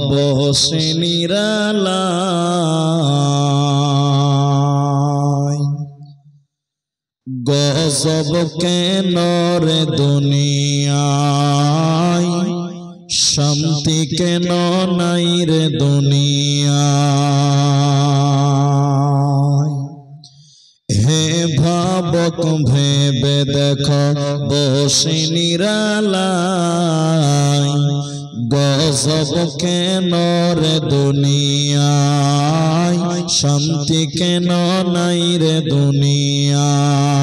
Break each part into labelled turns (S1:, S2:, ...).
S1: বসে নিরালায় গজব কেন রে দুনিয়ায়, শান্তি কেন নাই রে দুনিয়ায়। হে ভাবক ভেবে দেখো বসে নিরালায় গজব কেন রে দুনিয়ায়, শান্তি কেন নাই রে দুনিয়ায়।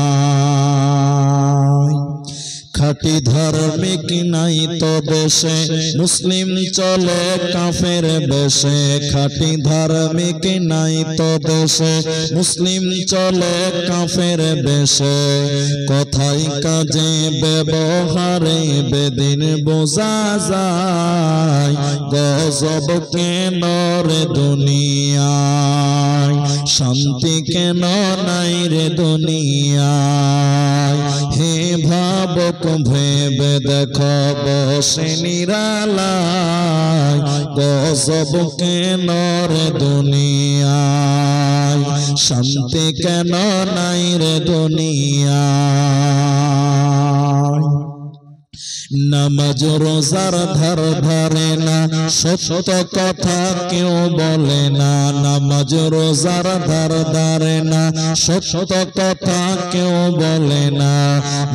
S1: খাঁটি ধার্মিক নাই তো দেশে মুসলিম চলে কাফের বেশে, খাঁটি ধার্মিক নাই তো দেশে মুসলিম চলে কাফের বেশে। কথায় কাজে ব্যবহারে বেদিন বোঝা যায় গজব কেন রে দুনিয়ায়, শান্তি কেন নাই রে দুনিয়ায়। হে ভাবক ভেবে দেখো বসে নিরালায় গজব কেন রে দুনিয়ায়, শান্তি কেন নাই রে দুনিয়ায়। নামাজ রোজার ধার ধারে না, সত্য কথা কেউ বলে না। নামাজ রোজার ধার ধারে না, সত্য কথা কেউ বলে না।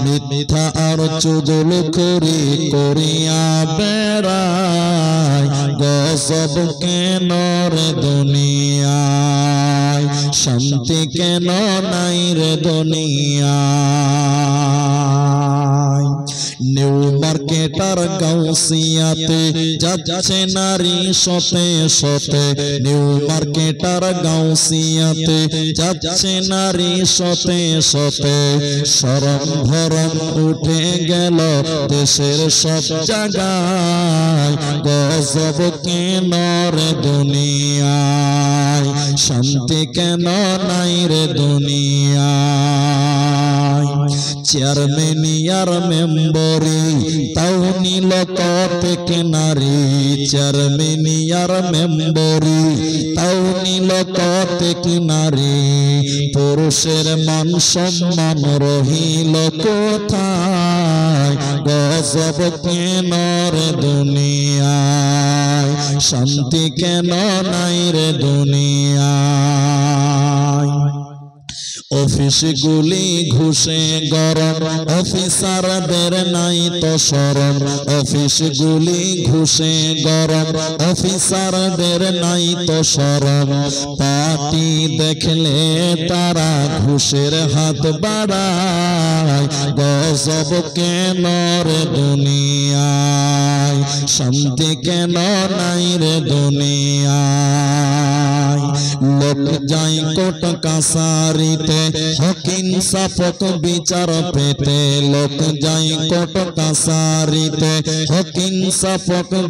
S1: মিথ্যা আর চুগলখড়ি করিয়া বেড়ায় গজব কেন রে দুনিয়ায়, শান্তি কেন নাই রে দুনিয়ায়। নিউ মার্কেটার গাউসিয়াতে যাচ্ছে নারী সতে সতে, নিউ মার্কেটার গাউসিয়াতে যাচ্ছে নারী সতে সতে। শরম ভরম উঠে গেল দেশের সব জায়গায় গজব কেন রে দুনিয়ায়, শান্তি কেন নাই রে দুনিয়ায়। চেয়ারম্যানিয়ার মেম্বরি তাও নিল কত নারী, চেয়ারম্যানিয়ার মেম্বরি তাও নিল কত নারী। পুরুষের মান সম্মান রহিল কোথায় গজব কেন রে দুনিয়ায়, শান্তি কেন নাই রে দুনিয়ায়। অফিসগুলি ঘুষে গরম, অফিসারদের নাই তো শরম। অফিসগুলি ঘুষে গরম, অফিসারদের নাই তো শরম। পার্টি দেখলে তারা ঘুষের হাত বাড়ায় গজব কেন রে দুনিয়ায়, শান্তি কেন নাই রে দুনিয়ায়। লোক যাই কোর্ট কাছারিতে হক ইনসাফ বিচার পেতে, লোক যাই কোর্ট কাছারিতে হক ইনসাফ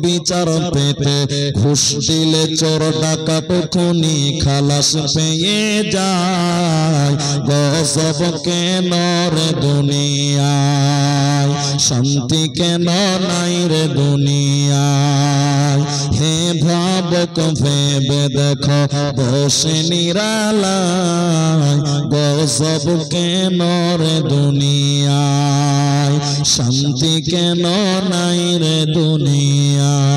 S1: বিচার পেতে। ঘুষ দিলে চোর ডাকাত খুনি খালাস পেয়ে যায় গজব কেন রে দুনিয়ায়, শান্তি কেন নাই রে দুনিয়ায়। হে ভাবক ভেবে দেখো বসে নিরালায় গজব কেন রে দুনিয়ায়, শান্তি কেন নাই রে দুনিয়ায়।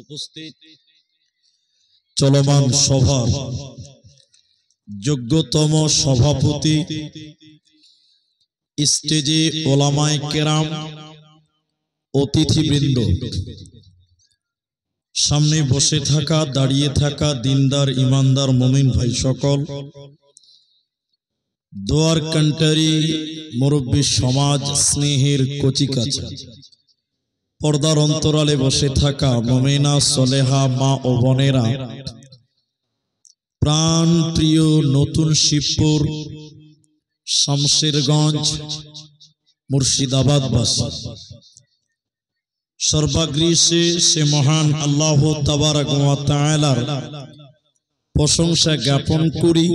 S1: উপস্থিত চলমান সভার যোগ্যতম সভাপতি, স্টেজে ওলামায়ে কেরাম, অতিথিবৃন্দ, সামনে বসে থাকা দাঁড়িয়ে থাকা দিনদার ইমানদার মুমিন ভাই সকল, দোয়ার কান্ট্রি মুরব্বী সমাজ, স্নেহের কচিকাচা, পর্দার অন্তরালে বসে থাকা মুমিনা সলেহা মা ও বোনেরা, প্রাণ প্রিয় নতুন শিবপুর শামশেরগঞ্জ মুর্শিদাবাদবাসী, সর্বাগ্রে সে মহান আল্লাহ তাবারক ওয়া তাআলার প্রশংসা জ্ঞাপন করি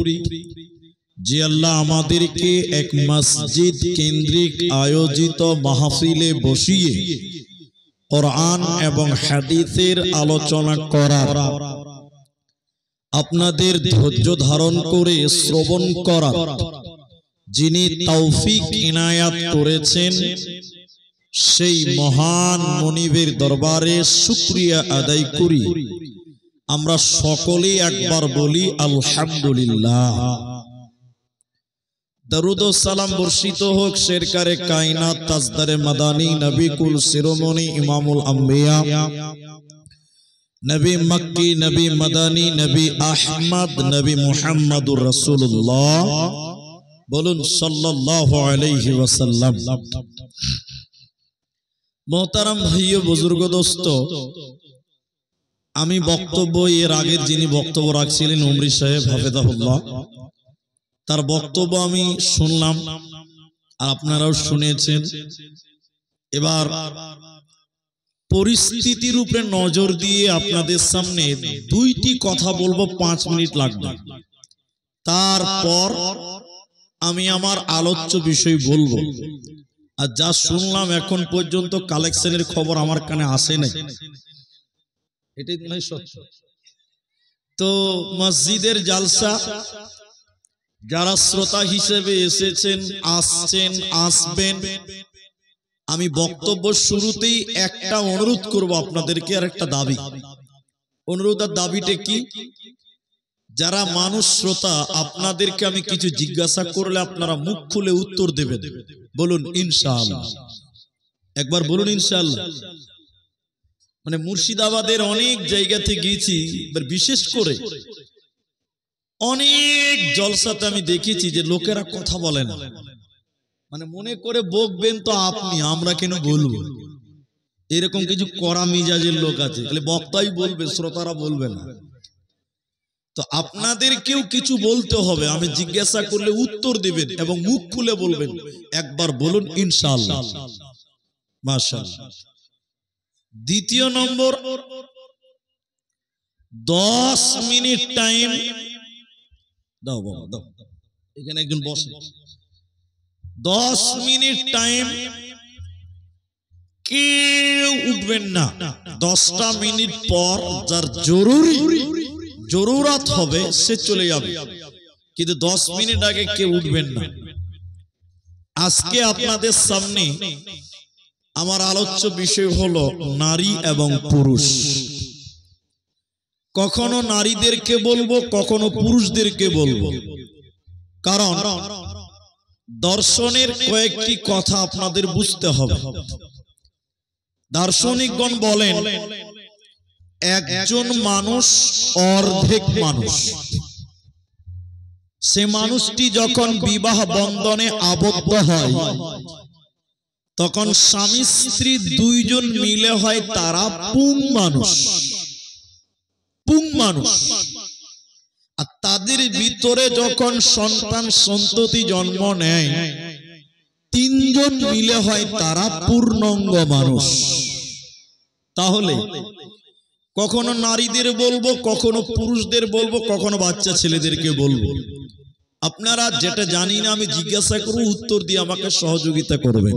S1: যে আল্লাহ আমাদেরকে এক মসজিদ কেন্দ্রিক আয়োজিত মাহফিলে বসিয়ে কোরআন এবং হাদিসের আলোচনা করার, আপনাদের ধৈর্য ধারণ করে শ্রবণ করার যিনি তৌফিক ইনায়াত করেছেন, সেই মহান মনিবের দরবারে শুকরিয়া আদায় করি। আমরা সকলেই একবার বলি আলহামদুলিল্লাহ। দরুদ ও সালাম বর্ষিত হোক শেরকারে কায়নাত তাজদারে মাদানী নবী কুল শিরোমণি ইমামুল আম্বিয়া নবী মক্কি নবী মাদানী নবী আহমদ নবী মুহাম্মদুর রাসূলুল্লাহ, বলুন সাল্লাল্লাহু আলাইহি ওয়াসাল্লাম। মোহতারাম ভাইও বুজুর্গ দোস্ত, আমি বক্তব্য এর আগের যিনি বক্তব্য রাখছিলেন উমরি সাহেব হাফেজাহুল্লাহ, তার বক্তব্য আমি শুনলাম আর আপনারাও শুনেছেন। এবার পরিস্থিতির উপরে নজর দিয়ে আপনাদের সামনে দুইটি কথা বলবো, 5 মিনিট লাগবে। তারপর আমি আমার আলোচ্য বিষয় বলবো। আর যা শুনলাম এখন পর্যন্ত কালেকশনের খবর আমার কানে আসে নাই, এটাই তো নয় সত্য। তো মসজিদের জালসা যারা শ্রোতা হিসেবে এসেছেন, আসছেন, আসবেন, আমি বক্তব্য শুরুতেই একটা অনুরোধ করব আপনাদেরকে আর একটা দাবি। অনুরোধ আর দাবিটা কি? যারা মানুষ শ্রোতা, আপনাদেরকে আমি কিছু জিজ্ঞাসা করলে আপনারা মুখ খুলে উত্তর দেবেন। বলুন ইনশাআল্লাহ, একবার বলুন ইনশাআল্লাহ। মানে মুর্শিদাবাদের অনেক জায়গাতে গিয়েছি, বিশেষ করে অনেক জলসাতে আমি দেখেছি যে লোকেরা কথা বলে না, মানে মনে করে বকবেন তো আপনি, আমরা কেন বলবো, এরকম কিছু কড়া মিজাজের লোক আছে, বক্তাই বলবে, শ্রোতারা বলবে না। তো আপনাদেরকেও কিছু বলতে হবে, আমি জিজ্ঞাসা করলে উত্তর দিবেন এবং মুখ খুলে বলবেন। একবার বলুন ইনশাআল্লাহ, মাশাআল্লাহ। দ্বিতীয় নম্বর, 10 মিনিট টাইম দাও বাবা, দাও। এখানে একজন বসে, 10 মিনিট টাইম কেউ উঠবেন না। 10টা মিনিট পর যার জরুরত হবে সে চলে যাবে, কিন্তু 10 মিনিট আগে কেউ উঠবেন না। আজকে আপনাদের সামনে আমার আলোচ্য বিষয় হলো নারী এবং পুরুষ। কখনো নারীদেরকে বলবো, কখনো পুরুষদেরকে বলবো, কারণ দর্শনের কয়েকটি কথা আপনাদের বুঝতে হবে। দার্শনিকগণ বলেন একজন মানুষ অর্ধেক মানুষ। সে মানুষটি যখন বিবাহ বন্ধনে আবদ্ধ হয়, তখন স্বামী স্ত্রী দুইজন মিলে হয় তারা পুং মানুষ। পুং মানুষ। আর তাদের ভিতরে যখন সন্তান সন্ততি জন্ম নেয়, 3 জন মিলে হয় তারা পূর্ণাঙ্গ মানুষ। তাহলে কখনো নারীদের বলবো, কখনো পুরুষদের বলবো, কখনো বাচ্চা ছেলেদেরকে বলবো। আপনারা যেটা জানি না আমি জিজ্ঞাসা করব, উত্তর দিয়ে আমাকে সহযোগিতা করবেন।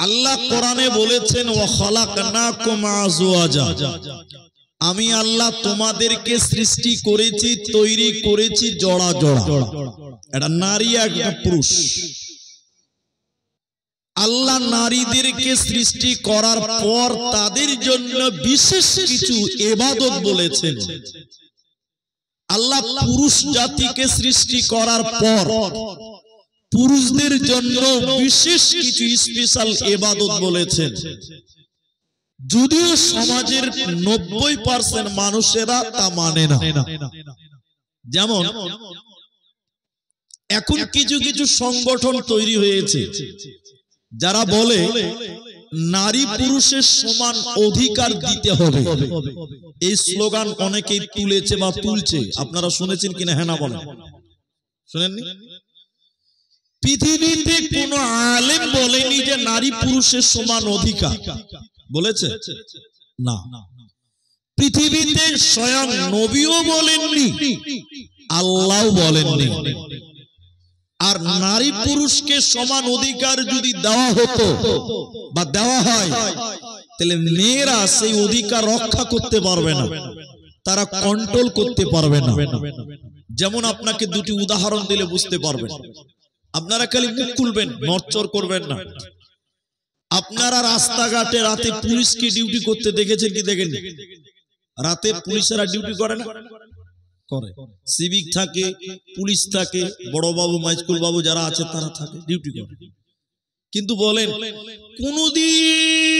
S1: আল্লাহ কোরআনে বলেছেন ওয়া খালাকনাকুম আযওয়াজা, আমি আল্লাহ তোমাদেরকে সৃষ্টি করেছি, তৈরি করেছি জোড়া জোড়া। এটা নারী একটা পুরুষ। আল্লাহ নারীদেরকে সৃষ্টি করার পর তাদের জন্য বিশেষ কিছু ইবাদত বলেছেন। আল্লাহ পুরুষ জাতিকে সৃষ্টি করার পর পুরুষদের জন্য বিশেষ কিছু স্পেশাল ইবাদত বলেছেন। যদিও সমাজের 90% মানুষেরা তা মানে না। যেমন এখন কিছু কিছু সংগঠন তৈরি হয়েছে যারা বলে নারী পুরুষের সমান অধিকার দিতে হবে। এই স্লোগান অনেকেই তুলেছে বা তুলছে, আপনারা শুনেছেন কিনা? হ্যাঁ না বলেন, শুনেননি? পৃথিবীতে কোন আলেম বলেনি যে নারী পুরুষের সমান অধিকার, বলেছে? না। পৃথিবীতে স্বয়ং নবীও বলেননি, আল্লাহও বলেননি। আর নারী পুরুষকে সমান অধিকার যদি দেওয়া হতো বা দেওয়া হয়, তাহলে মেয়েরা সেই অধিকার রক্ষা করতে পারবে না, তারা কন্ট্রোল করতে পারবে না। যেমন আপনাকে দুটি উদাহরণ দিলে বুঝতে পারবেন। আপনারা খালি মুখ খুলবেন, নড়চড় করবেন না। আপনারা রাস্তাঘাটে রাতে পুলিশকে ডিউটি করতে দেখেছেন কি দেখেননি? রাতে পুলিশেরা ডিউটি করে না? করে। সিভিক থাকে, পুলিশ থাকে, বড় বাবু মাইজকুল বাবু যারা আছে তারা থাকে, ডিউটি করে। কিন্তু বলেন কোনদিন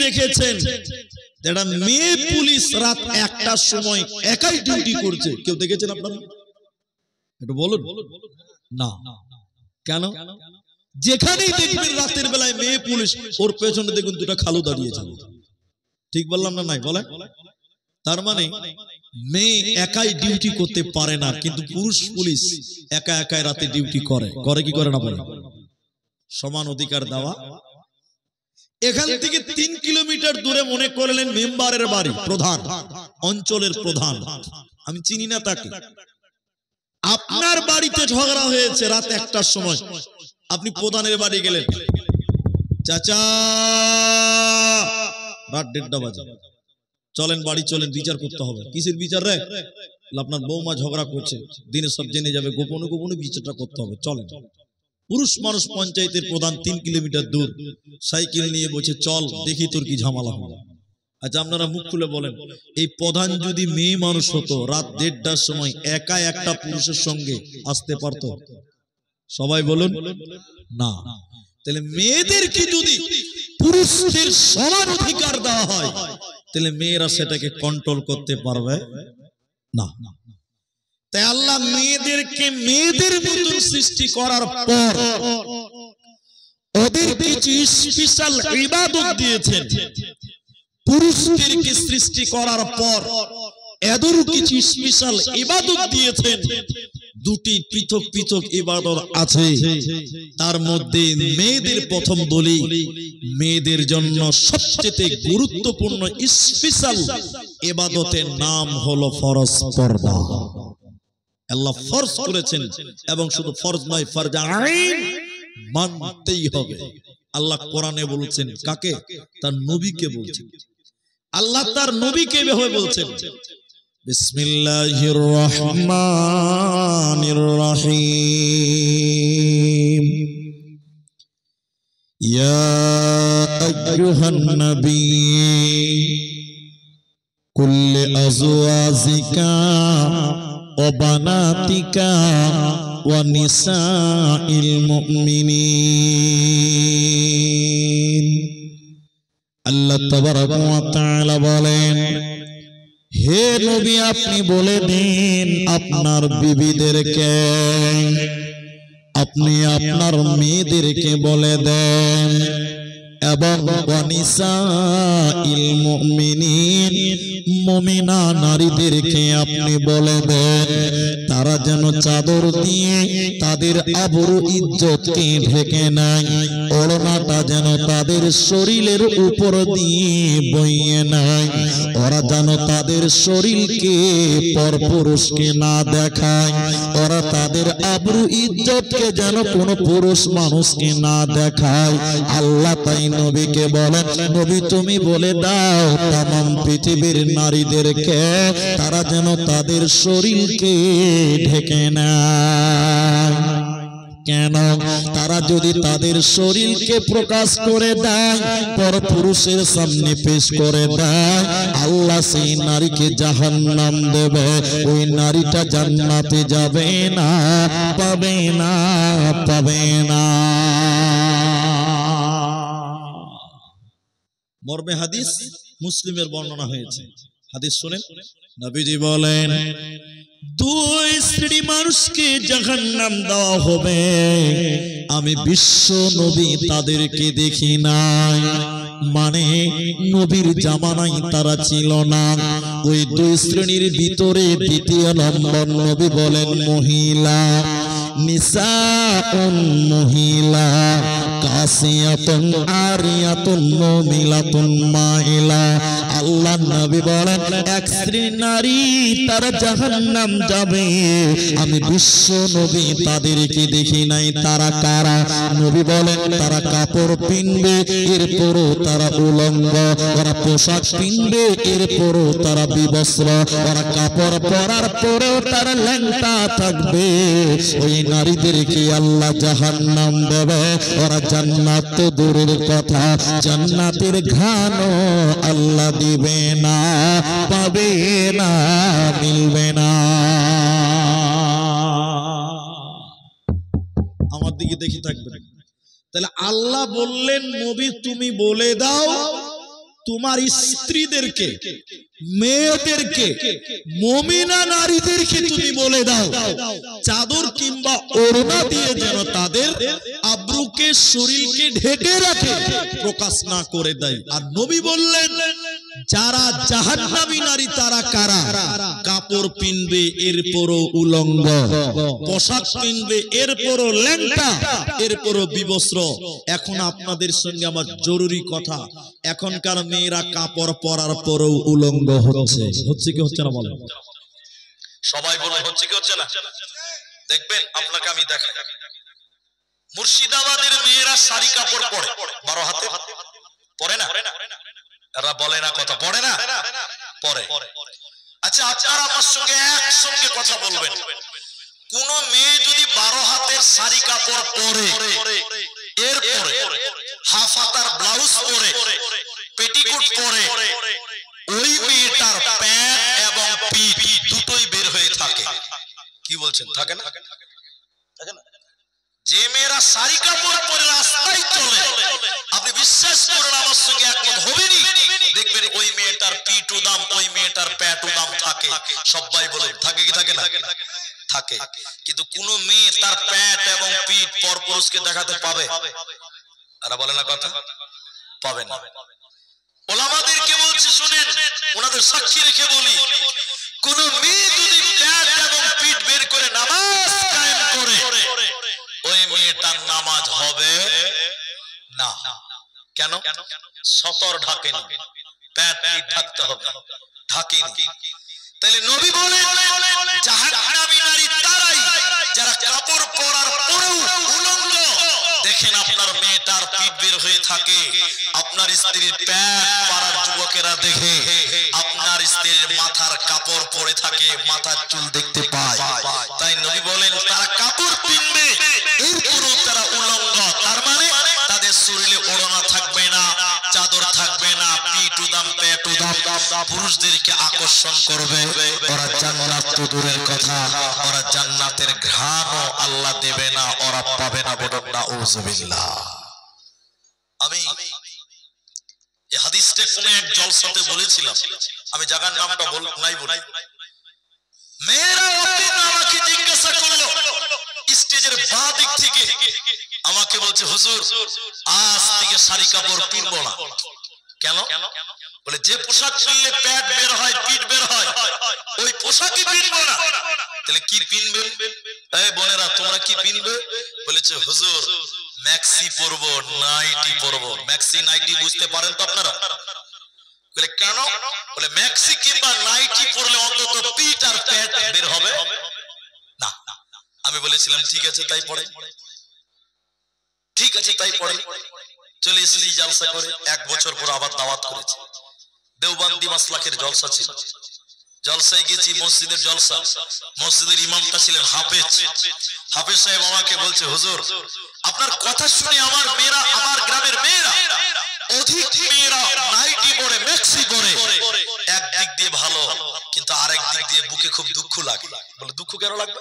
S1: দেখেছেন যেটা মেয়ে পুলিশ রাত 1টার সময় একাই ডিউটি করছে? কেউ দেখেছেন আপনারা? একটু বলুন না। কেন? যেখানেই দেখবেন রাতের বেলায় মেয়ে পুলিশ, ওর পেছনে দেখুন দুটা খালু দাঁড়িয়েছে। ঠিক বললাম না? নাই বলে। তার মানে মেয়ে একাই ডিউটি করতে পারে না, কিন্তু পুরুষ পুলিশ একা একাই রাতে ডিউটি করে। করে কি করে না? বলে। সমান অধিকার দেওয়া। এখান থেকে 3 কিলোমিটার দূরে মনে করলেন মেম্বারের বাড়ি, প্রধান, অঞ্চলের প্রধান, আমি চিনি না তাকে। আপনার বাড়িতে ঝগড়া হয়েছে রাত 1টার সময়, আপনি প্রধানের বাড়ি গেলেন, চাচা রাত 1:30 বাজে, চলেন বাড়ি চলেন, বিচার করতে হবে। কিসের বিচার রে? আপনার বৌমা ঝগড়া করছে, দিনে সব জেনে যাবে, গোপনে গোপনে বিচারটা করতে হবে, চলেন। পুরুষ মানুষ, পঞ্চায়েতের প্রধান 3 কিলোমিটার দূর সাইকেল নিয়ে বলছে চল দেখি তোর কি ঝামেলা হবে। আচ্ছা আপনারা মুখ খুলে বলেন, এই প্রধান যদি মেয়ে মানুষ হতো, রাত 1:30টার সময় একা একটা পুরুষের সঙ্গে আসতে পারত? সবাই বলুন না। তাহলে মেয়েদেরকে যদি পুরুষদের সমান অধিকার দেওয়া হয়, তাহলে মেয়েরা সেটাকে কন্ট্রোল করতে পারবে না। তাই আল্লাহ মেয়েদেরকে মেয়েদের মতন সৃষ্টি করার পর ওদের কিছু স্পেশাল ইবাদত দিয়েছেন। পুরুষদেরকে সৃষ্টি করার পর এদেরও কিছু স্পেশাল ইবাদত দিয়েছেন। দুটি পৃথক পৃথক ইবাদত আছে। তার মধ্যে মেয়েদের প্রথম দলিল, মেয়েদের জন্য সবচেয়ে গুরুত্বপূর্ণ স্পেশাল ইবাদতের নাম হলো ফরজ পর্দা। আল্লাহ ফরজ করেছেন, এবং শুধু ফরজ নয়, ফরজ আইন মানতেই হবে। আল্লাহ কোরআনে বলছেন, কাকে? তার নবীকে বলছেন। আল্লাহ তার নবীকে এভাবে বলছেন, বিসমিল্লাহির রহমানির রহিম, ইয়া আইয়ুহান নবী কুল্লি আজওয়াজিকা ওয়া বানাতিকা ওয়া নিসাইল মুমিনিন। আল্লাহ তাবারাকা ওয়া তাআলা বলেন, হে নবী আপনি বলে দিন আপনার বিবিদেরকে, আপনি আপনার মেয়েদেরকে বলে দেন, এবং ওয়ানিসাইল মুমিনিন, মুমিনা নারীদেরকে আপনি বলে দেন, তারা যেন চাদর দিয়ে তাদের আবরু ইজ্জতকে ঢেকে নেয়, ওড়নাটা যেন তাদের শরীরের উপর দিয়ে বইয়ে নেয়, ওরা যেন তাদের শরীরকে পরপুরুষকে না দেখায়, ওরা তাদের আবরু ইজ্জতকে যেন কোনো পুরুষ মানুষকে না দেখায়। আল্লাহ তাই নবীকে বলেন, নবী তুমি বলে দাও তামাম পৃথিবীর নারীদেরকে, তারা যেন তাদের শরীরকে ঢেকে নেয়। কেন? তারা যদি তাদের শরীরকে প্রকাশ করে দেয়, পরপুরুষের সামনে পেশ করে দেয়, আল্লাহ সেই নারীকে জাহান্নাম দেবে, ওই নারীটা জান্নাতে যাবে না, পাবে না, পাবে না। মর্মে হাদিস মুসলিমের বর্ণনা হয়েছে। হাদিস শুনেন, নবীজি বলেন, দুই শ্রেণী মানুষকে জাহান্নাম দেওয়া হবে, আমি বিশ্ব নবী তাদেরকে দেখি নাই। মানে নবীর জামানায় তারা ছিল না। ওই দুই শ্রেণীর ভিতরে দ্বিতীয় নম্বর নবী বলেন মহিলা, নিসাউন মহিলা কাসিয়াতুন আরিয়াতুন মুমিলাতুন মাইলা। আল্লাহ নবী বলেন এক শ্রেণীর নারী তারা জাহান্নাম যাবে, আমি বিশ্ব নবী তাদেরকে দেখি নাই। তারা কারা? নবী বলেন তারা কাপড় পিনবে, এরপরও তারা উলঙ্গ। ওরা পোশাক পিনবে, এরপরও তারা বিবস্ত্র। ওরা কাপড় পরার পরেও তারা ল্যাংটা থাকবে। ওই নারীদেরকে আল্লাহ জাহান্নাম দেবে। ওরা জান্নাত তো দূরের কথা, জান্নাতের ঘ্রাণও আল্লাহ দিবে না, পাবে না, মিলবে না। আমার দিকে দেখি থাকবে। তাহলে আল্লাহ বললেন নবী তুমি বলে দাও তোমার স্ত্রীদেরকে, মেয়েদেরকে, মুমিনা নারীদেরকে তুমি বলে দাও চাদর কিংবা ওড়না দিয়ে যেন তাদের আব্রুকে, শরীরকে ঢেকে রাখে, প্রকাশ না করে দেয়। আর নবী বললেন যারা জাহান্নামী নারী তারা কারা? কাপড় পিনবে এরপরও উলঙ্গ, পোশাক পিনবে এরপরও ল্যাংটা, এরপরও বিবস্ত্র। এখন আপনাদের সঙ্গে আমার জরুরি কথা, এখনকার মেয়েরা কাপড় পরার পরেও উলঙ্গ হচ্ছে। হচ্ছে কি হচ্ছে না বলেন? সবাই বলে হচ্ছে কি হচ্ছে না? দেখবেন আপনাকে আমি দেখাই, মুর্শিদাবাদের মেয়েরা শাড়ি কাপড় পরে, 12 হাতে পরে না? এরা বলে না কথা, পড়ে না? পরে। আচ্ছা আপনারা আমার সঙ্গে একসঙ্গে কথা বলবেন, কোন মেয়ে যদি 12 হাতের শাড়ি কাপড় পরে, এরপরে হাফ হাতার ব্লাউজ পরে, পেটিকোট পরে, ওই মেয়েটার প্যান্ট এবং পিঠ দুটোই বের হয়ে থাকে, কি বলছেন? থাকে না? থাকে না? যে মেয়েরা শাড়ি কাপড় পরে রাস্তায় চলে, আপনি বিশ্বাস করুন আমার সঙ্গে একমত হবেনি, দেখবেন ওই মেয়েটার পিঠ উদাম, ওই মেয়েটার প্যাট উদাম থাকে। সবাই বলে থাকে কি থাকে না? থাকে। কিন্তু কোন মেয়ে তার প্যাট এবং পিঠ পরপুরুষকে দেখাতে পাবে? আর বলে না কথা, পাবে না। ওলামাদেরকে বলছি শুনেন, ওনাদের সাক্ষী রেখে বলি, কোন মেয়ে যদি প্যাট এবং পিঠ বের করে নামাজ কায়েম করে, ওই মেয়েটার নামাজ হবে না। কেন? সতর ঢাকেনি, প্যাট পিঠ ঢাকতে হবে, ঢাকেনি। তাহলে নবী বলেন জাহান্নামী নারী তারাই যারা কাপড় পরার পরেও উলঙ্গ। দেখেন আপনার মেয়েটার পিঠ বের হয়ে থাকে, আপনার স্ত্রীর প্যাট পাড়ার যুবকেরা দেখে, আপনার স্ত্রীর মাথার কাপড় পরে থাকে, মাথার চুল দেখতে পায়। তাই নবী বলেন তারা কাপড় পিনবে, এরপরও তারা উলঙ্গ। তার মানে তাদের শরীরে ওড়না থাকবে না, চাদর থাকবে না, পিঠ উদাম, পেট উদাম, পুরুষদেরকে আকর্ষণ করবে। ওরা জান্নাত তো দূরের কথা, ওরা জান্নাতের ঘ্রাণও আল্লাহ দেবে না, ওরা পাবে না। বলুন নাউযুবিল্লাহ। আমি এই হাদিসটা কোন এক জলসাতে বলেছিলাম, আমি জায়গার নামটা নাই বলি। মেয়েরা আমাকে জিজ্ঞাসা করলো স্টেজের বাঁ দিক থেকে, আমাকে বলছে হুজুর আজ থেকে শাড়ি কাপড় পিনবো না। কেন? বলে যে পোশাক পরলে প্যাট বের হয়, পিঠ বের হয়, ওই পোশাকই পিনবো না। তাহলে কি পিনবে? এই বোনেরা তোমরা কি পিনবে? বলেছে হুজুর ম্যাক্সি পরবো, নাইটি পরবো। ম্যাক্সি নাইটি বুঝতে পারেন তো আপনারা? বলে কেন? বলে ম্যাক্সি কিংবা নাইটি পরলে অন্তত পিঠ আর প্যাট বের হবে না। আমি বলেছিলাম ঠিক আছে তাই পড়ে, ঠিক আছে তাই পড়ে। চলে এসেছি জলসা করে, 1 বছর পর আবার দাওয়াত করেছে। দেওবন্দি মাসলাকের জলসা ছিল, জলসায় গেছি, মসজিদের জলসা। মসজিদের ইমামটা ছিলেন হাফেজ। হাফেজ সাহেব আমাকে বলছে হুজুর আপনার কথা শুনে আমার মেয়েরা, আমার গ্রামের মেয়েরা, অধিক মেয়েরা নাইটি পরে, ম্যাক্সি পরে। একদিক দিয়ে ভালো, কিন্তু আরেক দিক দিয়ে বুকে খুব দুঃখ লাগে। বলে দুঃখ কেন লাগবে?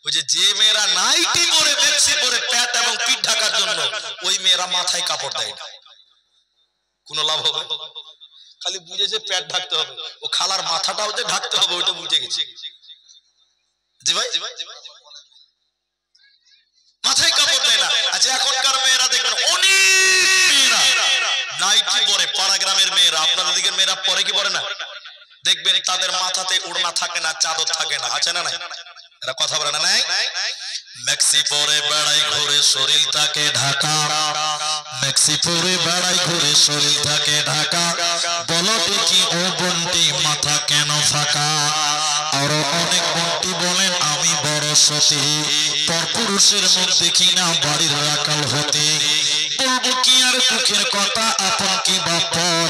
S1: ওই যে মেয়েরা নাইটি পরে, ম্যাক্সি পরে, প্যাট এবং পিঠ ঢাকার জন্য, ওই মেয়েরা মাথায় কাপড় দেয় না। কোন লাভ হবে? খালি বুঝেছে প্যাট ঢাকতে হবে, ও খালার মাথাটাও যে ঢাকতে হবে ওইটা বুঝে গেছে। জি ভাই, মাথায় কাপড় দেয় না। আচ্ছা এখনকার মেয়েরা দেখবেন অনেক মেয়েরা নাইটি পরে, পাড়া গ্রামের মেয়েরা, আপনাদের দিকের মেয়েরা পরে কি পরে না? দেখবেন তাদের মাথাতে ওড়না থাকে না, চাদর থাকে না, আছে না নাই? এরা কথা বলে না। নাই ম্যাক্সি পরে বেড়াই ঘুরে শরীরটাকে ঢাকা, ম্যাক্সি পরে বেড়াই ঘুরে শরীরটাকে ঢাকা, বলো দেখি ও বন্টি মাথা কেন ফাঁকা? আরো অনেক বন্টি বলেন আমি বড় সতী, পরপুরুষের মুখ দেখি না বাড়ির রাখাল হতে, বলবো কি আর দুঃখের কথা আপন কি বাপর,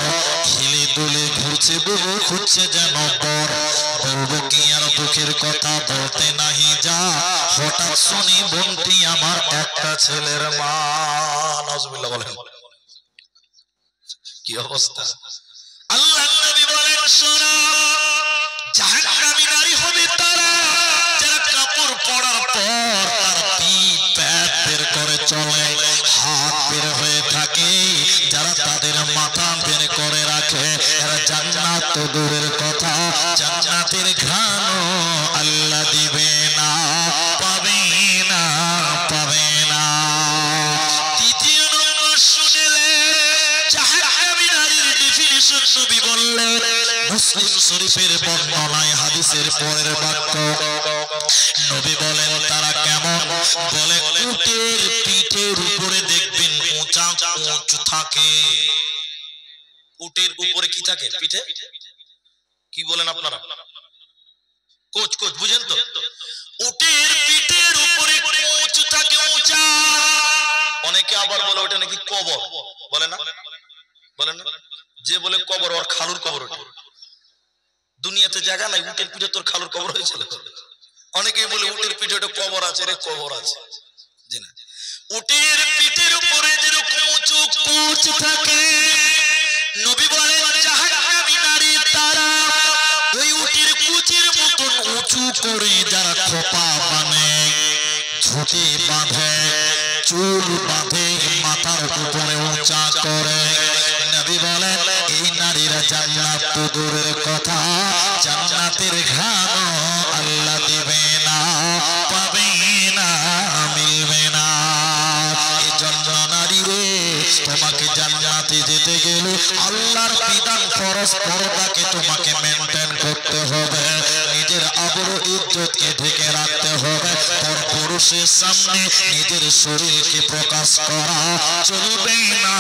S1: খিলে দুলে ঘুরছে বহু খুঁজছে যেন পর, বলবো কি আর দুঃখের কথা বলতে নাহি যা, হঠাৎ শুনি বন্টি আমার একটা ছেলের মা। নাউজুবিল্লাহ বলেন, কি অবস্থা? আল্লাহর নবী বলেন শোনো, জাহান্নামী নারী হবে তারা যারা কাপড় পরার পর তার পিঠ পেট বের করে চলে, হাত বের হয়ে থাকে, যারা তাদের মাথা বের করে রাখে, এরা জান্নাত তো দূরের কথা জান্নাতের ঘ্রাণও আল্লাহ দিবে না, পাবে না, পাবে না। দ্বিতীয় নম্বর শুনলে জাহান্নামী নারীর ডেফিনিশন নবী বললেন, মুসলিম শরীফের বর্ণনায় হাদিসের পরের বাক্য নবী বলেন তারা কেমন, বলে উটের পিঠের উপরে দেখবেন উঁচা উঁচু থাকে। উটের উপরে কি থাকে? পিঠে। কি বলেন আপনারা? কোচ কোচ বুঝেন তো? উটের পিঠের উপরে উঁচু থাকে, উঁচা। অনেকে আবার বলে ওটা নাকি কবর, বলে না? বলেন না? যে বলে কবর ওর খালুর কবর, ওটা দুনিয়াতে জায়গা নাই, উটের পিঠে তোর খালুর কবর হয়েছিল। অনেকেই বলে উটের পিঠে ওটা কবর আছে, রে কবর আছে। জি না, উটের পিঠের উপরে যেরকম উঁচু কোচ থাকে, নবী বলেন জাহান্নামী নারী তারা ওই উটের কুচের মতন উঁচু করে যারা খোপা বাঁধে, ঝুঁটি বাঁধে, চুল বাঁধে, মাথার উপরে উঁচা করে, নবী বলেন এই নারীরা জান্নাত তো দূরের কথা জান্নাতের ঘ্রাণও আল্লাহ দিবে না, পাবে না, মিলবে না। এই জন্য নারী রে, তোমাকে জান্নাতে যেতে গেলে আল্লাহর বিধান ফরজ পর্দাকে তোমাকে মেনটেন করতে হবে, নিজের আবরু ইজ্জতকে ঢেকে রাখতে হবে, পরপুরুষের সামনে নিজের শরীরকে প্রকাশ করা চলবে না,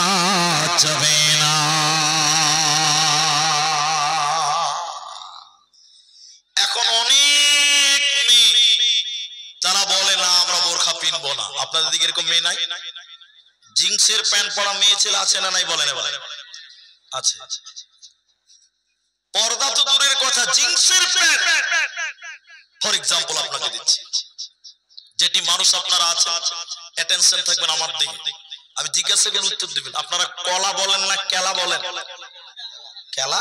S1: যাবে না। এখন অনেক মেয়ে যারা বলে না আমরা বোরখা পিনবো না, আপনাদের দিকে এরকম মেয়ে নাই? জিন্সের প্যান্ট পরা মেয়ে ছেলে আছে না নাই? বলেন এবার আছে। পর্দা তো দূরের কথা, জিন্সের প্যান্ট। ফর এক্সাম্পল আপনাকে দিচ্ছি, যেটি মানুষ আপনারা আছে, অ্যাটেনশন থাকবেন আমার দিকে, আমি জিজ্ঞাসা করলে উত্তর দিবেন। আপনারা কলা বলেন না কেলা বলেন? কেলা,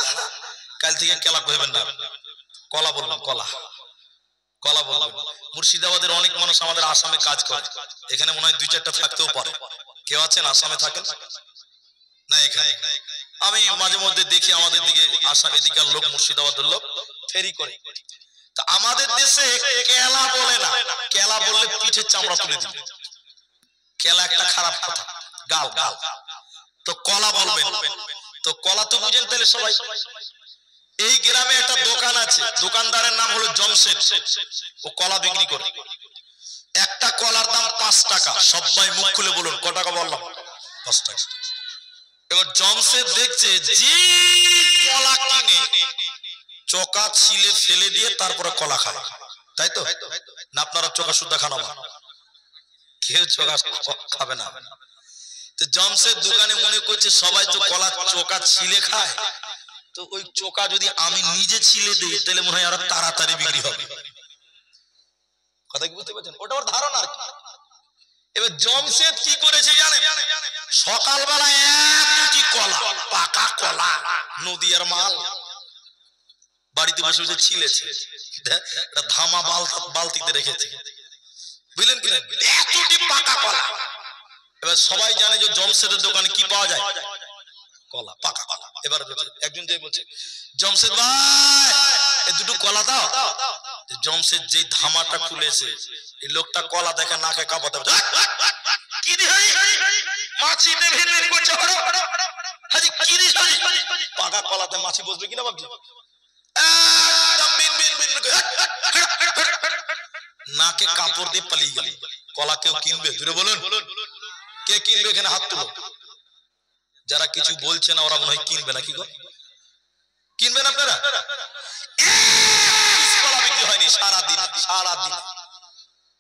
S1: কাল থেকে কেলা কইবেন না, কলা বলবেন, কলা, কলা বলবেন। মুর্শিদাবাদের অনেক মানুষ আমাদের আসামে কাজ করে, এখানে মনে হয় দুই চারটা থাকতেও পারে। কেউ আছেন আসামে থাকেন না? এখানে আমি মাঝে মধ্যে দেখি আমাদের দিকে আসা এদিকার লোক, মুর্শিদাবাদের লোক ফেরি করে। তা আমাদের দেশে কেলা বলে না, কেলা বললে পিঠের চামড়া তুলে দিবে, কেলা একটা খারাপ কথা, গাল গাল। তো কলা বলবেন, তো কলা তো বুঝেন তাহলে সবাই। এই গ্রামে একটা দোকান আছে, দোকানদারের নাম হলো জমশেদ, ও কলা বিক্রি করে। একটা কলার দাম 5 টাকা। সবাই মুখ খুলে বলুন ক টাকা বললাম? 5 টাকা। এবার জমশেদ দেখছে যে কলা কিনে চোকা ছিলে ফেলে দিয়ে তারপরে কলা খায়, তাই তো না? আপনারা চোকা সুদ্ধা খান না, কেউ চোকা খাবে না। তো জমশেদ দোকানে মনে করছে সবাই তো কলা চোকা ছিলে খায়, তো ওই চোকা যদি আমি নিজে ছিলে দিই তাহলে মনে হয় আরো তাড়াতাড়ি বিক্রি হবে। কথা কি বুঝতে পারছেন? ওটা ওর ধারণা। এবার জমশেদ কি করেছে জানেন? সকালবেলা এক মুঠি কলা, পাকা কলা, নদীয়ার মাল, বাড়িতে বসে বসে ছিলেছে, এটা ধামা বালতিতে রেখেছে, বুঝলেন কি? এতটি পাকা কলা। এবার সবাই জানে যে জমশেদের দোকানে কি পাওয়া যায়? কলা, পাকা কলা। এবার একজন যে বলছে জমশেদ ভাই এই দুটো কলা দাও। জমশেদ যে ধামাটা খুলেছে, এই লোকটা কলা দেখে নাকে কাঁপাতে, কি রে মাছি দেখে বের করছে, হাজি কি রে পাকা কলাতে মাছি বসবে কিনা ভাবছি, একদম বিন বিন বিন
S2: নাকে কাপড় দিয়ে পালিয়ে গেল। কলা কেউ কিনবে? জুড়ে বলুন, কে কিনবে? এখানে হাত তুলো। যারা কিছু বলছে না ওরা মনে হয় কিনবে না। কি গো, কিনবেন আপনারা? কলা বিক্রি হয়নি সারাদিন। সারাদিন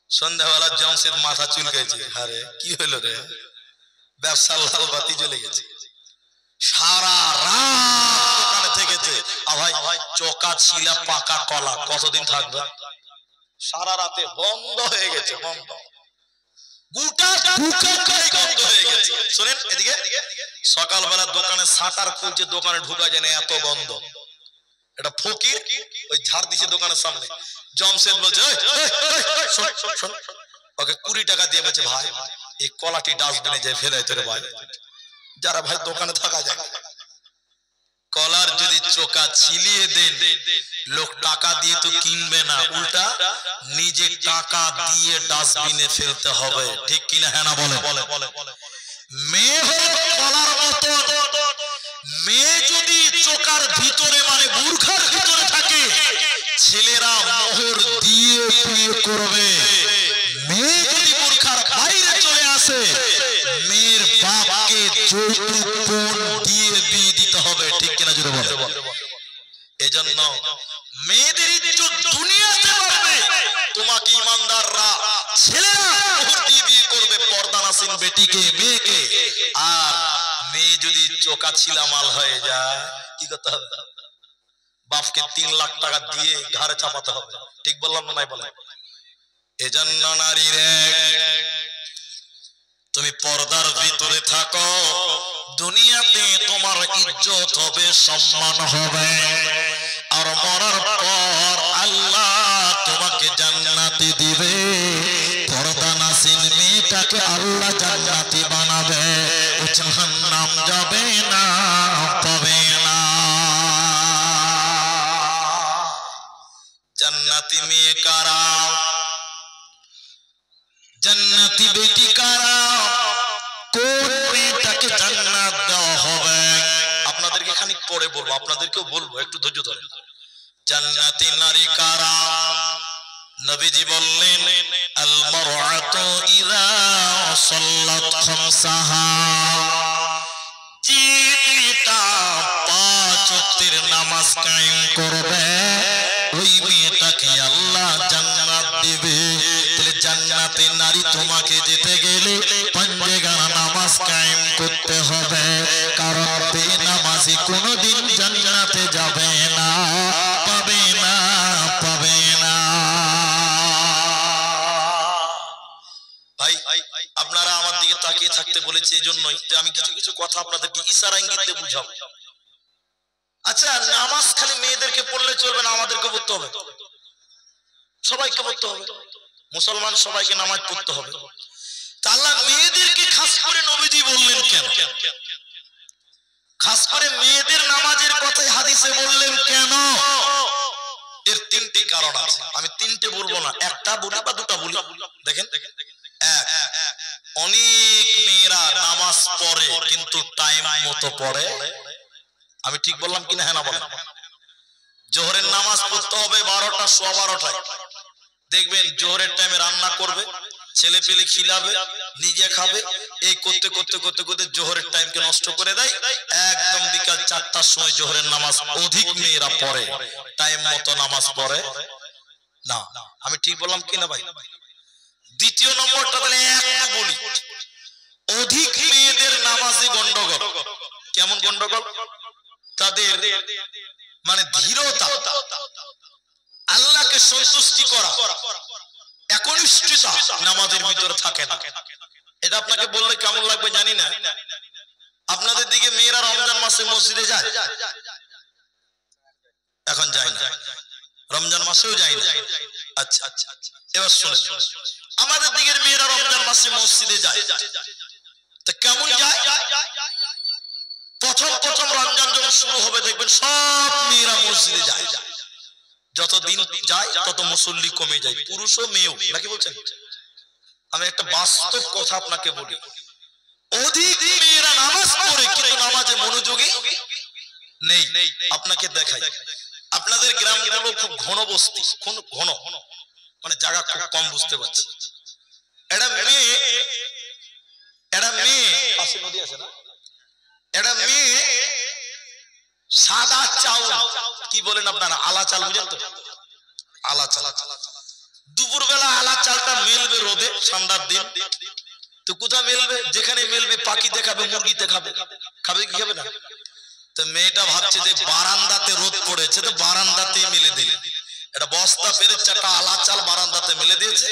S2: সন্ধ্যাবেলা জমশেদ মাথা চুলকাইছে, আরে কি হলো রে, ব্যবসার লাল বাতি জ্বলে গেছে। সারা রাত দোকানে থেকেছে। ভাই চোকা ছিলা পাকা কলা কতদিন থাকবে? সারা রাতে বন্ধ হয়ে গেছে, বন্ধ। গোটা দোকানটাই বন্ধ হয়ে গেছে। শুনেন এদিকে, সকালবেলা দোকানে শাটার খুলছে, দোকানে ঢুকা যায় না, এত গন্ধ। এটা ফকির ওই ঝাড় দিছে দোকানের সামনে। জমশেদ বলছে ওকে 20 টাকা দিয়ে বলছে, ভাই এই কলাটি ডাস্টবিনে যায় ফেলে তোরে ভাই। যারা ভাই দোকানে থাকা যায়, কলার যদি চোকা ছিলিয়ে দেন, লোক টাকা দিয়ে তো কিনবে না, উল্টা নিজে টাকা দিয়ে ডাস্টবিনে ফেলতে হবে। ঠিক কিনা? হ্যাঁ না বলে? মেয়ে হলো কলার মতো। মেয়ে যদি চোকার ভিতরে মানে বুরখার ভিতরে থাকে, ছেলেরা মোহর দিয়ে বিয়ে করবে। মেয়ে যদি বুরখার বাইরে চলে আসে, মেয়ের বাপকে যৌতুক পণ দিয়ে বিয়ে দিতে হবে। ঠিক কিনা জোরে বলে? এজন্য মেয়েদের ইজ্জত দুনিয়াতে বাড়বে। তোমাকে ইমানদাররা ছেলেরা মোহর দিয়ে বিয়ে করবে, পর্দানাসীন বেটিকে, মেয়েকে। আর মেয়ে যদি চোকা ছিলা মাল হয়ে যায়, কি করতে হবে? বাপকে 3 লাখ টাকা দিয়ে ঘাড়ে চাপাতে হবে। ঠিক বললাম না? নাই বলে? এজন্য নারী রে, তুমি পর্দার ভিতরে থাকো, দুনিয়াতে তোমার ইজ্জত হবে, সম্মান হবে। আর মরার পর আল্লাহ তোমাকে জান্নাতি দিবে। পর্দানাসীন মেয়েটাকে আল্লাহ জান্নাতি বানাবে, জাহান্নাম যাবে না, পাবে না। জান্নাতি মেয়ে কারা? জান্নাতি বেটি কারা? কোন মেয়েটাকে জান্নাত দেওয়া হবে? আপনাদেরকে খানিক পরে বলবো, আপনাদেরকেও বলবো, একটু ধৈর্য ধরে। জান্নাতি নারী কারা? নবীজি বললেন, আল মারআতু ইযা সাল্লাত খামসাহা, যে মেয়েটা 5 ওয়াক্তের নামাজ কায়েম করবে, ওই মেয়েটাকে আল্লাহ জান্নাত দিবে। তাহলে জান্নাতে নারী তোমাকে যেতে গেলে 5 জায়গায় নামাজ কায়েম করতে হবে, কারণ বেনামাজি কোনোদিন জান্নাতে যাবে না, পাবে না, পাবে না। ভাই আপনারা আমার দিকে তাকিয়ে থাকতে বলেছে, এজন্যই যে আমি কিছু কিছু কথা আপনাদেরকে ইশারা ইঙ্গিতে বুঝাবো। আচ্ছা, নামাজ খালি মেয়েদেরকে পড়লে চলবে না, আমাদেরকে পড়তে হবে, সবাইকে পড়তে হবে। মুসলমান সবাইকে নামাজ পড়তে হবে। আল্লাহ মেয়েদেরকে খাস করে নবীজি বললেন কেন? খাস করে মেয়েদের নামাজের কথাই হাদিসে বললেন কেন? এর 3টি কারণ আছে। আমি 3টে বলবো না, একটা বলি বা 2টা বলি। দেখেন, অনেক মেয়েরা নামাজ পড়ে কিন্তু টাইম মতো পড়ে। আমি ঠিক বললাম কিনা? হ্যাঁ না বলেন? জোহরের নামাজ পড়তে হবে 12টা, 12:15টায়। দেখবেন জোহরের টাইমে রান্না করবে, ছেলে পেলে খিলাবে, নিজে খাবে, এই করতে করতে করতে করতে জোহরের টাইমকে নষ্ট করে দেয়। একদম বিকাল 4টার সময় জোহরের নামাজ অধিক মেয়েরা পড়ে, টাইম মতো নামাজ পড়ে না। আমি ঠিক বললাম কিনা ভাই? দ্বিতীয় নম্বরটা তাহলে একটু বলি, অধিক মেয়েদের নামাজে গন্ডগোল। কেমন গন্ডগোল? তাদের মানে ধীরতা, আল্লাহকে সন্তুষ্টি করা, একনিষ্ঠতা নামাজের ভিতরে থাকে না। এটা আপনাকে বললে কেমন লাগবে জানি না। আপনাদের দিকে মেয়েরা রমজান মাসে মসজিদে যায়? এখন যায় না, রমজান মাসেও যায় না। আচ্ছা আচ্ছা, এবার শুনে, আমাদের দিকের মেয়েরা রমজান মাসে মসজিদে যায়, তা কেমন যায়? প্রথম প্রথম রমজান যখন শুরু হবে দেখবেন সব মেয়েরা মসজিদে যায়। যতদিন যায় তত মুসল্লি কমে যায়, পুরুষ ও মেয়েও, নাকি বলছেন? আমি একটা বাস্তব কথা আপনাকে বলি, অধিক মেয়েরা নামাজ পড়ে কিন্তু নামাজে মনোযোগী নেই। আপনাকে দেখাই, আপনাদের গ্রামগুলো খুব ঘন বস্তি, ঘন, মানে জায়গা খুব কম বুঝতে পারছি। এটা মেয়ে পাশে নদী আছে না, এটা মেয়ে সাদা চাউল কি বলেন আপনারা, আলা চাল বুঝেন তো, আলা চাল। দুপুর বেলা আলা চালটা মেলবে রোদে, ঠান্ডার দিন তো কোথায় মেলবে, যেখানে মেলবে পাখি দেখাবে, মুরগি দেখাবে, খাবে কি খাবে না। তো মেয়েটা ভাবছে যে বারান্দাতে রোদ পড়েছে, তো বারান্দাতেই মেলে দিল। এটা বস্তা পেরে চারটা আলা চাল বারান্দাতে মেলে দিয়েছে।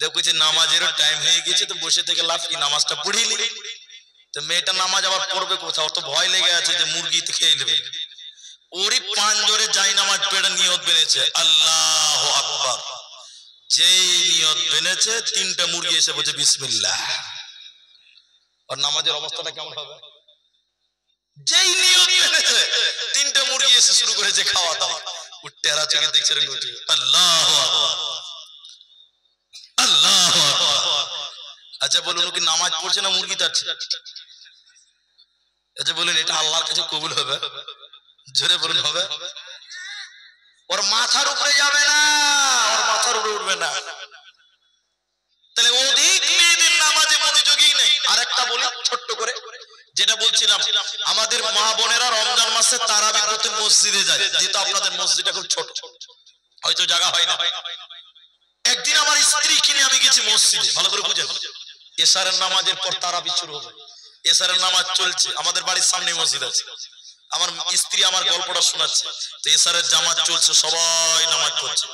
S2: দেখছে নামাজেরও টাইম হয়ে গেছে, তো বসে থেকে লাভ কি, নামাজটা পড়িয়ে নিলি। তো মেয়েটা নামাজ আবার পড়বে কোথাও, তো ভয় লেগে আছে যে মুরগি খেয়ে নেবে। ওরই পাঁজরে যাই নামাজ পেড়ে নিয়ত বেড়েছে আল্লাহু আকবার। যেই নিয়ত বেড়েছে, তিনটা মুরগি এসে বলছে বিসমিল্লাহ। আর নামাজের অবস্থাটা কেমন হবে? যেই নিয়ত বেড়েছে, তিনটা মুরগি এসে শুরু করেছে খাওয়া দাওয়া। টেরা চোখে দেখছে আল্লাহু আকবার, আল্লাহু আকবার। আচ্ছা বলুন, কি নামাজ পড়ছে না মুরগি তাড়ছে? আচ্ছা বলুন, এটা আল্লাহর কাছে কবুল হবে? জোরে বলুন হবে? ওর মাথার উপরে যাবে না, ওর মাথার উপরে উঠবে না। তাহলে অধিক মেয়েদের নামাজে মনোযোগী নেই। আরেকটা বলি ছোট্ট করে, যেটা বলছিলাম, আমাদের মা বোনেরা রমজান মাসে তারাবি পড়তে মসজিদে যায়, যেটা আপনাদের মসজিদটা খুব ছোট, হয়তো জায়গা হয় না। একদিন আমার স্ত্রী কিনে আমি গেছি মসজিদে, ভালো করে বুঝেন, এশারের নামাজের পর তারাবি শুরু হবে। এশারের নামাজ চলছে, আমাদের বাড়ির সামনে মসজিদ আছে। আমার স্ত্রী আমার গল্পটা শোনাচ্ছে। তো এশারের জামাত চলছে, সবাই নামাজ পড়ছে।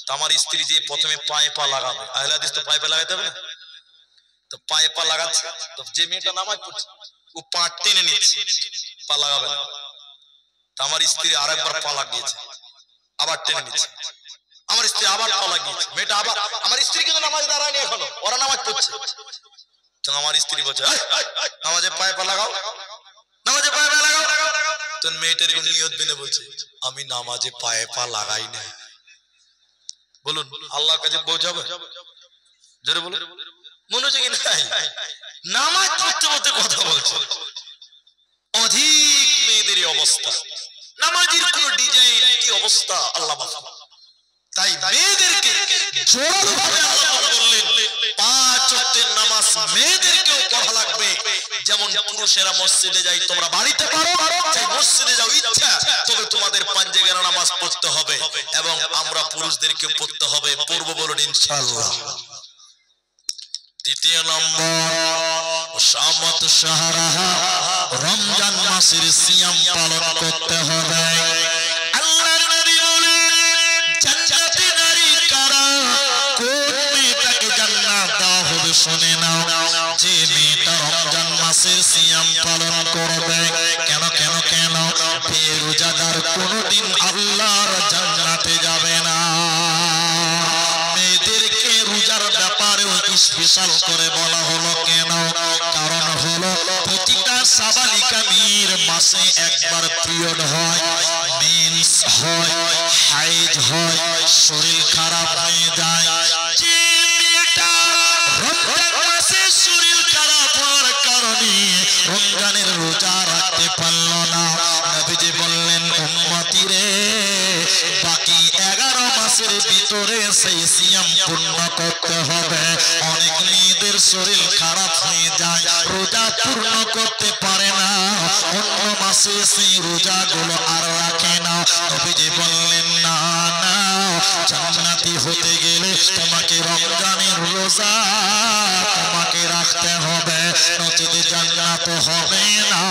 S2: তো আমার স্ত্রী যে প্রথমে পায়ে পা লাগাবে, আহলে হাদিস তো পায়ে পা লাগাতে হবে না, তো পায়ে পা লাগাচ্ছে। তো যে মেয়েটা নামাজ পড়ছে ও পা টেনে নিচ্ছে, পা লাগাবে না। তো আমার স্ত্রী আরেকবার পা লাগিয়েছে, আবার টেনে নিচ্ছে। আমার স্ত্রী আবার পা লাগিয়েছে, মেয়েটা আবার। আমার স্ত্রী কিন্তু নামাজ দাঁড়ায়নি এখনো, ওরা নামাজ পড়ছে। তো আমার স্ত্রী বলছে নামাজে পায়ে পা লাগাও, নামাজে পায়ে পা লাগাও। তো মেয়েটার নিয়ত বেঁধে বলছে আমি নামাজে পায়ে পা লাগাই না। বলুন আল্লাহর কাছে পৌঁছাবে? জোরে বলুন। মনোযোগী নাই, নামাজ পড়তে পড়তে কথা বলছে। অধিক মেয়েদের অবস্থা, নামাজের কোন ডিজাইন কি অবস্থা আল্লাহ মাফ। তাই মেয়েদেরকে জোরালোভাবে আল্লাহ বললেন 5 ওয়াক্তের নামাজ মেয়েদেরকেও পড়া লাগবে। যেমন পুরুষেরা মসজিদে যায়, তোমরা বাড়িতে পারো, চাই মসজিদে যাও ইচ্ছা, তবে তোমাদের 5 জায়গার নামাজ পড়তে হবে, এবং আমরা পুরুষদেরকে পড়তে হবে। পড়বো বলুন ইনশাআল্লাহ। দ্বিতীয় নম্বর, শামত শাহরাহা, রমজান মাসের সিয়াম পালন করতে হবে। আল্লাহর নবী বলেন জান্নাতি নারী কারা, কোন মেয়েটাকে জান্নাত দেওয়া হবে শুনে নাও, যে মেয়েটা রমজান মাসের সিয়াম পালন করবে। কেন কেন কেন? বেরোজাদার কোনদিন আল্লাহর জান্নাতে যাবে না। মেয়েদেরকে রোজার ব্যাপারেও স্পেশাল করে বলা হলো কেন? কারণ হলো প্রতিটা সাবালিকা মেয়ের মাসে একবার পিরিয়ড হয়, মেন্স হয়, হাইজ হয়, শরীর খারাপ হয়ে যায়। যে মেয়েটা রমজান মাসে শরীর খারাপ হওয়ার কারণে রমজানের রোজা রাখতে পারল না, নবীজি বললেন উম্মতি রে, বাকি 11 মাসের ভিতরে সেই সিয়াম পূর্ণ করতে হবে। অনেক মেয়েদের শরীর খারাপ হয়ে যায়, রোজা পূর্ণ করতে পারে না, অন্য মাসে সেই রোজাগুলো আর রাখে না। নবীজি বললেন না না, জান্নাতি হতে গেলে তোমাকে রমজানের রোজা তোমাকে রাখতে হবে, নচেত জান্নাত হবে না,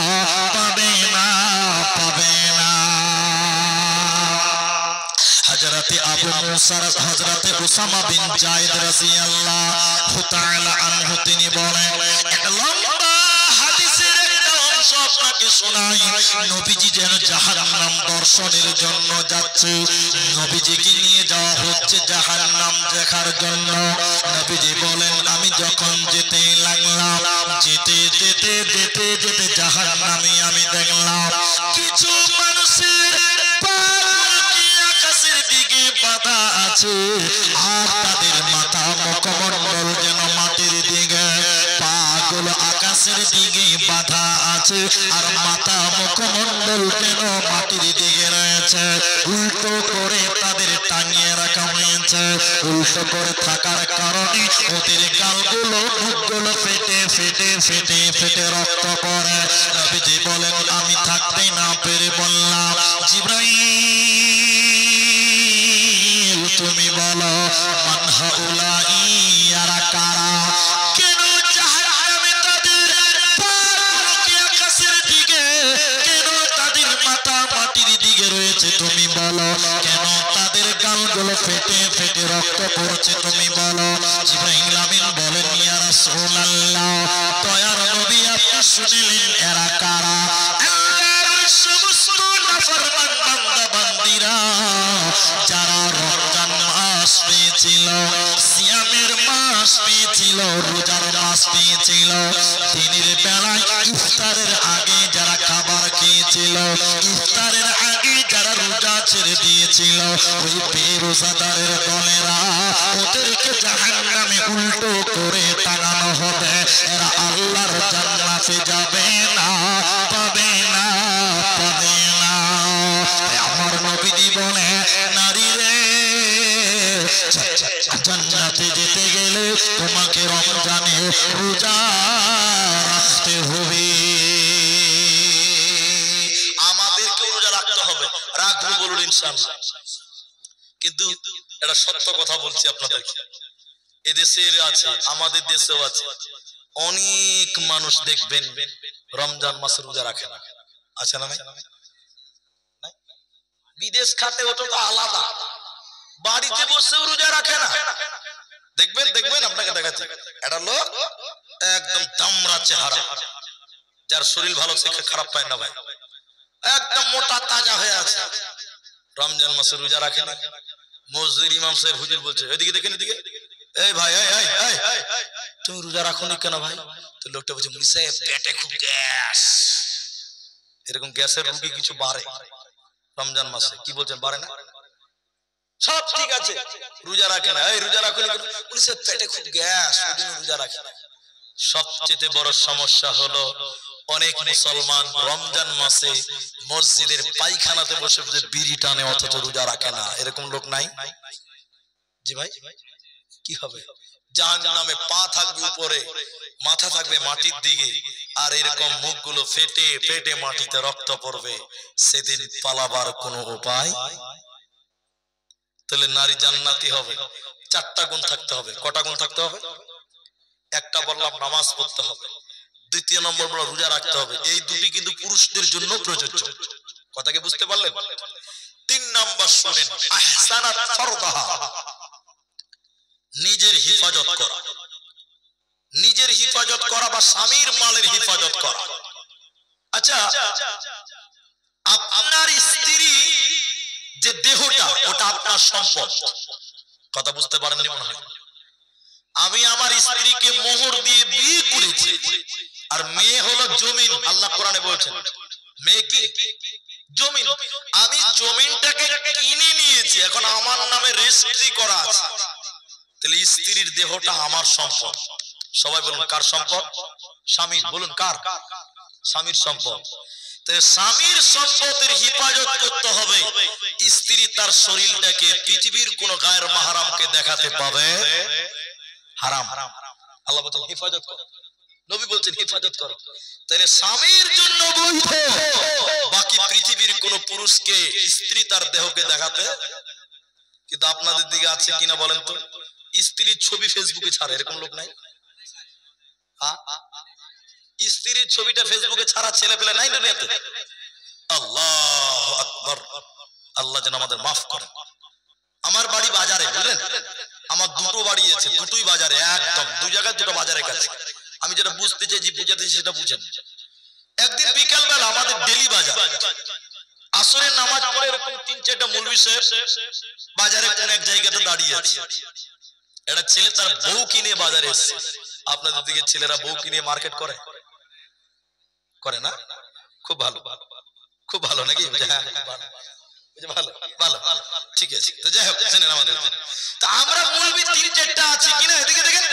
S2: পাবে না, পাবে না। হযরতে আবু মুসা, হযরতে উসামা বিন যায়েদ রাদিয়াল্লাহু তাআলা আনহু তিনি বলেন, একটা লম্বা হাদিসের একটা অংশ আপনাকে শোনাই। নবীজি যেন জাহান্নাম দর্শনের জন্য যাচ্ছে, নবীজিকে নিয়ে যাওয়া হচ্ছে জাহান্নাম দেখার জন্য। নবীজি বলেন আমি যখন যেতে লাগলাম, যেতে যেতে যেতে যেতে জাহান্নামে আমি দেখলাম কিছু মানুষের আকাশের দিকে বাঁধা আছে, আর তাদের মাথা মুখমণ্ডল যেন মাটির দিকে, পাগুলো আকাশে আকাশের দিকে বাধা আছে আর মাথা মুখমণ্ডল কেন মাটির দিকে রয়েছে উল্টো করে তাদের টাঙিয়ে রাখা হয়েছে উল্টো করে থাকার কারণে ওদের গালগুলো মুখগুলো ফেটে ফেটে ফেটে ফেটে রক্ত পড়ে নবীজি বলেন আমি থাকতে না পেরে বললাম জিবরাইল তুমি বলো মান হাউলাই ইয়ারা কারা কেন জাহান্নামে তাদের পা আকাশের দিকে কেন তাদের মাথা মাটির দিকে রয়েছে তুমি বলো কেন তাদের গালগুলো ফেটে ফেটে রক্ত পড়ছে তুমি বলো জিবরাইল আমিন বলেন ইয়া রাসূলুল্লাহ দয়ার নবী আপনি শুনলেন এরা কারা আল্লাহর সমস্ত নাফরমান বান্দা বান্দীরা যারা রমজান মাস পেয়েছিল সিয়ামের মাস পেয়েছিল রোজার মাস পেয়েছিল দিনের বেলায় ইফতারের আগে যারা খাবার খেয়েছিল ইফতারের আগে যারা রোজা ছেড়ে দিয়েছিল ওই বেরোজাদারের দলেরা ওদেরকে জাহান্নামে উল্টো করে টাঙানো হবে এরা আল্লাহর জান্নাতে যাবে না পাবে না পাবে না আমার নবীজি বলে নারী রে জান্নাতে যেতে গেলে তোমাকে রমজানে রোজা রাখতে হবে আমাদেরকে রোজা রাখতে হবে রাখবো বলুন ইনশাআল্লাহ কিন্তু এটা সত্য কথা বলছি আপনাদেরকে এদেশের আছে আমাদের দেশেও আছে অনেক মানুষ দেখবেন রমজান মাসে রোজা রাখে না আছে না ভাই বিদেশ খাতে ওটা তো আলাদা বাড়িতে বসেও রোজা রাখে না দেখবেন দেখবেন আপনাকে দেখাচ্ছি একটা লোক একদম দামড়া চেহারা যার শরীর ভালো সে খারাপ পায় না ভাই একদম মোটা তাজা হয়ে আছে রমজান মাসে রোজা রাখে না মসজিদের ইমাম সাহেব হুজুর বলছে এদিকে দেখেন এদিকে এই ভাই এই তুমি রোজা রাখোনি কেন ভাই তো লোকটা বলছে মুনি সাহেব পেটে খুব গ্যাস এরকম গ্যাসের রোগী কিছু বাড়ে রমজান মাসে কি বলছেন বাড়ে না সব ঠিক আছে রোজা রাখে না এই রোজা রাখোনি কেন মুনি সাহেব পেটে খুব গ্যাস ওদিন রোজা রাখে না সবচেয়ে বড় সমস্যা হলো অনেক মুসলমান রমজান মাসে মসজিদের পায়খানাতে বসে বসে বিড়ি টানে অথচ রোজা রাখে না এরকম লোক নাই জি ভাই কি হবে জাহান্নামে পা থাকবে উপরে মাথা থাকবে মাটির দিকে আর এরকম মুখগুলো ফেটে ফেটে মাটিতে রক্ত পড়বে সেদিন পালাবার কোনো উপায় তাহলে নারী জান্নাতি হবে চারটা গুণ থাকতে হবে কটা গুণ থাকতে হবে একটা বললাম নামাজ পড়তে হবে দ্বিতীয় নম্বর বড় রোজা রাখতে হবে এই দুটি কিন্তু পুরুষদের জন্য প্রযোজ্য কথাকে বুঝতে পারলেন তিন নাম্বার শুনেন আহসানাত ফারদাহা নিজের হিফাজত করা নিজের হিফাজত করা বা স্বামীর মালের হিফাজত করা আচ্ছা আপনার স্ত্রী যে দেহটা ওটা আপনার সম্পদ কথা বুঝতে পারেননি মনে হয় আমি আমার স্ত্রীকে মোহর দিয়ে বিয়ে করেছি আর মেয়ে হলো জমিন আল্লাহ কোরআনে বলেছেন মেয়ে কি জমিন আমি জমিনটাকে কিনে নিয়েছি এখন আমার নামে রেজিস্ট্রি করা আছে তাহলে স্ত্রীর দেহটা আমার সম্পদ সবাই বলুন কার সম্পদ স্বামীর বলুন কার স্বামীর সম্পদ তাহলে স্বামীর সম্পদের হিফাজত করতে হবে স্ত্রী তার শরীরটাকে পৃথিবীর কোন গায়ের মাহরামকে দেখাতে পাবে হারাম আল্লাহ বলেন হিফাজত করো নবী বলছেন হিফাজত করো তাহলে স্বামীর জন্য বৈধ বাকি পৃথিবীর কোন পুরুষকে স্ত্রী তার দেহকে দেখাতে কিন্তু আপনাদের দিকে আছে কিনা বলেন তো স্ত্রীর ছবি ফেসবুকে ছাড়ে এরকম লোক নাই স্ত্রীর ছবিটা ফেসবুকে ছাড়া ছেলে পেলে নাই দুনিয়াতে আল্লাহু আকবার আল্লাহ যেন আমাদের মাফ করেন আমার বাড়ি বাজারে বুঝলেন আমার দুটো বাড়ি আছে দুটোই বাজারে একদম দুই জায়গায় দুটো বাজারের কাছে আমি যেটা বুঝতে চাইছি বুঝাতেছি সেটা বুঝেন একদিন বিকাল বেলা আমাদের ডেলি বাজার আসরের নামাজ পড়ে এরকম তিন চারটা মৌলভী সাহেব বাজারে কোন এক জায়গাতে দাঁড়িয়ে আছে একটা ছেলে তার বউ কিনে বাজারে এসেছে আপনাদের দিকে ছেলেরা বউ কিনে মার্কেট করে করে না খুব ভালো খুব ভালো নাকি ভালো ভালো ঠিক আছে তো যাই হোক শুনেন আমাদের তো আমরা মৌলভী তিন চারটা আছি কিনা এদিকে দেখেন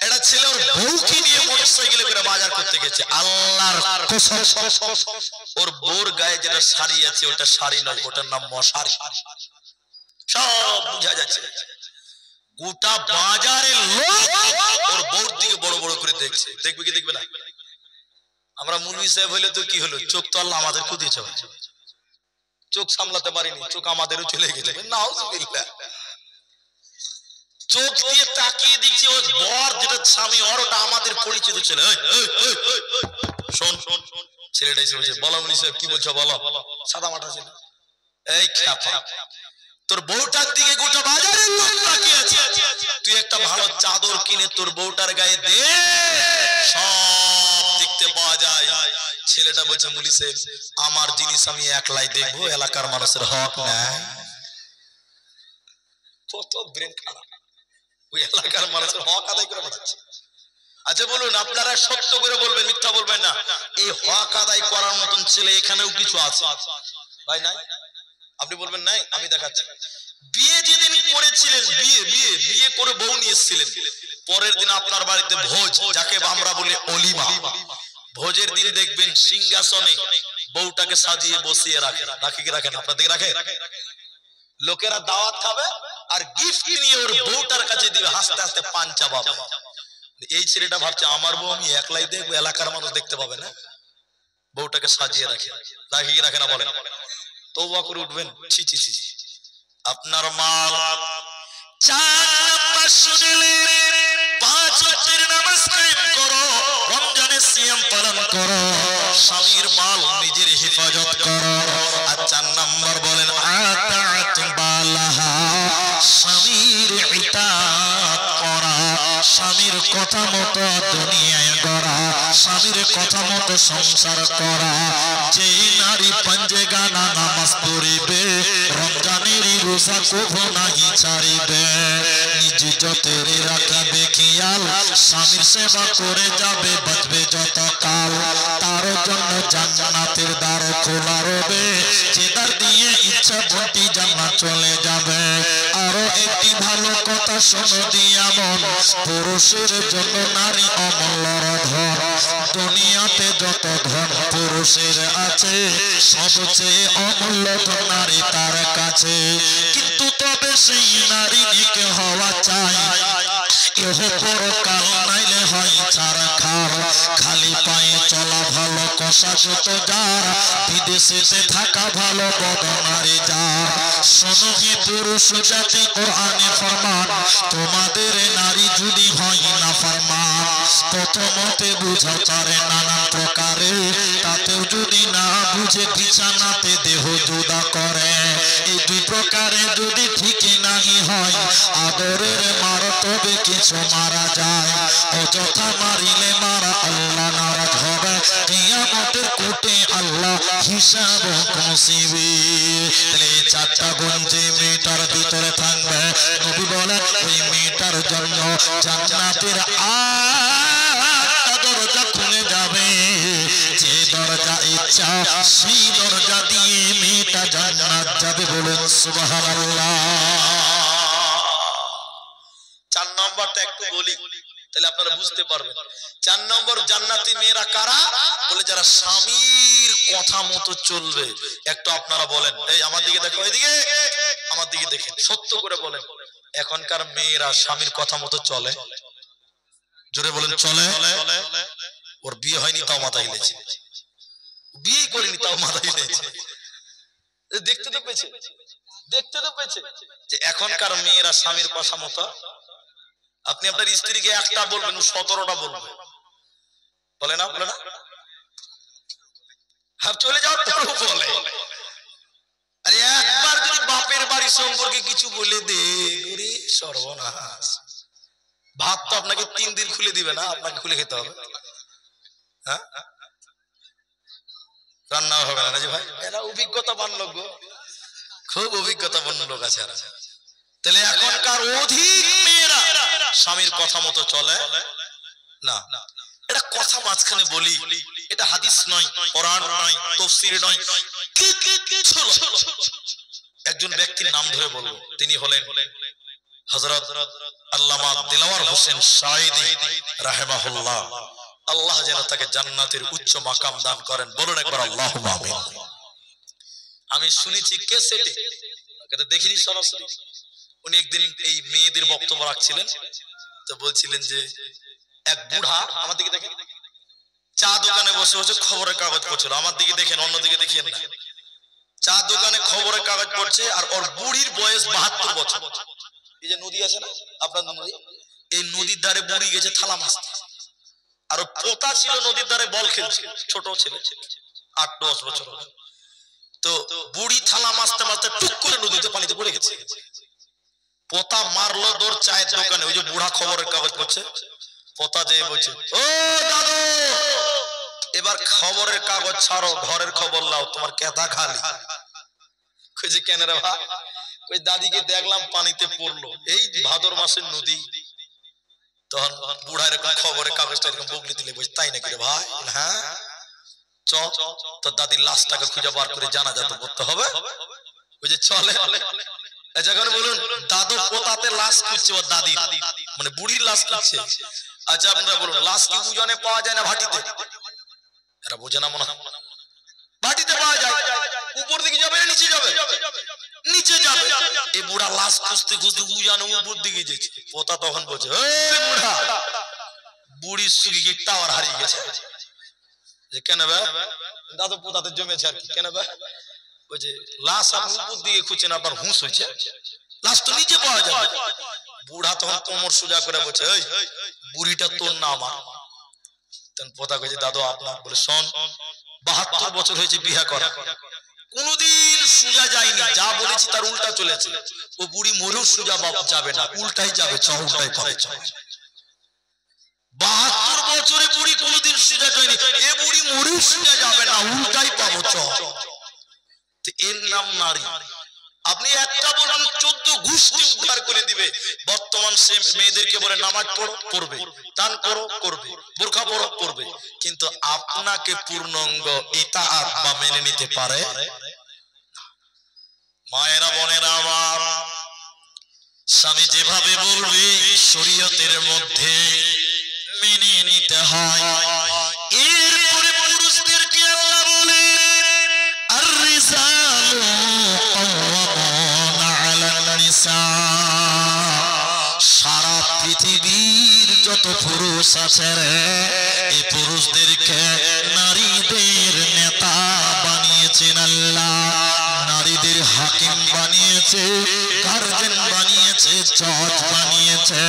S2: এটা ছেলে ওর বউকে নিয়ে মোটরসাইকেলে করে বাজার করতে গেছে আল্লাহর কসম ওর বোর গায়ে যেটা শাড়ি আছে ওটা শাড়ি নয়, ওটার নাম মশারি। সব বুঝা যাচ্ছে। গোটা বাজারের লোক ওর বোর দিকে বড় বড় করে দেখছে। দেখবে কি দেখবে না? আমরা মুলবি সাহেব হইলে তো কি হলো, চোখ তো আল্লাহ আমাদেরকেও দিয়েছে, চোখ সামলাতে পারিনি, চোখ আমাদেরও চলে গেছে। নাউজুবিল্লাহ। চোখ দিয়ে তাকিয়ে দিচ্ছি ওর বর যেটা স্বামী, ওর ওটা আমাদের পরিচিত ছেলে। শোন শোন, ছেলেটা এসে বলছে, বলো মুলবি সাহেব কি বলছো বলো। সাদা মাটা ছেলে, এই খ্যাপা, তোর বউটার দিকে গোটা বাজারের লোক তাকিয়ে আছে, তুই একটা ভালো চাদর কিনে তোর বউটার গায়ে দে, সব দেখতে পাওয়া যায়। ছেলেটা বলছে, মুলি সাহেব আমার জিনিস আমি একলাই দেখবো, এলাকার মানুষের হক নাই। কত ব্রেন খারাপ, ওই এলাকার মানুষের হক আদায় করে বেড়াচ্ছে। আচ্ছা বলুন, আপনারা সত্য করে বলবেন, মিথ্যা বলবেন না, এই হক আদায় করার মতন ছেলে এখানেও কিছু আছে ভাই? নাই? আপনি বলবেন নাই, আমি দেখাচ্ছি। বিয়ে যেদিন করেছিলেন, বিয়ে করে বউ নিয়ে এসেছিলেন, পরের দিন আপনার বাড়িতে ভোজ, যাকে আমরা বলি অলিমা। ভোজের দিন দেখবেন সিংহাসনে বউটাকে সাজিয়ে বসিয়ে রাখেন, রাখেন আপনাদের রাখে। লোকেরা দাওয়াত খাবে আর গিফট নিয়ে ওর বউটার কাছে দিবে, হাসতে হাসতে পান চাবাবে। এই ছেলেটা ভাবছে আমার বউ আমি একলাই দেখবো, এলাকার মানুষ দেখতে পাবে না। বউটাকে সাজিয়ে রাখে না বলেন? তওবা করে উঠবেন, ছি ছি ছি। আপনার মাল 4 নাম্বার শুনলে 5 ওয়াক্তের নামাজ কায়েম করো, রমজানের সিয়াম পালন করো, স্বামীর মাল নিজের হেফাজত করো। আর 4 নাম্বার বলেন আতাআত বালাহা, স্বামীর ইতাআত করা, স্বামীর কথা মতো দুনিয়ায় গড়া, স্বামীর কথা মতো সংসার করা। যে নারী পাঞ্জেগানা নামাজ পড়িবে, রমজানের রোজা কভু নাহি ছাড়িবে, নিজ যতের রাখিবে খেয়াল, স্বামীর সেবা করে যাবে বাঁচবে যত কাল, তার জন্য জান্নাতের দ্বার খোলা রবে, যে দ্বার দিয়ে ইচ্ছা ভর্তি জান্নাত চলে যাবে। আরো একটি ভালো কথা শোনো দিয়া মন, পুরুষের জন্য নারী অমূল্য ধন, দুনিয়াতে যত ধন পুরুষের আছে, সবচেয়ে অমূল্য ধন নারী তার কাছে। কিন্তু তবে সেই নারী নেক হওয়া চাই, এহ পরকাল নাইলে হয় ছাড়খার, খালি পায়ে চলা ভালো কষা যত যার, বিদেশেতে থাকা ভালো বদনারী যার। শোনো হে পুরুষ জাতি, কোরআনে ফরমান, তোমাদের নারী যদি হয় না ফরমান, প্রথমতে বুঝাও তারে নানা প্রকারে, তাতেও যদি না বুঝে বিছানাতে দেহ জুদা করে। এই 2 প্রকারে যদি ঠিক নাহি হয়, আদরের মার তবে কিছু মারা যায়, অযথা মারিলে মারা আল্লাহ নারাজ হবে, কিয়ামতের কোর্টে আল্লাহ হিসাব কষিবে। তাহলে 4টা গুণ যে মেয়েটার ভিতরে থাকবে, নবী বলেন ওই মেয়েটার জন্য জান্নাতের 8টা দরজা খুলে যাবে, যে দরজা ইচ্ছা সেই দরজা দিয়ে মেয়েটা জান্নাত যাবে। বলুন সুবহানাল্লাহ। 4 নম্বরটা একটু বলি, তাহলে আপনারা বুঝতে পারবেন। 4 নম্বর জান্নাতি মেয়েরা কারা? বলে যারা স্বামীর কথা মতো চলবে। একটু আপনারা বলেন, এই আমার দিকে দেখো, এদিকে আমার দিকে দেখেন, সত্য করে বলেন, এখনকার মেয়েরা স্বামীর কথা মতো চলে? জোরে বলেন চলে? ওর বিয়ে হয়নি তাও মাথা হিলেছে, বিয়ে করেনি তাও মাথা হিলেছে। দেখতে তো পেয়েছে যে এখনকার মেয়েরা স্বামীর কথা মতো। আপনি আপনার স্ত্রীকে একটা বলবেন, 17টা বলবে, বলে না? বলে না? হাফ চলে যাওয়ার পরও বলে। আরে একবার যদি বাপের বাড়ি সম্পর্কে কিছু বলে দে, ওরে সর্বনাশ। ভাত তো আপনাকে 3 দিন খুলে দিবে না, আপনাকে খুলে খেতে হবে। হ্যাঁ, রান্না হবে না যে ভাই, এরা অভিজ্ঞতাবান লোক, খুব অভিজ্ঞতাবান লোক আছে। তাহলে এখনকার অধিক মেয়েরা স্বামীর কথা মতো চলে না। এটা কথা মাঝখানে বলি, এটা হাদিস নয়, কোরআন নয়, তাফসীর নয়, কিছু নয়। একজন ব্যক্তির নাম ধরে বলবো, তিনি হলেন হযরত আল্লামা দিলওয়ার হোসেন সাঈদী রাহিমাহুল্লাহ। আল্লাহ যেন তাকে জান্নাতের উচ্চ মাকাম দান করেন। বলুন একবার আল্লাহুম্মা আমিন। আমি শুনেছি ক্যাসেটে, এটা দেখিনি সরাসরি, উনি একদিন এই মেয়েদের বক্তব্য রাখছিলেন, তো বলছিলেন যে এক বুড়া, আমার দিকে দেখেন, চা দোকানে বসে বসে খবরের কাগজ পড়ছিল, আমার দিকে দেখেন, অন্যদিকে দেখিয়েন না, চা দোকানে খবরের কাগজ পড়ছে, আর ওর বুড়ির বয়স 72 বছর। এই যে নদী আছে না আপনার নদী, এই নদীর ধারে বুড়ি গেছে থালা মাছতে, আর পোতা ছিল নদীর ধারে বল খেলছে, ছোট ছেলে 8-10 বছর। তো বুড়ি থালা মাছতে মাছতে টুক করে নদীতে পানিতে পড়ে গেছে। পোতা মারলো দৌড় চায়ের দোকানে, ওই যে বুড়া খবরের কাগজ পড়ছে, পোতা যেয়ে বলছে, ও দাদু এবার খবরের কাগজ ছাড়ো, ঘরের খবর লাও, তোমার কেতা খালি। কইছে কেন রে ভাই? কই দাদিকে দেখলাম পানিতে পড়লো, এই ভাদর মাসের নদী। তখন বুড়া এরকম খবরের কাগজটা এরকম বগলি দিলে বলছে, তাই নাকি রে ভাই? হ্যাঁ, চ তোর দাদির লাশটাকে খুঁজে বার করে জানাজা তো করতে হবে। ওই যে চলে যখন বলুন দাদু পোতাতে লাশ খুঁজছে, ওর দাদি মানে বুড়ির লাশ খুঁজছে। আচ্ছা আপনারা বলুন, লাশ কি উজনে পাওয়া যায় না ভাটিতে? এরা বোঝে না মনে হয়। ভাটিতে পাওয়া যায়, উপর দিকে যাবে না নিচে যাবে? নিচে যাবে। এই বুড়া লাশ খুঁজতে খুঁজতে উজানে উপর দিকে যেছে। পোতা তখন বলছে, এই বুড়া, বুড়ির সুগি টাওয়ার হারিয়ে গেছে। যে কেন বে? দাদু পোতাতে জমেছে আর কি। কেন বে? বলছে লাশ আপনি উপর দিকে খুঁজছেন, আপনার হুঁশ হয়েছে, লাশ তো নিচে পাওয়া যাবে। বুড়া তখন কোমর সোজা করে বলছে, এই বুড়িটা তোর না আমার? তখন পোতা কইছে, দাদু আপনার। বলে শোন, 72 বছর হয়েছে বিয়ে করা, কোনদিন সোজা যায়নি, যা বলেছি তার উল্টা চলেছে। ও বুড়ি মরেও সোজা যাবে না, উল্টাই যাবে, উল্টাই পাবে। 72 বছরে বুড়ি কোনদিন সোজা যায়নি, এ বুড়ি মরেও সোজা যাবে না, উল্টাই পাবো। এর নাম নারী। আপনি একটা বলুন 14 গোষ্ঠী উদ্ধার করে দিবে। বর্তমান সে মেয়েদেরকে বলে নামাজ পড়ো, পড়বে, দান করো, করবে, বোরকা পরো, পড়বে, কিন্তু আপনাকে পূর্ণাঙ্গ ইতাআত বা মেনে নিতে পারে। মায়েরা বোনেরা আমার, স্বামী যেভাবে বলবে শরীয়তের মধ্যে মেনে নিতে হয়। এরপরে পুরুষদেরকে আল্লাহ বলে, আর-রিজালু কাওয়ামুনা আলান নিসা। সারা পৃথিবীর যত পুরুষ আছে এই পুরুষদেরকে নারীদের নেতা বানিয়েছেন আল্লাহ, নারীদের হাকিম বানিয়েছে, গার্জেন বানিয়েছে, জজ বানিয়েছে।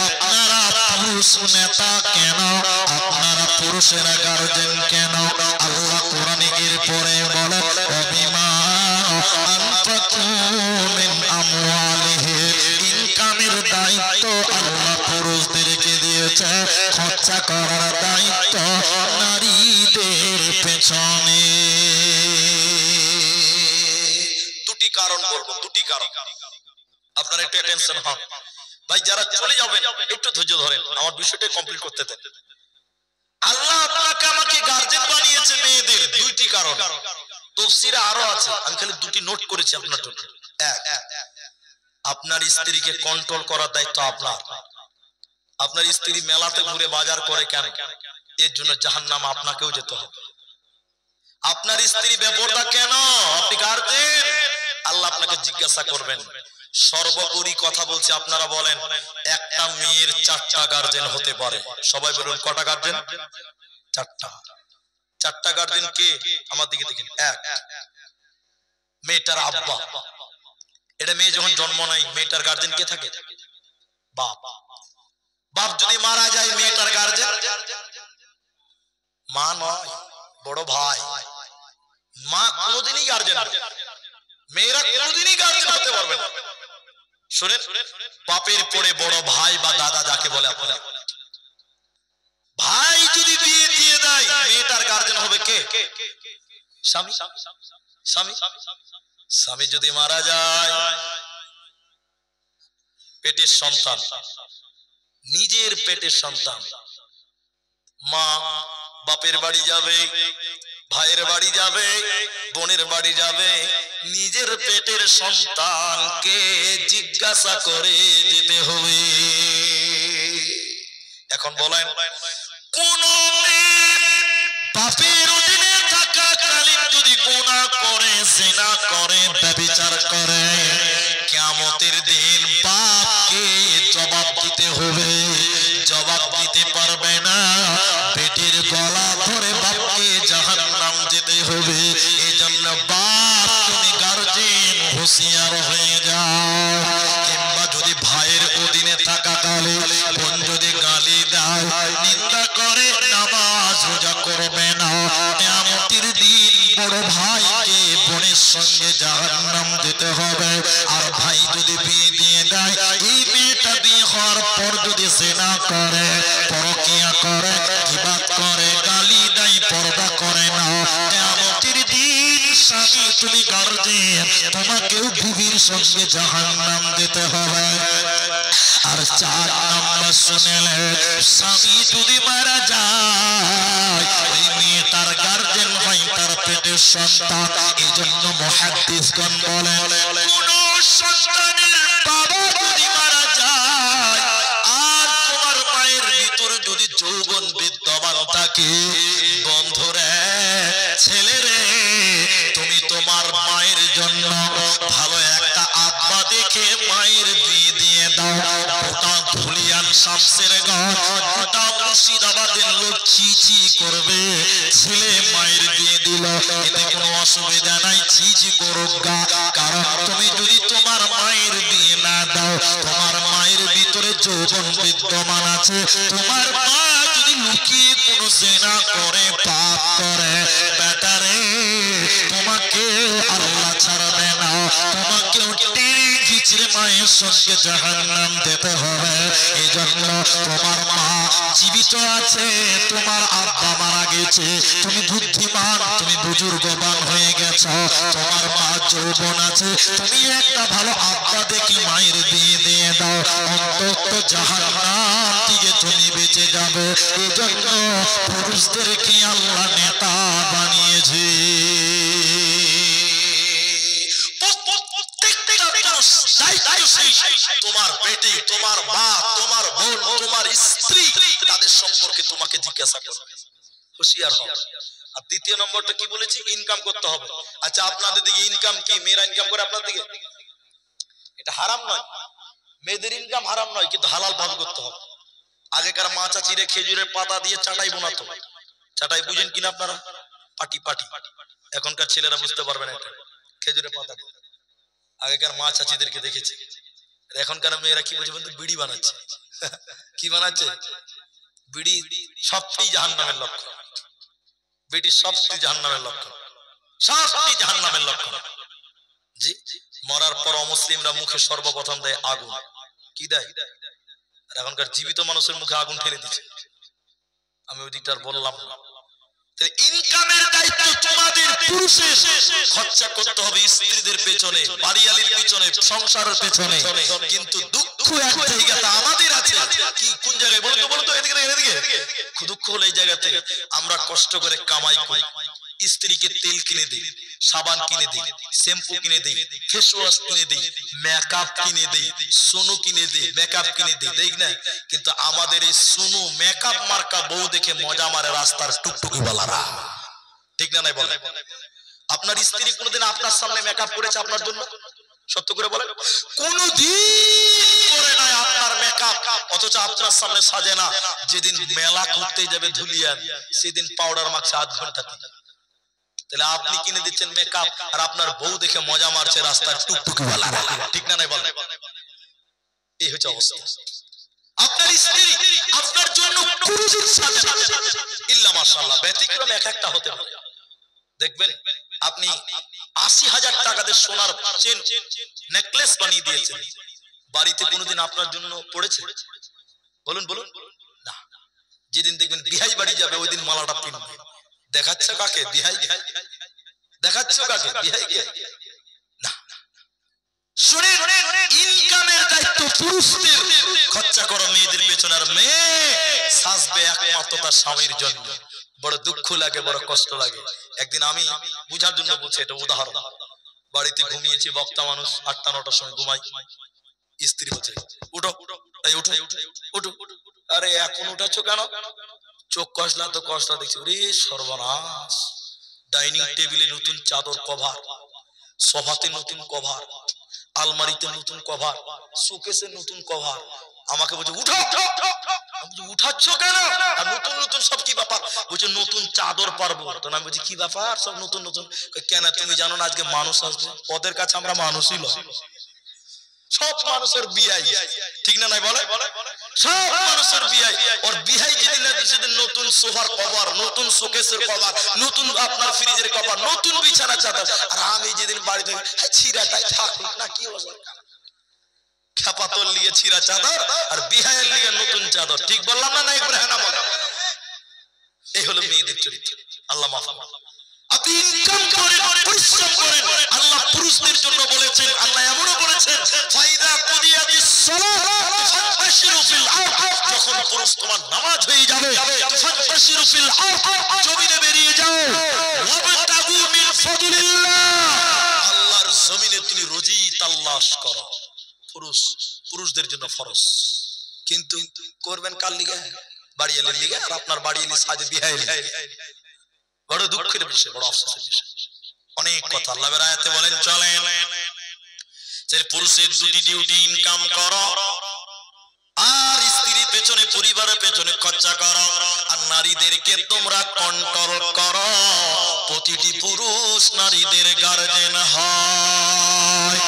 S2: আপনারা পুরুষ নেতা কেন? আপনারা পুরুষেরা গার্জেন কেন? আল্লাহ কোরআনে এরপরে বলে, অবিমা আনফাকু মিন আমওয়ালিহিম। ইনকামের দায়িত্ব আল্লাহ পুরুষদেরকে দিয়েছে, খরচা করার দায়িত্ব নারীদের পেছনে। দুটি কারণ বলবো, দুটি কারণ, আপনারা একটু টেনশন হন ভাই, যারা চলে যাবেন একটু ধৈর্য ধরেন, আমার বিষয়টা কমপ্লিট করতে দেন। আল্লাহ আপনাকে আমাকে গার্জেন বানিয়েছে মেয়েদের, দুইটি কারণ। তাফসীরে আরো আছে, আমি খালি দুটি নোট করেছি আপনার জন্য। এক, আপনার স্ত্রীকে কন্ট্রোল করার দায়িত্ব আপনার। আপনার স্ত্রী মেলাতে ঘুরে বাজার করে কেন? এর জন্য জাহান্নামে আপনাকেও যেতে হবে। আপনার স্ত্রী বেপরদা কেন? আপনি গার্জেন, আল্লাহ আপনাকে জিজ্ঞাসা করবেন। সর্বোপরি কথা বলছি, আপনারা বলেন একটা মেয়ের 4টা গার্জেন হতে পারে। সবাই বলুন কটা গার্জেন? 4টা। 4টা গার্জেন কে? আমার দিকে দেখেন। এক, মেয়েটার আব্বা। এটা মেয়ে যখন জন্ম নেয় মেয়েটার গার্জেন কে থাকে? বাপ। বাপ যদি মারা যায় মেয়েটার গার্জেন মা নয়, বড় ভাই। মা কোনোদিনই গার্জেন নয়, মেয়েরা কোনোদিনই গার্জেন হতে পারবে না। শুনেন, বাপের পরে বড় ভাই বা দাদা যাকে বলে আপনারা, ভাই যদি বিয়ে দিয়ে দেয় মেয়েটার গার্জেন হবে কে? স্বামী। স্বামী স্বামী যদি মারা যায়, পেটের সন্তান, নিজের পেটের সন্তান, মা বাপের বাড়ি যাবে, ভাইয়ের বাড়ি যাবে, বোনের বাড়ি যাবে, নিজের পেটের সন্তানকে জিজ্ঞাসা করে যেতে হবে। এখন বলেন, কোন বাপের অধীনে থাকাকালীন যদি গুনাহ করে, জিনা করে, ব্যভিচার করে, কিয়ামতের দিন বাপকে জবাব দিতে হবে। জবাব দিতে পারবে না, পেটের গলা ধরে বাপকে জাহান্নাম যেতে হবে। এজন্য বাপ তুমি গার্জিয়ান হুঁশিয়ার হয়ে যাও। কিংবা যদি ভাইয়ের অধীনে থাকাকালে বোন যদি গালি দেয়, নিন্দা করে, নামাজ রোজা করবে না, কিয়ামতের দিন বড় ভাইকে বোনের সঙ্গে জাহান্নাম যেতে হবে। আর ভাই যদি বিয়ে দিয়ে দেয়, এই মেয়েটা বিয়ে হওয়ার পর যদি জিনা করে, পরকিয়া করে, গীবাত করে, গালি দেয়, পর্দা করে না, কিয়ামতের দিন স্বামী তুমি গার্জিয়ান, তোমাকেও বিবির সঙ্গে জাহান্নাম যেতে হবে। আর 4 নম্বর শুনেলে, স্বামী যদি মারা যায়, ওই মেয়ে তার গার্জেন হয়, তার পেটের সন্তান। এই জন্য মুহাদ্দিসগণ বলেন, কোন সন্তানের বাবা যদি মারা যায় আর তোমার মায়ের ভিতরে যদি যৌবন বিদ্যমান থাকে, বন্ধুরে, ছেলেরে, তুমি তোমার মায়ের জন্য ভালো একটা আব্বা দেখে মায়ের বিয়ে দিয়ে দাও। ওটা ধুলিয়ান শামসের ঘর, ওটা মুর্শিদাবাদের লোক চি চি করবে, ছেলে মায়ের বিয়ে দিল, এতে কোনো অসুবিধা নাই, চি চি করুক গা। কারণ তুমি যদি তোমার মায়ের বিয়ে না দাও, তোমার মায়ের ভিতরে যৌবন বিদ্যমান আছে, তোমার মা যদি লুকিয়ে কোনো জিনা করে, পাপ করে, বেটারে, তোমাকে আল্লাহ ছাড়বে না, তোমাকেও টেনে ঘিচড়ে মায়ের সঙ্গে জাহান্নাম যেতে হবে। এই জন্য তোমার মা জীবিত আছে, তোমার আব্বা মারা গেছে, তুমি বুদ্ধিমান, তুমি বুজুর্গবান হয়ে গেছ, তোমার মা যৌবন আছে, তুমি একটা ভালো আব্বা দেখে মায়ের বিয়ে দিয়ে দাও, অন্তত জাহান্নাম থেকে তুমি বেঁচে যাবে। এই জন্য পুরুষদেরকে আল্লাহ নেতা বানিয়েছে। তোমার বেটি, তোমার মা, তোমার বোন, তোমার স্ত্রী, তাদের সম্পর্কে তোমাকে জিজ্ঞাসা করবে, হুঁশিয়ার হও। আর দ্বিতীয় নম্বরটা কি বলেছি? ইনকাম করতে হবে। আচ্ছা, আপনাদের দিকে ইনকাম কি? মেয়েরা ইনকাম করে আপনাদের দিকে? এটা হারাম নয়, মেয়েদের ইনকাম হারাম নয়, কিন্তু হালাল ভাবে করতে হবে। আগেকার মা চাচিরে খেজুরের পাতা দিয়ে চাটাই বোনাতো। চাটাই বুঝেন কিনা আপনারা? পাটি পাটি। এখনকার ছেলেরা বুঝতে পারবে না এটা, খেজুরের পাতা। আগেকার মা চাচিদেরকে দেখেছি। এখনকার মেয়েরা কি বুঝে বলতে? বিড়ি বানাচ্ছে। কি বানাচ্ছে? বিড়ি। সবটাই জাহান্নামের লক্ষণ। বিড়ি সবটাই জাহান্নামের লক্ষণ, সবটাই জাহান্নামের লক্ষণ। জি, মরার পর অমুসলিমরা মুখে সর্বপ্রথম দেয় আগুন। কি দেয়? এখনকার জীবিত মানুষের মুখে আগুন ঠেলে দিচ্ছে। আমি ওই দিকটা বললাম না। ইনকামের দায়িত্ব তোমাদের পুরুষের, খরচা করতে হবে স্ত্রীদের পেছনে, বাড়িয়ালির পেছনে, সংসারের পেছনে। কিন্তু দুঃখ এক জায়গাতে আমাদের আছে। কি কোন জায়গায় বলতো? বলতো এদিকে এদিকে। দুঃখ হলো এই জায়গাতে আমরা কষ্ট করে কামাই করি, স্ত্রীকে তেল কিনে দিই, সাবান কিনে দিই, শ্যাম্পু কিনে দিই, ফেস ওয়াশ কিনে দিই, মেকআপ কিনে দিই, সোনু কিনে দিই, মেকআপ কিনে দিই, দেখ না? কিন্তু আমাদের এই সোনু মেকআপ মার্কা বউ দেখে মজা মারে রাস্তার টুকটুকি বালারা, ঠিক না? নাই বলে? আপনার স্ত্রী কোনোদিন আপনার সামনে মেকআপ করেছে আপনার জন্য? সত্য করে বলেন, কোনদিন করে নাই আপনার মেকআপ। অথচ আপনার সামনে সাজে না। যেদিন মেলা করতে যাবে ধুলিয়ান, সেদিন পাউডার মাখছে আধ ঘন্টা। তাহলে আপনি কিনে দিচ্ছেন মেকআপ, আর আপনার বউ দেখে মজা মারছে রাস্তার টুকটুকি বালারা, ঠিক না? নাই বলেন? এই হচ্ছে অবস্থা। আপনার স্ত্রী আপনার জন্য কোনদিন সাজে না, ইল্লা মাশাআল্লাহ, ব্যতিক্রম এক একটা হতে পারে। দেখবেন আপনি ৮০,০০০ টাকা দিয়ে সোনার চেন নেকলেস বানিয়ে দিয়েছেন, বাড়িতে কোনোদিন আপনার জন্য পড়েছে? বলুন বলুন না। যেদিন দেখবেন বিহাই বাড়ি যাবে, ওই দিন মালাটা কিনবে। দেখাচ্ছ কাকে? বিহাই। দেখাচ্ছ কাকে? বিহাইকে না। শুনে ইনকামের দায়িত্ব পুরুষদের। খরচা করো মেয়েদের পেছনে। আর মেয়ে সাজবে একমাত্র তার স্বামীর জন্য। বড় দুঃখ লাগে, বড় কষ্ট লাগে। একদিন আমি বুঝার জন্য বলছি, এটা উদাহরণ। বাড়িতে ঘুমিয়েছি, বক্তা মানুষ, ৮টা-৯টার সময় ঘুমাই। স্ত্রী বলছে উঠো, এই উঠো উঠো। আরে এখন উঠাচ্ছ কেন? চোখ কষলা তো কষলা দেখছি, রে সর্বনাশ, ডাইনিং টেবিলে নতুন চাদর কভার, সোফাতে নতুন কভার, আলমারিতে নতুন কভার, শোকেসে নতুন কভার। আমাকে বলছে উঠো, উঠাচ্ছ কেন? আর নতুন নতুন সব কি ব্যাপার? বলছে নতুন চাদর পারবো। তো আমি বলছি কি ব্যাপার সব নতুন নতুন? কেন তুমি জানো না আজকে মানুষ আসবে? ওদের কাছে আমরা মানুষই নয়, সব মানুষের বিয়াই, ঠিক না নাই বলে? সব মানুষের বিয়াই। ওর বিয়াই যেদিন না সেদিন নতুন সোফার কভার, নতুন শোকেসের কভার, নতুন আপনার ফ্রিজের কভার, নতুন বিছানা চাদর। আর আমি যেদিন বাড়ি থেকে ছিঁড়াটাই থাকুক না, কি অবস্থা, খেপাতর লিগে ছিঁড়া চাদর আর বিহাইয়ের লিগে নতুন চাদর। ঠিক বললাম না? একবার হ্যাঁ না বলো। এই হলো মেয়েদের চরিত্র। আল্লাহ মাফ করুন। আপনি ইনকাম করেন, পরিশ্রম করেন। আল্লাহ পুরুষদের জন্য বলেছেন, আল্লাহ এমনও বলেছেন ফাইদা কুদিয়াতিস সালাত ফানতাশিরু ফিল আরদ, যখন পুরুষ তোমার নামাজ হয়ে যাবে ফানতাশিরু ফিল আরদ, জমিনে বেরিয়ে যাও, ওয়াবতাগু মিন ফাদলিল্লাহ, আল্লাহর জমিনে তুমি রুজি তালাশ করো। পুরুষদের জন্য ফরজ, কিন্তু করবেন কার লিগে? বাড়িয়ালির লিগে। আর আপনার বাড়িয়ালি সাজে বিহাইলি। বড় দুঃখের বিষয়, বড় আফসোসের বিষয়। অনেক কথা আল্লাহর আয়াতে বলেন, চলেন যে পুরুষের দুটি ডিউটি, ইনকাম করো আর স্ত্রীর পেছনে, পরিবারের পেছনে খরচা করো, আর নারীদেরকে তোমরা কন্ট্রোল করো। প্রতিটি পুরুষ নারীদের গার্জেন হয়।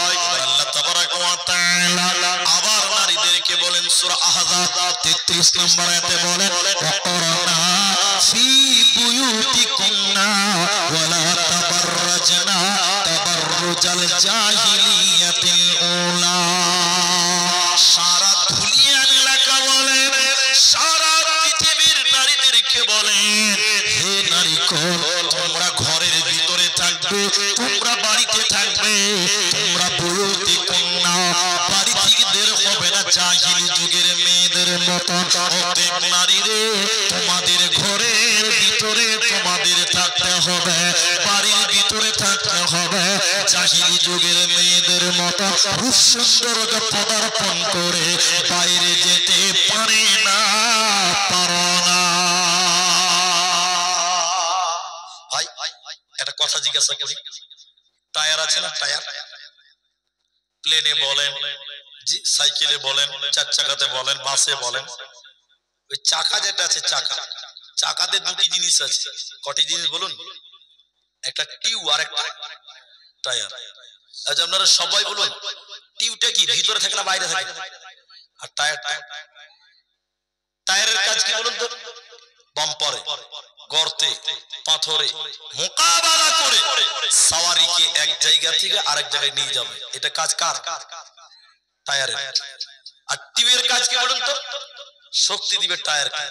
S2: আল্লাহ তাবারাক ওয়া তাআলা আবার নারীদেরকে বলেন সূরা আহজাব 33 নম্বর আয়াতে বলেন, ওয়াকরনা ফি বুয়ুতিকুন্না ওয়ালা তাবাররাজনা তাবাররুজাল জাহিলিয়াতিল উলা। সারা দুনিয়ার এলাকা বলেন, সারা পৃথিবীর নারীদেরকে বলেন, হে নারীগণ, তোমরা ঘরের ভিতরে থাকবে, তোমরা বাড়িতে থাকবে, তোমরা বুয়ুতিকুন্না, বাড়ি থেকে বের হবে না জাহিলি যুগের মেয়েদের মতো। অতএব নারীরে, তোমাদের ঘরের ভিতরে তোমাদের থাকতে হবে, বাড়ির ভিতরে থাকতে হবে। জাহিলি যুগের মেয়েদের মতো রূপ সৌন্দর্য পদার্পণ করে বাইরে যেতে পারে না, পারো না। ভাই একটা কথা জিজ্ঞাসা করি, টায়ার আছে না? টায়ার প্লেনে বলেন, জি সাইকেলে বলেন, চার চাকাতে বলেন, বাসে বলেন, ওই চাকা যেটা আছে, চাকাতে দুটি জিনিস আছে। কটি জিনিস বলুন? একটা টিউ আর একটা টায়ার। আচ্ছা আপনারা সবাই বলুন, টিউটা কি ভিতরে থাকে না বাইরে থাকে? আর টায়ারের কাজ কি বলুন তো? বাম্পারে, গর্তে, পাথরে মোকাবেলা করে সওয়ারিকে এক জায়গা থেকে আরেক জায়গায় নিয়ে যাবে। এটা কাজ কার? টায়ারের। আর টিউয়ের কাজ কি বলুন তো? শক্তি দিবে টায়ারকে।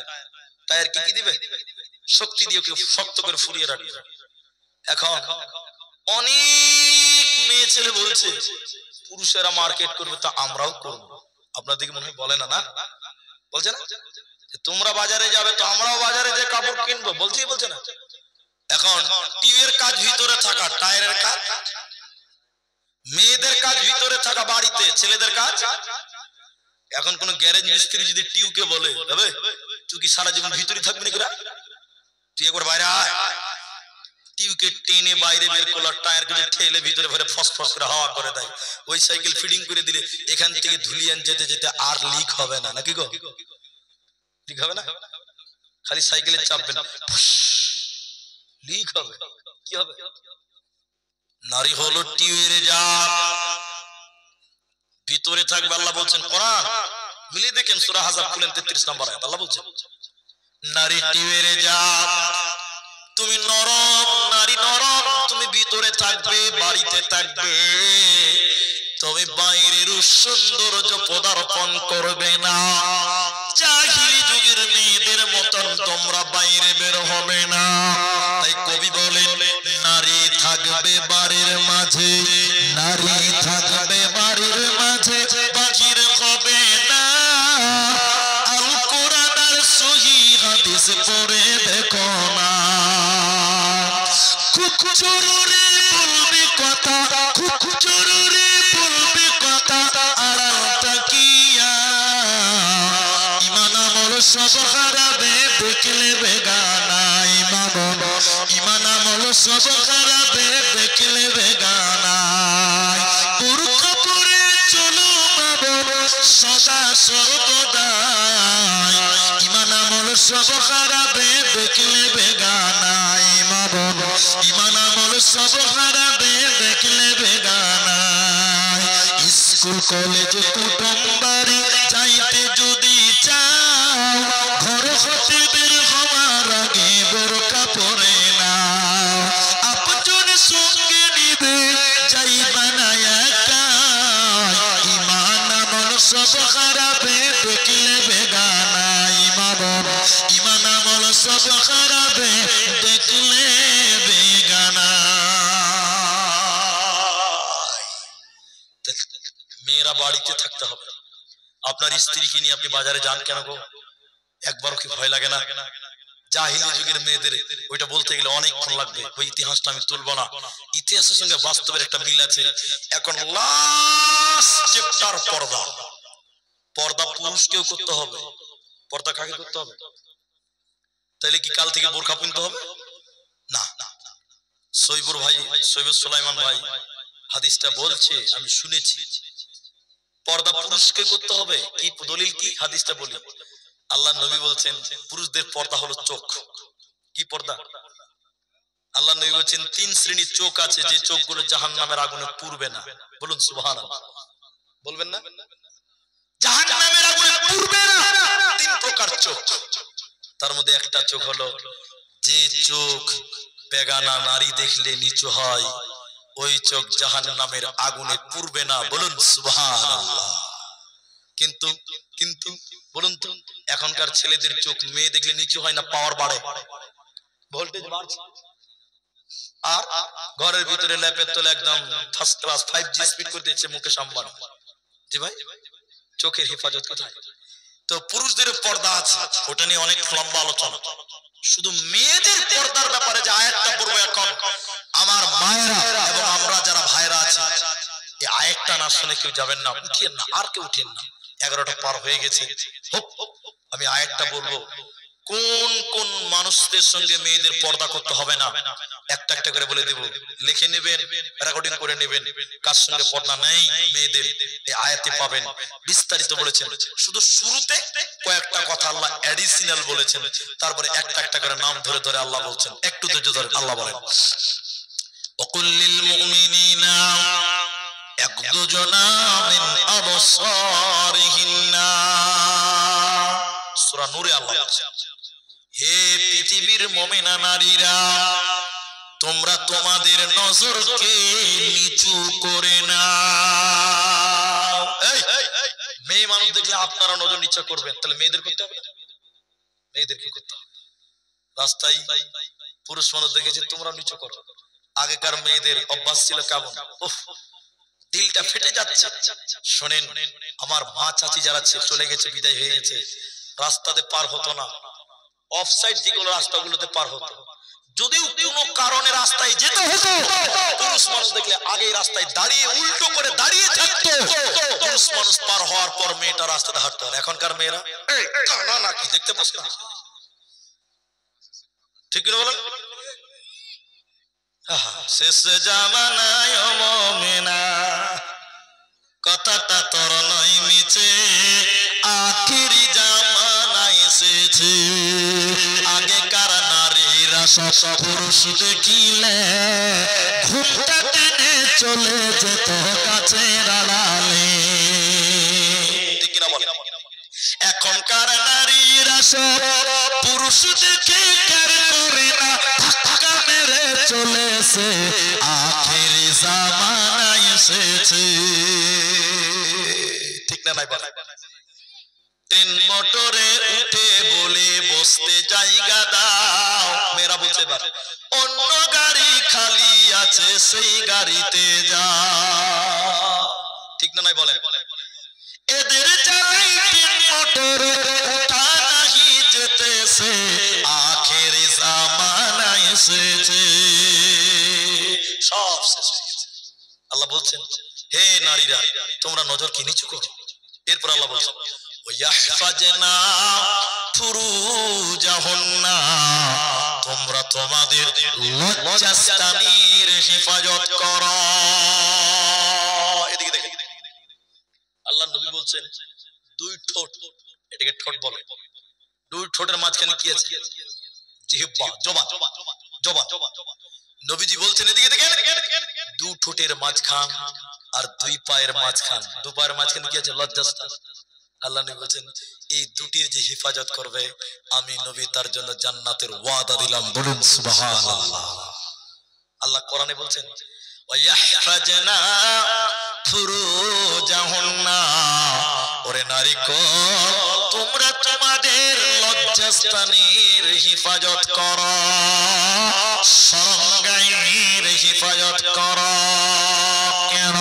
S2: টায়ার কি দিবে? শক্তি দিয়ে ওকে শক্ত করে ফুরিয়ে রাখবে। এখন অনেক মেয়ে ছেলে বলছে পুরুষেরা মার্কেট করবে, তা আমরাও করব। আপনাদেরকে মনে হয় বলে না? না বলছে না? তোমরা বাজারে যাবে তো আমরাও বাজারে যে কাপড় কিনবো, বলছে না? এখন টিউয়ের কাজ ভিতরে থাকা, টায়ারের কাজ, মেয়েদের কাজ ভিতরে থাকা বাড়িতে, ছেলেদের কাজ। এখন কোন গ্যারেজ মিস্ত্রি যদি টিউকে বলে, হবে তুই কি সারা জীবন ভিতরে থাকবি নাকি? তুই একবার বাইরে আয়। টিউকে টেনে বাইরে বের করলো, টায়ারকে ঠেলে ভিতরে ভরে ফসফস করে হাওয়া করে দেয়। ওই সাইকেল ফিডিং করে দিলে এখান থেকে ধুলিয়ান যেতে যেতে আর লিক হবে না, নাকি গো? লিক হবে না? খালি সাইকেলে চাপবেন, লিক হবে। কি হবে? নারী হলো টিউয়ের জাত, ভিতরে থাকবে। আল্লাহ বলছেন, কোরআন মিলিয়ে দেখেন সূরা আহজাব খুলেন 33 নম্বর আয়াত। আল্লাহ বলছেন, নারী টিউয়ের জাত, তুমি নরম, নারী নরম, তুমি ভিতরে থাকবে, বাড়িতে থাকবে, তবে বাইরের সৌন্দর্য পদার্পণ করবে না। জাহিলি যুগের মেয়েদের মতন তোমরা বাইরে বের হবে না। তাই কবি বলে, নারী থাকবে বাড়ির মাঝে, নারী থাকবে বাড়ির মাঝে, বাহির হবে না। আল কোরআন আর সহিহ হাদিস পড়ে দেখো না। খুব জরুরি বলবি কথা, খুব জরুরি বলবি কথা, আড়াল তাকিয়া ইমান আমল সব হারাবে, দেখলে সব খারাপে দেখলে বেগানায় বুরকা পরে চলো মা বোন সদা সর্বদাই ঈমান আমল সব খারাপে দেখলে বেগানায় মা বোন ঈমান আমল সব খারাপে দেখলে বেগানায় স্কুল কলেজ কুটুম বাড়ি যাইতে যদি চাও ঘর হতে বের হওয়ার আগে বোরকা পরে নাও আপন সঙ্গে নিবে যাইবা না একা ঈমান আমল সব খারাপে দেখলে বেগানা ঈমান আমল সব খারাপে দেখলে বেগানা মেয়েরা বাড়িতে থাকতে হবে আপনার স্ত্রীকে নিয়ে আপনি বাজারে যান কেন গো একবারও কি ভয় লাগে না জাহিলি যুগের মেয়েদের ওইটা বলতে গেলে অনেকক্ষণ লাগবে ওই ইতিহাসটা আমি তুলবো না ইতিহাসের সঙ্গে বাস্তবের একটা মিল আছে এখন লাস্ট চ্যাপ্টার পর্দা পর্দা পুরুষকেও করতে হবে পর্দা কাকে করতে হবে তাহলে কি কাল থেকে বোরখা পরতে হবে না সৈবুর ভাই সৈবুর সুলাইমান ভাই হাদিসটা বলছে আমি শুনেছি পর্দা পুরুষকে করতে হবে কি দলিল কি হাদিসটা বলি আল্লাহ নবী বলছেন পুরুষদের পর্দা হলো চোখ কি পর্দা আল্লাহ নবী বলছেন তিন শ্রেণীর চোখ আছে যে চোখগুলো জাহান্নামের আগুনে পুড়বে না বলুন সুবহানাল্লাহ বলবেন না জাহান্নামের আগুনে পুড়বে না তিন প্রকার চোখ তার মধ্যে একটা চোখ হলো যে চোখ বেগানা নারী দেখলে নিচু হয় ওই চোখ জাহান্নামের আগুনে পুড়বে না বলুন সুবহানাল্লাহ কিন্তু কিন্তু বলুন তো এখনকার ছেলেদের চোখ মেয়ে দেখলে নিচু হয় না পাওয়ার বাড়ে ভোল্টেজ বাড়ছে আর ঘরের ভিতরে ল্যাপের তলে একদম ফার্স্ট ক্লাস 5G স্পিড করে দিচ্ছে মুকেশ আম্বানি জি ভাই চোখের হেফাজত কোথায় তো পুরুষদের পর্দা আছে ওটা নিয়ে অনেক লম্বা আলোচনা শুধু মেয়েদের পর্দার ব্যাপারে যে আয়াতটা পড়বো এখন আমার মায়েরা এবং আমরা যারা ভাইরা আছি এই আয়াতটা না শুনে কেউ যাবেন না উঠিয়েন না আর কেউ উঠেন না 11টা পার হয়ে গেছে আমি আয়াতটা বলবো কোন কোন মানুষদের সঙ্গে মেয়েদের পর্দা করতে হবে না একটা একটা করে বলে দেব লিখে নেবেন রেকর্ডিং করে নেবেন কার সঙ্গে পর্দা নেই মেয়েদের এই আয়াতে পাবেন বিস্তারিত বলেছেন শুধু শুরুতে কয়েকটা কথা আল্লাহ অ্যাডিশনাল বলেছেন তারপরে একটা একটা করে নাম ধরে ধরে আল্লাহ বলছেন একটু ধৈর্য ধরে আল্লাহ বলেন ওয়াকুল লিল মুমিনিনা ইয়াগদুজনা মিন আবসারিহিন্না সূরা নূরে আল্লাহ হে পৃথিবীর মুমিনা নারীরা তোমরা তোমাদের নজরকে নিচু করে নাও এই মেয়ে মানুষ দেখলে আপনারা নজর নিচু করবেন তাহলে মেয়েদের করতে হবে মেয়েদের কি করতে হবে রাস্তায় পুরুষ মানুষ দেখেছে তোমরা নিচু করো আগেকার মেয়েদের অভ্যাস ছিল কেমন দিলটা ফেটে যাচ্ছে শুনেন আমার মা চাচি যারা চলে গেছে বিদায় হয়ে গেছে রাস্তাতে পার হতো না অফসাইড যেগুলো রাস্তাগুলোতে পার হতো যদিও কোনো কারণে রাস্তায় যেতে হতো পুরুষ মানুষ দেখলে আগে রাস্তায় দাঁড়িয়ে উল্টো করে দাঁড়িয়ে থাকতো পুরুষ মানুষ পার হওয়ার পর মেয়েটা রাস্তাতে হাঁটতো আর এখনকার মেয়েরা না না কি দেখতে পাস না ঠিক না বলেন শেষ জামানায় মুমিনা কথাটা তোর নয় মিছে আখিরি জামানায় এসেছে আগেকার নারীরা সব পুরুষ দেখিলে ঘুমটা টেনে চলে যেত কাছের আড়ালে ঠিক না বলে এখনকার নারীরা সব পুরুষ দেখে কেয়ার করে না ধাক্কা মেরে চলেছে আখিরি জামানায় এসেছে ঠিক না নাই বলে ট্রেন মোটরে উঠে বলে বসতে জায়গা দাও মেয়েরা বলছে এবার অন্য গাড়ি খালি আছে সেই গাড়িতে যাও ঠিক না নাই বলে এদের চালাই ট্রেন মোটরে ওঠা নাহি যেতেছে আখেরি জামানা এসেছে সব শেষ হয়ে গেছে আল্লাহ বলছেন হে নারীরা তোমরা নজর কি নিচু করো এরপর আল্লাহ বলছেন ওয়াহফাজনা ফুরুজাহুন্না তোমরা তোমরা তোমাদের লজ্জাস্থানের হেফাজত করো। এদিকে দেখেন, আল্লাহ নবী বলছেন দুই ঠোঁট, এটাকে ঠোঁট বলে। দুই ঠোঁটের মাঝখানে কি আছে? জিহ্বা, জবান। নবীজি বলছেন এদিকে দেখেন, দু ঠোঁটের মাঝখান আর দুই পায়ের মাঝখান, দু পায়ের মাঝখানে কি আছে? লজ্জাস্থান। আল্লাহ নবী বলছেন এই দুটির যে হেফাজত করবে আমি নবী তার জন্য জান্নাতের ওয়াদা দিলাম। বলুন সুবহানাল্লাহ। আল্লাহ কোরআনে বলছেন ওয়াহফাজনা ফুরুজাহুন্না, ওরে নারীগণ তোমরা তোমাদের লজ্জাস্থানের হেফাজত করো, শরঙ্গাইয়ের হেফাজত করো। কেন?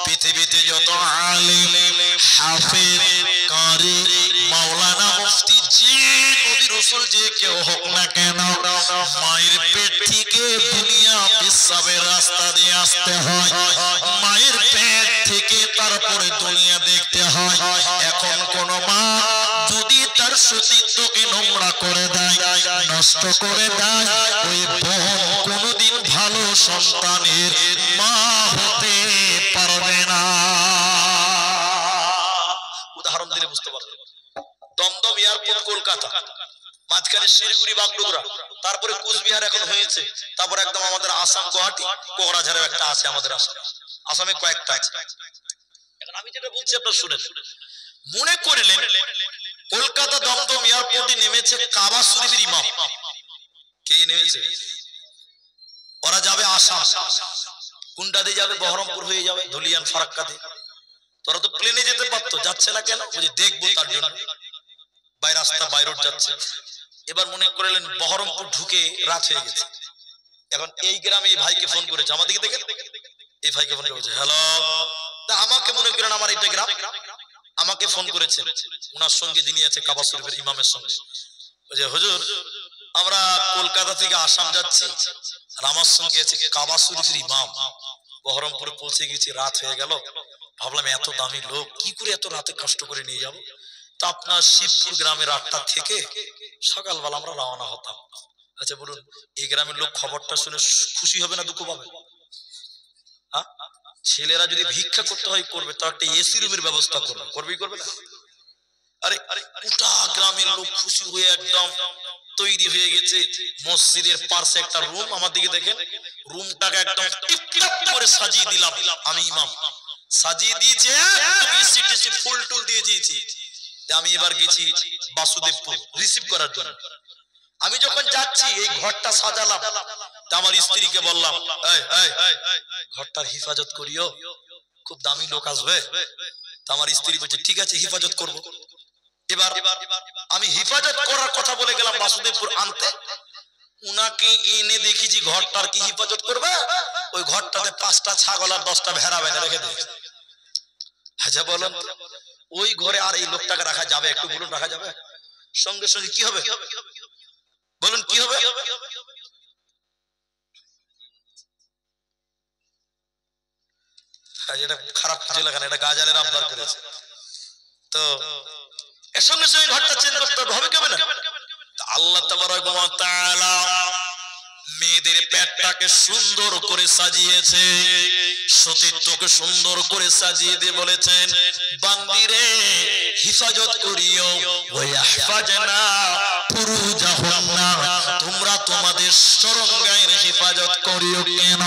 S2: পৃথিবীতে যত আলিম, হাফেজ, কারি, মাওলানা, মুফতি, যে নবী রাসূল যে কেউ হোক না কেন, মায়ের পেট থেকে দুনিয়া পেশাবের রাস্তা দিয়ে আসতে হয়, মায়ের পেট থেকে তারপরে দুনিয়া দেখতে হয়। এখন কোন মা যদি তার সতীত্বকে নোংরা করে দেয়, নষ্ট করে দেয়, ওই বোন কোনদিন ভালো সন্তানের মা হতে পারবে না। উদাহরণ দিলে বুঝতে পারবেন। দমদম এয়ারপোর্ট কলকাতা, মাঝখানে শিলিগুড়ি, বাগডোগরা, তারপরে কুচবিহার এখন হয়েছে, তারপর একদম আমাদের আসাম, গুয়াহাটি, কোকরাঝারেও একটা আছে। আমাদের আসামে কয়েকটা আছে। এখন আমি যেটা বলছি আপনারা শুনেন। মনে করলেন কলকাতা দমদম এয়ারপোর্টে নেমেছে কাবা শরীফের ইমাম। কে নেমেছে? ওরা যাবে আসাম। কোনটা দিয়ে যাবে? বহরমপুর হয়ে যাবে, ধুলিয়ান, ফারাক্কা দিয়ে। তোরা তো প্লেনে যেতে পারতো, যাচ্ছে না কেন? বলছে দেখবো তার জন্য, বাই রাস্তা বাই রোড যাচ্ছে। এবার মনে করলেন বহরমপুর ঢুকে রাত হয়ে গেছে। এখন এই গ্রামে এই ভাইকে ফোন করেছে, আমাদেরকে দেখেন, এই ভাইকে ফোন করেছে, হ্যালো। আমাকে মনে করেন আমার এটা গ্রাম, আমাকে ফোন করেছে ওনার সঙ্গে যিনি আছে কাবা শরীফের ইমামের সঙ্গে। বলছে হুজুর আমরা কলকাতা থেকে আসাম যাচ্ছি, আর আমার সঙ্গে আছে কাবা শরীফের ইমাম। বহরমপুরে পৌঁছে গেছি, রাত হয়ে গেল। ভাবলাম এত দামি লোক কি করে এত রাতে কষ্ট করে নিয়ে যাব। তা আপনার শিবপুর গ্রামের 8টা থেকে সকালবেলা আমরা রওনা হতাম। আচ্ছা বলুন, এই গ্রামের লোক খবরটা শুনে খুশি হবে না দুঃখ পাবে? ছেলেরা যদি ভিক্ষা করতে হয় করবে, তার একটা এসি রুমের ব্যবস্থা করবে, করবেই করবে না? আরে গোটা গ্রামের লোক খুশি হয়ে একদম তৈরি হয়ে গেছে। মসজিদের পাশে একটা রুম, আমার দিকে দেখেন, রুমটাকে একদম টিপটিপ করে সাজিয়ে দিলাম। আমি ইমাম সাজিয়ে দিয়েছে, এসি টেসি ফুল টুল দিয়ে দিয়েছি। আমি এবার গেছি বাসুদেবপুর রিসিভ করার জন্য। আমি যখন যাচ্ছি এই ঘরটা সাজালাম, আমার স্ত্রীকে বললাম ঘরটার হেফাজত করিও, খুব দামি লোক আসবে। আমার স্ত্রী বলছে ঠিক আছে হেফাজত করব। এবার আমি হেফাজত করার কথা বলে গেলাম বাসুদেবপুর আনতে, উনাকে এনে দেখেছি ঘরটার কি হেফাজত করবে, ওই ঘরটাতে 5টা ছাগল আর 10টা ভেড়া বেঁধে রেখে দিয়েছে। আচ্ছা বলুন, ওই ঘরে আর এই লোকটাকে রাখা যাবে? একটু বলুন, রাখা যাবে? সঙ্গে সঙ্গে কি হবে বলুন, কি হবে? এটা খারাপ এলাকা, এটা গাজালের আবদার করেছে, তো এর সঙ্গে সঙ্গে ঘরটা চেঞ্জ করতে হবে, কি হবে না? আল্লাহ তাবারক ওয়া তাআলা মেয়েদের পেটটাকে সুন্দর করে সাজিয়েছে, সতীত্বকে সুন্দর করে সাজিয়ে দিয়ে বলেছেন বান্দিরে হেফাজত করিও, ওয়াহফাজনা ফুরুজাহুন্না, তোমরা তোমাদের শরঙ্গায়ের হেফাজত করিও। কেন?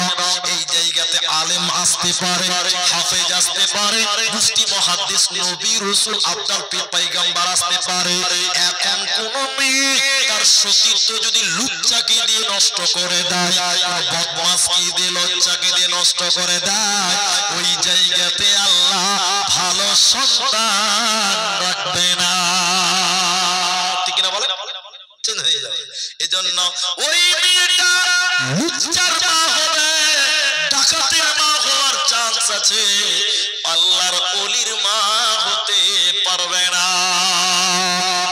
S2: এই জায়গাতে আলেম আসতে পারে, হাফেজ আসতে পারে, মুফতি মুহাদ্দিস, নবী রাসূল, আব্দুল পীর পয়গম্বর আসতে পারে। এখন কোন মেয়ে তার সতীত্ব যদি লুচ্চাকে দিয়ে নষ্ট করে দেয়, বদমাশকে দিয়ে লজ্জাকে দিয়ে নষ্ট করে দেয়, ওই জায়গাতে আল্লাহ ভালো সন্তান রাখবে না। ঠিক না বলে? চেঞ্জ হয়ে যাবে। এজন্য ওই মেয়েটা লুচ্চার মা হবে, ডাকাতের মা হওয়ার চান্স আছে, আল্লাহর ওলির মা হতে পারবে না।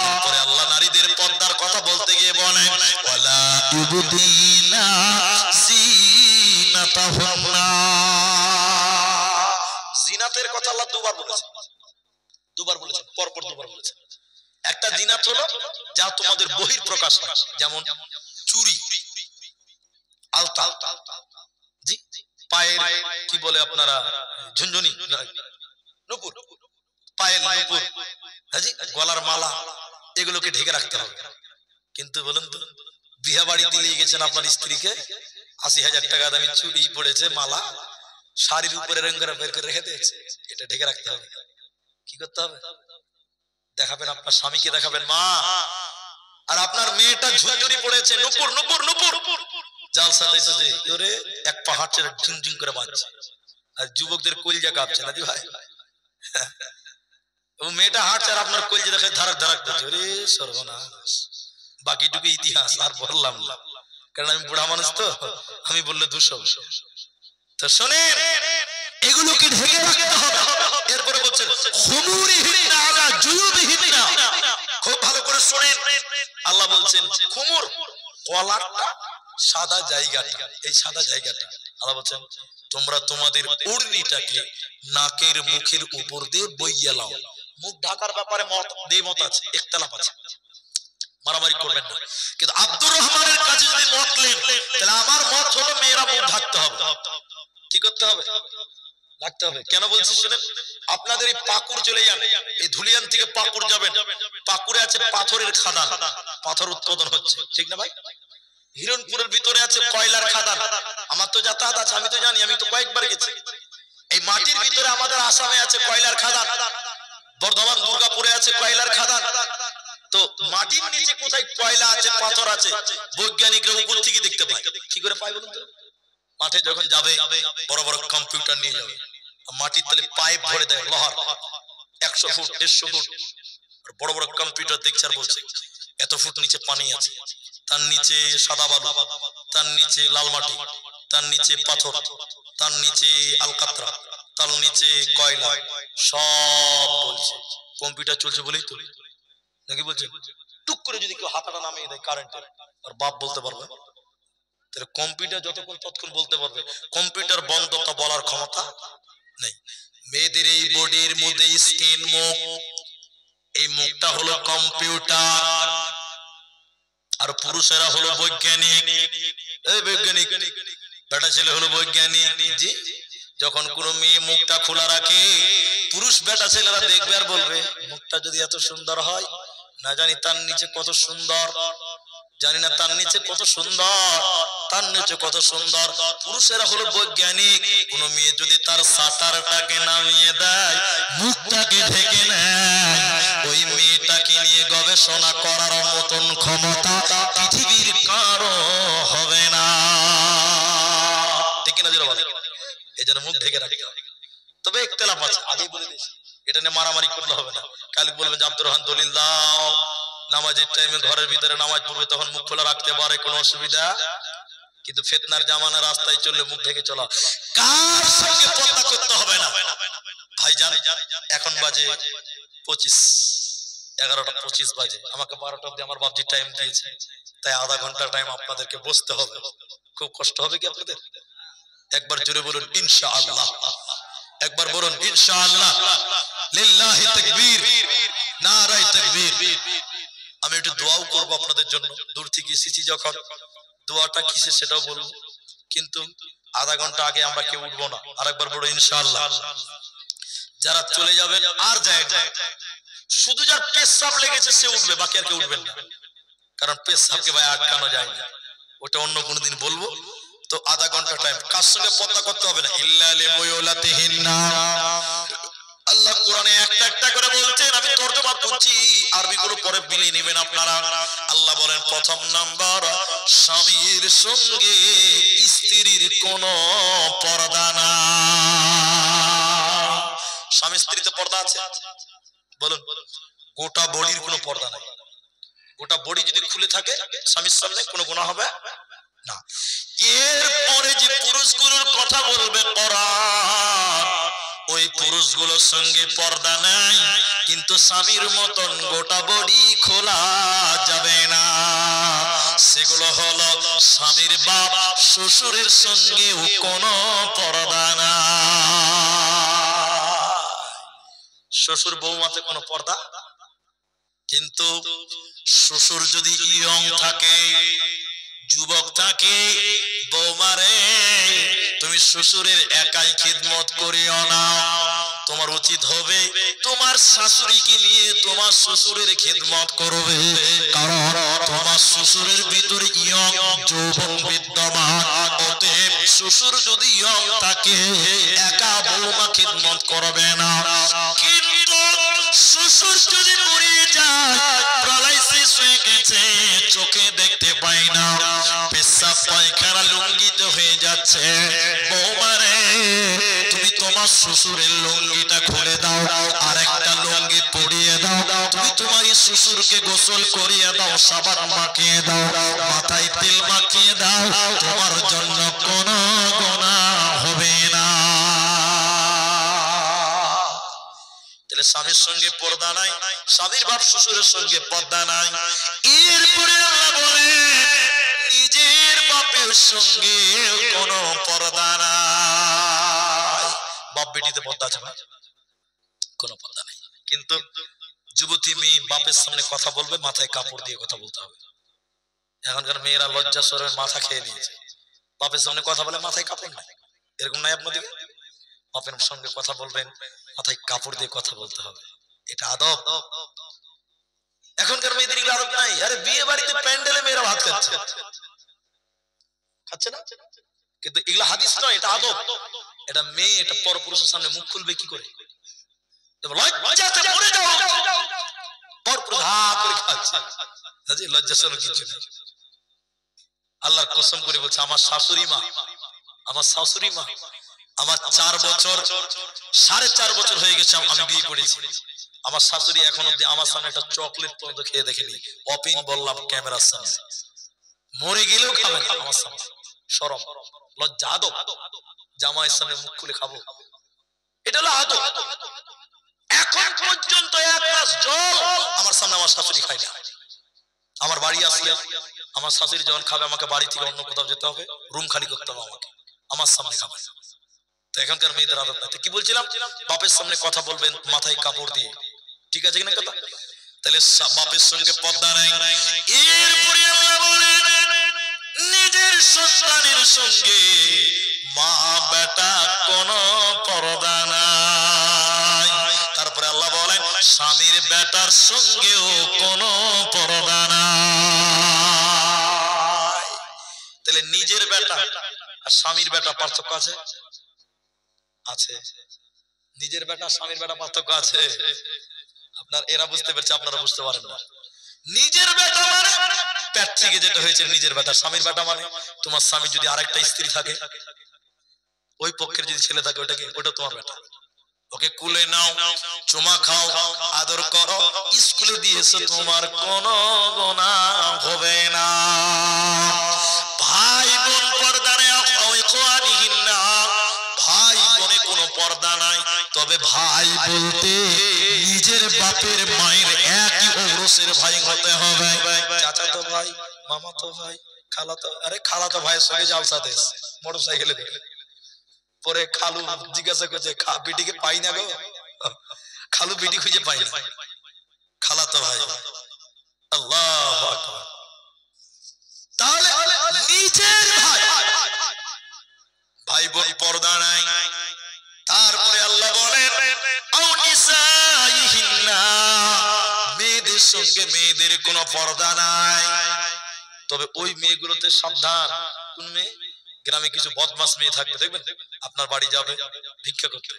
S2: এরপরে আল্লাহ নারীদের পর্দার কথা বলতে গিয়ে বলেন ওয়ালা ইউবদিনা জিনাতাহুন্না, জিনাতের কথা আল্লাহ দুবার বলেছেন, পরপর দুবার বলেছেন। একটা জিনাত হলো যা তোমাদের বহির প্রকাশ হয়, যেমন চুরি, পায়ের কি বলে আপনারা ঝুনঝুনি নুপুর, পায়ের নুপুর, হাজি গলার মালা, এগুলোকে ঢেকে রাখতে হবে। কিন্তু বলুন তো, বিয়া বাড়িতে নিয়ে গেছেন আপনার স্ত্রীকে, ৮০,০০০ টাকা দামি চুড়ি পড়েছে, মালা শাড়ির উপরে রঙের বের করে রেখে দিয়েছে, এটা ঢেকে রাখতে হবে। কি করতে হবে? দেখাবেন আপনার স্বামীকে, দেখাবেন মা। আর আপনার মেয়েটা ঝুনঝুনি পড়েছে, নুপুর নুপুর নুপুর, জালসাতে এসেছে, ওরে এক পা হাঁটছে, ঝুনঝুন করে বাজছে, আর যুবকদের কলজা কাঁপছে না ভাই। ও মেয়েটা হাঁটছে আর আপনার কলজা দেখে ধারাক ধারাক করছে, ওরে সর্বনাশ। বাকিটুকু ইতিহাস আর বললাম না, কারণ আমি বুড়া মানুষ তো, আমি বললে ২০০। তো শোনেন, এগুলোকে ঢেকে রাখতে হবে। এরপরে বলছেন খুমুরিহিন্না আলা জুয়ুবিহিন্না, খুব ভালো করে শুনেন। আল্লাহ বলছেন খুমুর, কলারটা, সাদা জায়গাটা, এই সাদা জায়গাটা আল্লাহ বলছেন তোমরা তোমাদের ওড়নিটাকে নাকের মুখের উপর দিয়ে বইয়ে লাও। মুখ ঢাকার ব্যাপারে মত আছে, ইখতিলাফ আছে, মারামারি করবেন না। কিন্তু আব্দুর রহমানের কাছে যদি মত নেন, তাহলে আমার মত হলো মেয়েরা মুখ ঢাকতে হবে। কি করতে হবে? ঢাকতে হবে। কেন বলছি শুনেন, আপনাদের এই পাকুড় চলে যান, এই ধুলিয়ান থেকে পাকুড় যাবেন, পাকুড়ে আছে পাথরের খাদান, পাথর উৎপাদন হচ্ছে, ঠিক না ভাই? হিরণপুরের ভিতরে আছে কয়লার খাদান, আমার তো যাতায়াত আছে, আমি তো জানি, আমি তো কয়েকবার গেছি। এই মাটির ভিতরে আমাদের আসামে আছে কয়লার খাদান, বর্ধমান দুর্গাপুরে আছে কয়লার খাদান। তো মাটির নিচে কোথায় কয়লা আছে, পাথর আছে, বৈজ্ঞানিকরা উপর থেকে দেখতে পায়। কি করে পায় বলুন তো? মাঠে যখন যাবে, বড় বড় কম্পিউটার নিয়ে যাবে, মাটির তলে পাইপ ভরে দেয় লোহার, ১০০ ফুট ১৫০ ফুট, আর বড় বড় কম্পিউটার দেখছে আর বলছে এত ফুট নিচে পানি আছে, তার নিচে সাদা বালু, তার নিচে লাল মাটি, তার নিচে পাথর, তার নিচে আলকাতরা, তার নিচে কয়লা, সব বলছে। কম্পিউটার চলছে বলেই তো নাকি বলছে। টুক করে যদি কেউ হাতাটা নামিয়ে দেয় কারেন্টের, আর বাপ বলতে পারবে? তাহলে কম্পিউটার যতক্ষণ ততক্ষণ বলতে পারবে, কম্পিউটার বন্ধ তা বলার ক্ষমতা নেই। মেয়েদের এই বডির মধ্যে স্কিন, মুখ, এই মুখটা হলো কম্পিউটার, আর পুরুষেরা হলো বৈজ্ঞানিক। এই বৈজ্ঞানিক বেটা ছেলে হলো বৈজ্ঞানিক। জি, যখন কোনো মেয়ে মুখটা খোলা রাখে, পুরুষ বেটা ছেলেরা দেখবে আর বলবে মুখটা যদি এত সুন্দর হয়, না জানি তার নিচে কত সুন্দর, জানি না তার নিচে কত সুন্দর, তার নিচে কত সুন্দর। পুরুষেরা হলো বৈজ্ঞানিক। কোন মেয়ে যদি তার শাটারটাকে নামিয়ে দেয়, মুখটাকে ঢেকে নেয়, ওই মেয়েটাকে নিয়ে গবেষণা করার মতন ক্ষমতা পৃথিবীর কারো হবে না। ঠিক না? এই জন্য মুখ ঢেকে রাখতে হবে। তবে ইখতিলাফ আছে, আগেই বলে দিয়েছি, এটা নিয়ে মারামারি করলে হবে না। কাল বলবেন যে আব্দুর রহমান দলিল দাও, নামাজের টাইমে ঘরের ভিতরে নামাজ পড়বে, তখন মুখ খোলা রাখতে পারে, কোনো অসুবিধা। কিন্তু ফিতনার জামানা, রাস্তায় চললে মুখ ঢেকে চলা, কার সঙ্গে পর্দা করতে হবে না ভাইজান। এখন বাজে 25, 11টা 25 বাজে, আমাকে 12টা অবধি আমার বাবজি টাইম দিয়েছে, তাই আধা ঘন্টা টাইম আপনাদেরকে বসতে হবে। খুব কষ্ট হবে কি আপনাদের? একবার জোরে বলুন ইনশাআল্লাহ, একবার বলুন ইনশাআল্লাহ, লিল্লাহি তাকবীর, নারায়ে তাকবীর। আমি একটু দোয়াও করবো আপনাদের জন্য, দূর থেকে এসেছি যখন, দোয়াটা কিসে সেটাও বলবো, কিন্তু আধা ঘন্টা আগে আমরা কেউ উঠবো না। আরেকবার বলো ইনশাআল্লাহ। যারা চলে যাবেন আর যায়, শুধু যার পেশাব লেগেছে সে উঠবে, বাকি আর কেউ উঠবেন না, কারণ পেশাবকে ভাই আটকানো যায় না, ওটা অন্য কোনোদিন বলবো। তো আধা ঘন্টা টাইম, কার সঙ্গে পর্দা করতে হবে না, ইল্লা লিবুয়ুলাতিহিন্না। আল্লাহ কোরআনে একটা একটা করে বলছেন, আমি তরজমা করছি, আরবি গুলো পরে মিলিয়ে নেবেন আপনারা। আল্লাহ বলেন প্রথম নাম্বার, স্বামীর সঙ্গে স্ত্রীর কোনো পর্দা না। স্বামী স্ত্রীতে পর্দা আছে? বলুন, গোটা বডির কোনো পর্দা নাই। গোটা বডি যদি খুলে থাকে স্বামীর সামনে, কোনো গুনাহ হবে না। এরপরে যে পুরুষগুলোর কথা বলবে কোরআন, ওই পুরুষগুলোর সঙ্গে পর্দা নাই, কিন্তু স্বামীর মতন গোটা বডি খোলা যাবে না। সেগুলো হলো স্বামীর বাপ, শ্বশুরের সঙ্গেও কোনো পর্দা না। শ্বশুর বৌমাতে কোনো পর্দা, কিন্তু শ্বশুর যদি ইয়ং থাকে, যুবক থাকে, বৌমারে তুমি শ্বশুরের একাই খিদমত করিও না, তোমার উচিত হবে তোমার শাশুড়িকে নিয়ে তোমার শ্বশুরের খিদমত করবে, কারণ তোমার শ্বশুরের ভিতরে ইয়ং যৌবন বিদ্যমান। অতএব শ্বশুর যদি ইয়ং থাকে একা বৌমা খিদমত করবে না, কিন্তু শ্বশুর যদি মরে যায়, প্রলয় শেষ হয়ে গেছে, চোখে দেখতে পাই না, পেশাব পায়খানা লুঙ্গিতে হয়ে যাচ্ছে, বৌমারে তুমি তোমার শ্বশুরের লুঙ্গিটা খুলে দাও, আর একটা লুঙ্গি পরিয়ে দাও, তুমি তোমার শ্বশুরকে গোসল করিয়ে দাও, সাবান মাখিয়ে দাও, মাথায় তেল মাখিয়ে দাও, তোমার জন্য কোনো গুনাহ হবে না। তাহলে স্বামীর সঙ্গে পর্দা নাই, স্বামীর বাপ শ্বশুরের সঙ্গে পর্দা নাই। এরপরে আল্লাহ বলে নিজের বাপের সঙ্গে কোনো পর্দা নাই। বাপ বেটিতে পর্দা আছে না? কোনো পর্দা নাই। কিন্তু যুবতী মেয়ে বাপের সামনে কথা বলবে, মাথায় কাপড় দিয়ে কথা বলতে হবে। এখনকার মেয়েরা লজ্জা সরে মাথা খেয়ে নিয়েছে, বাপের সামনে কথা বলে মাথায় কাপড় নাই। এরকম নাই আপনাদের? বাপের সঙ্গে কথা বলবেন, মাথায় কাপড় দিয়ে কথা বলতে হবে, এটা আদব। এখনকার মেয়েদের এগুলো আদব নাই। আরে বিয়ে বাড়িতে প্যান্ডেলে মেয়েরা ভাত খাচ্ছে, খাচ্ছে না? কিন্তু এগুলো হাদিস নয়, এটা আদব। এটা মেয়ে, এটা পরপুরুষের সামনে মুখ খুলবে কি করে? লজ্জাতে মরে যাও, পরপুরুষ হা করে খাচ্ছে, লজ্জা শরম কিছু নেই। আল্লাহর কসম করে বলছে, আমার শাশুড়ি মা, আমার শাশুড়ি মা আমার 4 বছর 4.5 বছর হয়ে গেছে আমি বিয়ে করেছি, আমার শাশুড়ি এখন অব্দি আমার সামনে একটা চকলেট পর্যন্ত খেয়ে দেখেনি। অপিন বললাম ক্যামেরার সামনে, মরে গেলেও খাবে না আমার সামনে। শরম, লজ্জা, আদব। জামাইয়ের সামনে মুখ খুলে খাবো, এটা হলো আদব। এখন পর্যন্ত 1 গ্লাস জল আমার সামনে আমার শাশুড়ি খায় না। আমার বাড়ি আসলে আমার শাশুড়ি যখন খাবে, আমাকে বাড়ি থেকে অন্য কোথাও যেতে হবে, রুম খালি করতে হবে আমাকে, আমার সামনে খাবে। তো এখনকার মেয়েদের আদব না। কি বলছিলাম? বাপের সামনে কথা বলবেন মাথায় কাপড় দিয়ে, ঠিক আছে কিনা কথা? তাহলে বাপের সঙ্গে পর্দা নাই। এরপরে আল্লাহ বলেন নিজের সন্তানের সঙ্গে মা বেটা কোনো পর্দা নাই। তারপরে আল্লাহ বলেন স্বামীর বেটার সঙ্গেও কোনো পর্দা নাই। তাহলে নিজের বেটা আর স্বামীর বেটা পার্থক্য আছে? আছে। নিজের বেটা স্বামীর বেটা পার্থক্য আছে। আপনার এরা বুঝতে পারছে, আপনারা বুঝতে পারেন না। নিজের বেটা মানে পেট থেকে যেটা হয়েছে নিজের বেটা। স্বামীর বেটা মানে তোমার স্বামী যদি আরেকটা স্ত্রী থাকে, ওই পক্ষের যদি ছেলে থাকে, ওটা তোমার বেটা। ওকে কুলে নাও, চুমা খাও, আদর করো, স্কুলে দিয়েছো, তোমার কোনো গুনাহ হবে না। ভাই বোন পর্দা নেই, ভাই বোনে কোনো পর্দা নাই। তবে ভাই বলতে নিজের বাপের মায়ের একই ঔরসের ভাই হতে হবে। চাচাতো ভাই, মামাতো ভাই, খালাতো, আরে খালাতো ভাইয়ের সঙ্গে জালসাতে মোটর সাইকেলে দেখে পরে খালু জিজ্ঞাসা করছে বিটিকে পাই না গো, খালু বিটি খুঁজে পাই না, খালাতো ভাই। আল্লাহু আকবার। তাহলে নিজের ভাই, ভাই বোন পর্দা নাই। তারপরে আল্লাহ বলেন মেয়েদের সঙ্গে মেয়েদের কোনো পর্দা নাই। তবে ওই মেয়েগুলোতে সাবধান। কোন মেয়ে? গ্রামে কিছু বদমাস মেয়ে থাকবে, দেখবেন আপনার বাড়ি যাবে ভিক্ষা করতে,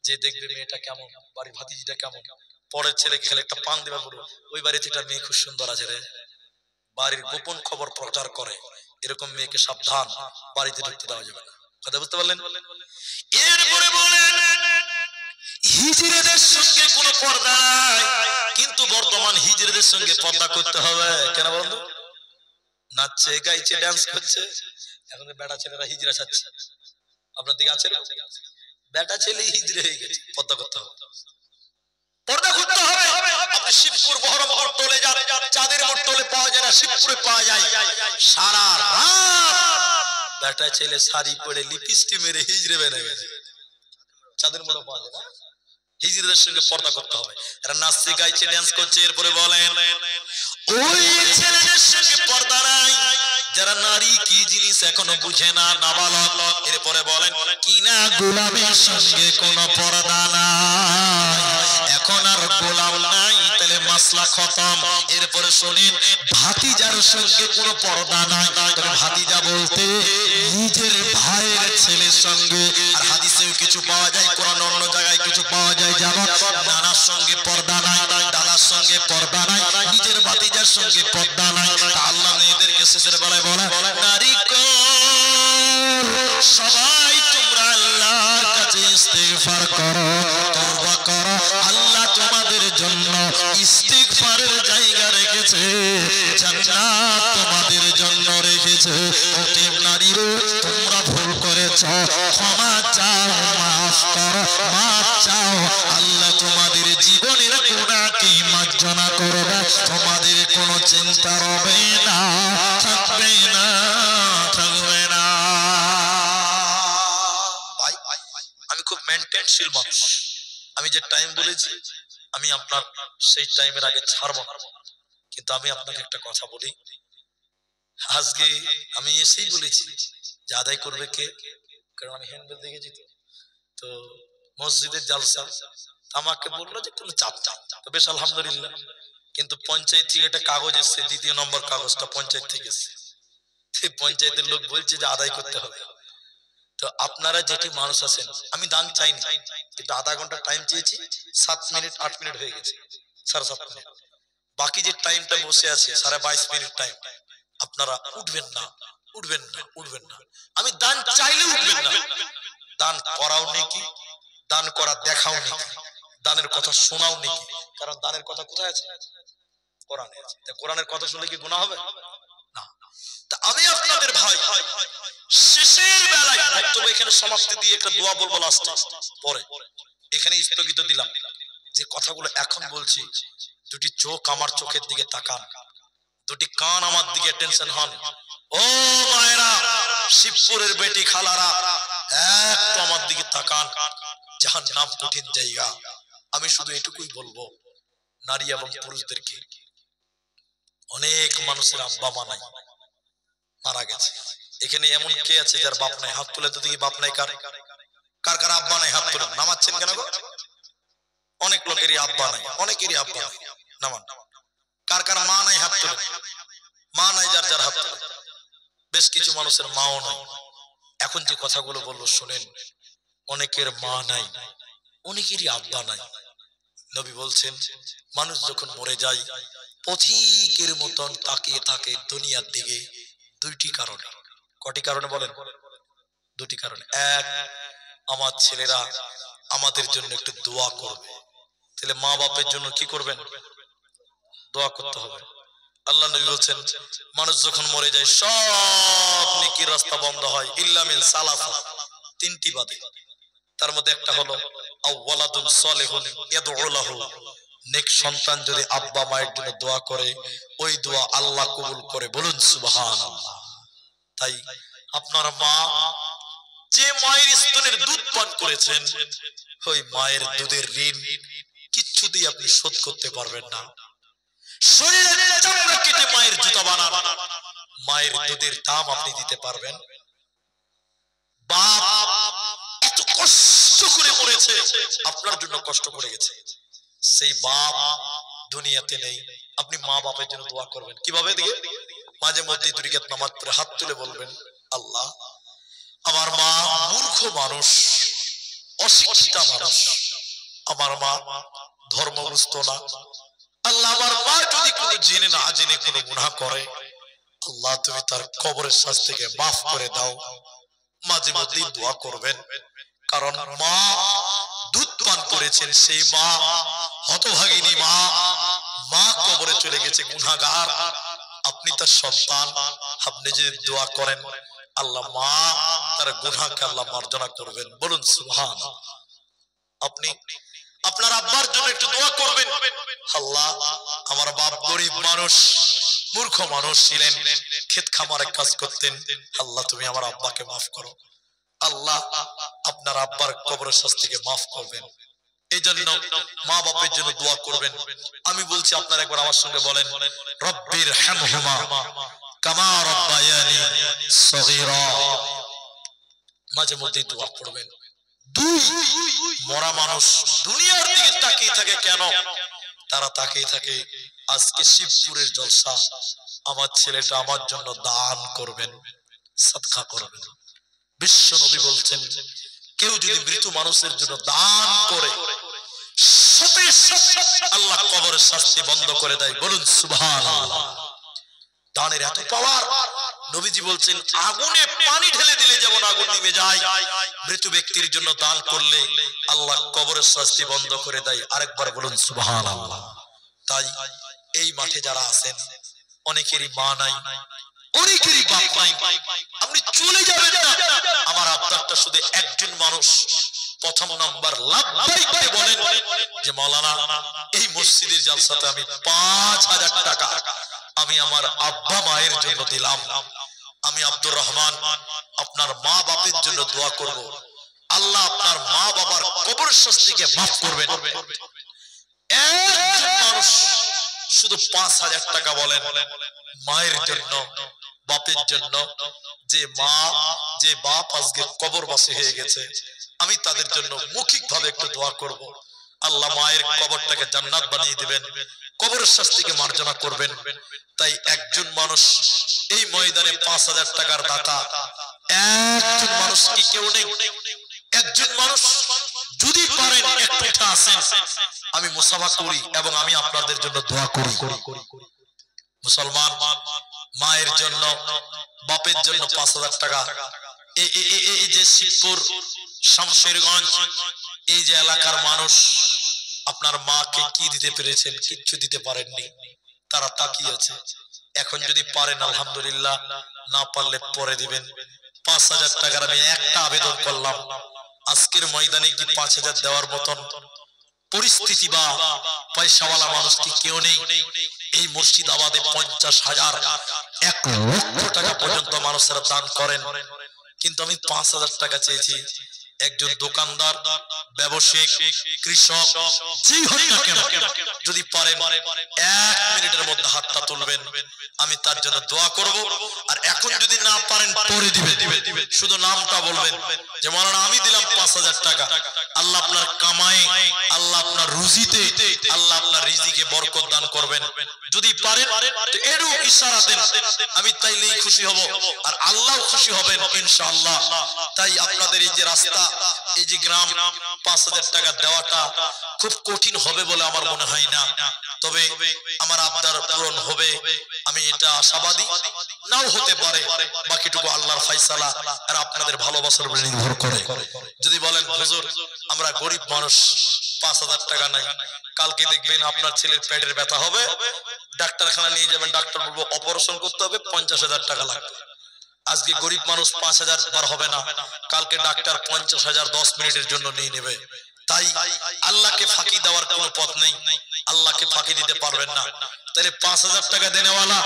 S2: যে দেখবে মেয়েটা কেমন, বাড়ির ভাতিজিটা কেমন, পরের ছেলেকে খেলে একটা পান দেওয়া করবো, ওই বাড়িতে একটা মেয়ে খুব সুন্দর আছে রে, বাড়ির গোপন খবর প্রচার করে, এরকম মেয়েকে সাবধান, বাড়িতে ঢুকতে দেওয়া যাবে না। কথা বুঝতে পারলেন? এরপরে বলেন হিজড়েদের সঙ্গে কোনো পর্দা নাই, কিন্তু বর্তমান হিজড়েদের সঙ্গে পর্দা করতে হবে। কেন বলতো? নাচছে, গাইছে, ডান্স করছে। এখন বেটা ছেলেরা হিজড়া ছাড়ছে, আপনার দিকে আছে? বেটা ছেলে হিজড়ে হয়ে গেছে, পর্দা করতে হবে, পর্দা করতে হবে। আপনি শিবপুর বহরমপুর টোলে যান, চাঁদের মোড় টোলে পাওয়া যায় না, শিবপুরে পাওয়া যায়। সারা রাত বেটা ছেলে শাড়ি পরে লিপস্টিক মেরে হিজড়ে বেনে গেছে, চাঁদের মোড়ে পাওয়া যায় না। হিজড়েদের সঙ্গে পর্দা করতে হবে। এরা নাচছে, গাইছে, ডান্স করছে। এরপরে বলেন ওই ছেলেদের সঙ্গে পর্দা নাই যারা নারী কি জিনিস এখনো বুঝে না, নাবালক, এরপরে বলেন কিনা গোলামের সঙ্গে কোনো পর্দা নাই, এখন আর গোলাম নাই, তাহলে মাসলা খতম। এরপরে শুনেন ভাতিজার সঙ্গে কোনো পর্দা নাই, তবে ভাতিজা বলতে নিজের ভাইয়ের ছেলের সঙ্গে। আর হাদিসেও কিছু পাওয়া যায়, কোরআন অন্য জায়গায় কিছু পাওয়া যায়, জানো নানার সঙ্গে পর্দা নাই, দাদার সঙ্গে পর্দা নাই, নিজের ভাতিজার সঙ্গে পর্দা নাই। আল্লাহ মেয়েদেরকে শেষের বেলায় বলে নারী সবাই তোমরা আল্লাহর কাছে ইস্তিগফার করো, তওবা করো। আল্লাহ তোমাদের জন্য ইস্তিগফারের জায়গা রেখেছে, জান্নাত তোমাদের জন্য রেখেছে। অতএব নারীরা তোমরা ভুল করেছো, ক্ষমা চাও, মাফ করো, মাফ চাও। আল্লাহ তোমাদের জীবনের গুনাহকে মার্জনা করবে, তোমাদের কোনো চিন্তা হবে না, থাকবে না, থাকবে না। ভাই আমি খুব মেইনটেইনশীল মানুষ, আমি যে টাইম বলেছি আমি আপনার সেই টাইমের আগে ছাড়বো না। কিন্তু আমি আপনাকে একটা কথা বলি, আজকে আমি এসেই বলেছি যে আদায় করবে কে, কারণ আমি হ্যান্ডবেল দেখেছি। তো মসজিদের জালসা আমাকে বললো যে কোনো চাপ চাপ, তো বেশ আলহামদুলিল্লাহ। কিন্তু পঞ্চায়েত থেকে একটা কাগজ এসছে, দ্বিতীয় নম্বর কাগজটা পঞ্চায়েত থেকে এসছে, পঞ্চায়েতের লোক বলছে যে আদায় করতে হবে। তো আপনারা যেটি মানুষ আছেন, আমি দান চাইনি, কিন্তু আধা ঘন্টা টাইম চেয়েছি, 7 মিনিট 8 মিনিট হয়ে গেছে, 7.5 মিনিট। বাকি যে টাইমটা বসে আছে 22.5 মিনিট টাইম, আপনারা উঠবেন না, উঠবেন না, উঠবেন না। আমি দান চাইলে উঠবেন না। দান করাও নাকি, দান করা দেখাও নাকি, দানের কথা শোনাও নাকি। কারণ দানের কথা কোথায় আছে? কোরআনে আছে। কোরআনের কথা শুনলে কি গুনাহ হবে? না। তা আমি আপনাদের ভাই শেষের বেলায় বক্তব্য এখানে সমাপ্তি দিয়ে একটা দোয়া বলবো লাস্টে, পরে এখানে স্থগিত দিলাম। যে কথাগুলো এখন বলছি, দুটি চোখ আমার চোখের দিকে তাকান, দুটি কান আমার দিকে টেনশন হন। ও মায়েরা, শিবপুরের বেটি খালারা, একটু আমার দিকে তাকান। জাহান্নাম কঠিন জায়গা। আমি শুধু এটুকুই বলবো নারী এবং পুরুষদেরকে, অনেক মানুষের আব্বা মা নাই, মারা গেছে। এখানে এমন কে আছে যার বাপ নাই? হাত তুলে তো দেখি বাপ নাই। কার কার কার আব্বা নাই? হাত তুলে। নামাচ্ছেন কেন গো? অনেক লোকেরই আব্বা নাই, অনেকেরই আব্বা নাই, নামান। কার কার মা নাই? হাত তুলে। মা নাই যার যার হাত তুলে। বেশ কিছু মানুষের মাও নাই। এখন যে কথাগুলো বলবো শুনেন, অনেকের মা নাই, অনেকেরই আব্বা নাই। নবী বলছেন মানুষ যখন মরে যায় পথিকের মতন তাকিয়ে থাকে দুনিয়ার দিকে, দুইটি কারণে। কটি কারণে বলেন? দুটি কারণে। এক, আমার ছেলেরা আমাদের জন্য একটু দোয়া করবে। তাহলে মা বাপের জন্য কি করবেন? দোয়া করতে হবে। আল্লাহ নবী বলছেন মানুষ যখন মরে যায় সব নেকির রাস্তা বন্ধ হয়, ইল্লা মিন সালাসা, তিনটি বাদে। তার মধ্যে একটা হলো আওয়ালাদুন সালিহুন ইয়াদউ লাহু, নেক সন্তান যদি আব্বা মায়ের জন্য দোয়া করে, ওই দোয়া আল্লাহ কবুল করে। বলুন সুবহানাল্লাহ। তাই আপনার মা যে মায়ের স্তনের দুধ পান করেছেন, ওই মায়ের দুধের ঋণ কিচ্ছুতেই আপনি শোধ করতে পারবেন না। শরীরের চামড়া কেটে মায়ের জুতা বানান, মায়ের দুধের দাম আপনি দিতে পারবেন? বাপ এত কষ্ট করে মরেছে, আপনার জন্য কষ্ট করে গেছে, সেই বাপ দুনিয়াতে নেই। আপনি মা বাপের জন্য দোয়া করবেন কিভাবে? দিকে মাঝে মধ্যে দুই রাকাত নামাজ পড়ে হাত তুলে বলবেন, আল্লাহ আমার মা মূর্খ মানুষ, অশিক্ষিতা মানুষ, আমার মা ধর্ম বুঝতো না। আল্লাহ আমার মা যদি কোনো জেনে না জেনে কোনো গুনাহ করে, আল্লাহ তুমি তার কবরের শাস্তিকে মাফ করে দাও। মাঝে মধ্যে দোয়া করবেন, কারণ মা দুধ পান করেছেন, সেই মা হতভাগিনী মা, মা কবরে চলে গেছে গুনাহগার। আপনি তার সন্তান, আপনি যদি দোয়া করেন আল্লাহ মা তার গুনাহকে আল্লাহ মার্জনা করবেন। বলুন সুবহানাল্লাহ। আপনি আপনার আব্বার জন্য একটু দোয়া করবেন, আল্লাহ আমার বাপ গরিব মানুষ, মূর্খ মানুষ ছিলেন, ক্ষেত খামারে কাজ করতেন, আল্লাহ তুমি আমার আব্বাকে মাফ করো। আল্লাহ আপনার আব্বার কবরের শাস্তিকে মাফ করবেন। এই জন্য মা বাপের জন্য দোয়া করবেন। আমি বলছি আপনারা একবার আমার সঙ্গে বলেন, রব্বির হামহুমা কামা রাব্বায়ানি সগীরা। মাঝে মধ্যে দোয়া করবেন। দুই, মরা মানুষ দুনিয়ার দিকে তাকিয়ে থাকে কেন? তারা তাকিয়ে থাকে আজকে শিবপুরের জলসা, আমার ছেলেটা আমার জন্য দান করবেন, সাদকা করবেন। বিশ্ব নবী বলছেন, কেউ যদি মৃত মানুষের জন্য দান করে সাথে সাথে আল্লাহ কবরের শাস্তি বন্ধ করে দেয়। বলুন সুবহানাল্লাহ। দানের এত পাওয়ার। নবীজি বলছেন, আগুনে পানি ঢেলে দিলে যেমন আগুন নিভে যায়, মৃত ব্যক্তির জন্য দান করলে আল্লাহ কবরের শাস্তি বন্ধ করে দেয়। আরেকবার বলুন সুবহানাল্লাহ। তাই এই মাঠে যারা আছেন, অনেকেরই মা নাই, অনেকেরই বাপ নাই, আপনি চলে যাবেন না। আমার আবদারটা শুধু একজন মানুষ প্রথম নাম্বার লাভবাইক করে বলেন যে মাওলানা, এই মসজিদের জালসাতে আমি 5000 টাকা আমি আমার আব্বা মায়ের জন্য দিলাম। আমি আব্দুর রহমান আপনার মা বাপের জন্য দোয়া করব, আল্লাহ আপনার মা বাবার কবর শাস্তিকে মাফ করবেন। একজন মানুষ শুধু 5000 টাকা বলেন মায়ের জন্য, বাপের জন্য, যে মা যে বাপ আজকে কবরবাসী হয়ে গেছে, আমি তাদের জন্য মৌখিক ভাবে একটু দোয়া করব। আল্লাহ মায়ের কবরটাকে জান্নাত বানিয়ে দিবেন, কবরের শাস্তিকে মার্জনা করবেন। তাই একজন মানুষ এই ময়দানে 5000 টাকার দাতা, একজন মানুষ কি কেউ নেই? একজন মানুষ যদি পারেন একটু উঠে আসেন, আমি মুসাফা করি এবং আমি আপনাদের জন্য দোয়া করি। মুসলমান মায়ের জন্য, বাপের জন্য 5000 টাকা। এই যে শিবপুর, শামশেরগঞ্জ, এই যে এলাকার মানুষ আপনার মাকে কি দিতে পেরেছেন? কিচ্ছু দিতে পারেননি, তারা তাকিয়ে আছে। এখন যদি পারেন আলহামদুলিল্লাহ, না পারলে পরে দিবেন। 5000 টাকার আমি একটা আবেদন করলাম, আজকের ময়দানে কি 5000 দেওয়ার মতন পরিস্থিতি বা পয়সাওয়ালা মানুষ কি কেউ নেই? এই মুর্শিদাবাদে 50,000, 1 লক্ষ টাকা পর্যন্ত মানুষেরা দান করেন, কিন্তু আমি 5000 টাকা চেয়েছি। একজন দোকানদার, ব্যবসায়ী, কৃষক, যেই হন না কেন, যদি পারেন 1 মিনিটের মধ্যে হাতটা তুলবেন, আমি তার জন্য দোয়া করব। আর এখন যদি না পারেন পরে দিবেন, শুধু নামটা বলবেন যে মাওলানা আমি দিলাম 5000 টাকা। আল্লাহ আপনার কামাই, আল্লাহ আপনার রুজিতে, আল্লাহ আপনার রিজিকে বরকত দান করবেন। যদি পারেন তো এরও ইশারা দেন, আমি তাইলেই খুশি হব আর আল্লাহ খুশি হবেন ইনশাআল্লাহ। তাই আপনাদের এই যে রাস্তা, এই যে গ্রাম, 5000 টাকা দেওয়াটা খুব কঠিন হবে বলে আমার মনে হয় না। তবে আমার আবদার পূরণ হবে, আমি এটা আশাবাদী। নাও হতে পারে, বাকিটুকু আল্লাহর ফয়সালা আর আপনাদের ভালোবাসার উপর নির্ভর করে। যদি বলেন হুজুর আমরা গরিব মানুষ, 5000 টাকা নাই, কালকে দেখবেন আপনার ছেলের পেটের ব্যথা হবে, ডাক্তারখানা নিয়ে যাবেন, ডাক্তার বলবো অপারেশন করতে হবে, 50,000 টাকা লাগবে। আজকে গরিব মানুষ 5000 বার হবে না, কালকে ডাক্তার 50,000 10 মিনিটের জন্য নিয়ে নেবে। তাই আল্লাহকে ফাঁকি দেওয়ার কোনো পথ নেই, আল্লাহকে ফাঁকি দিতে পারবেন না। তাহলে 5000 টাকা দেনেওয়ালা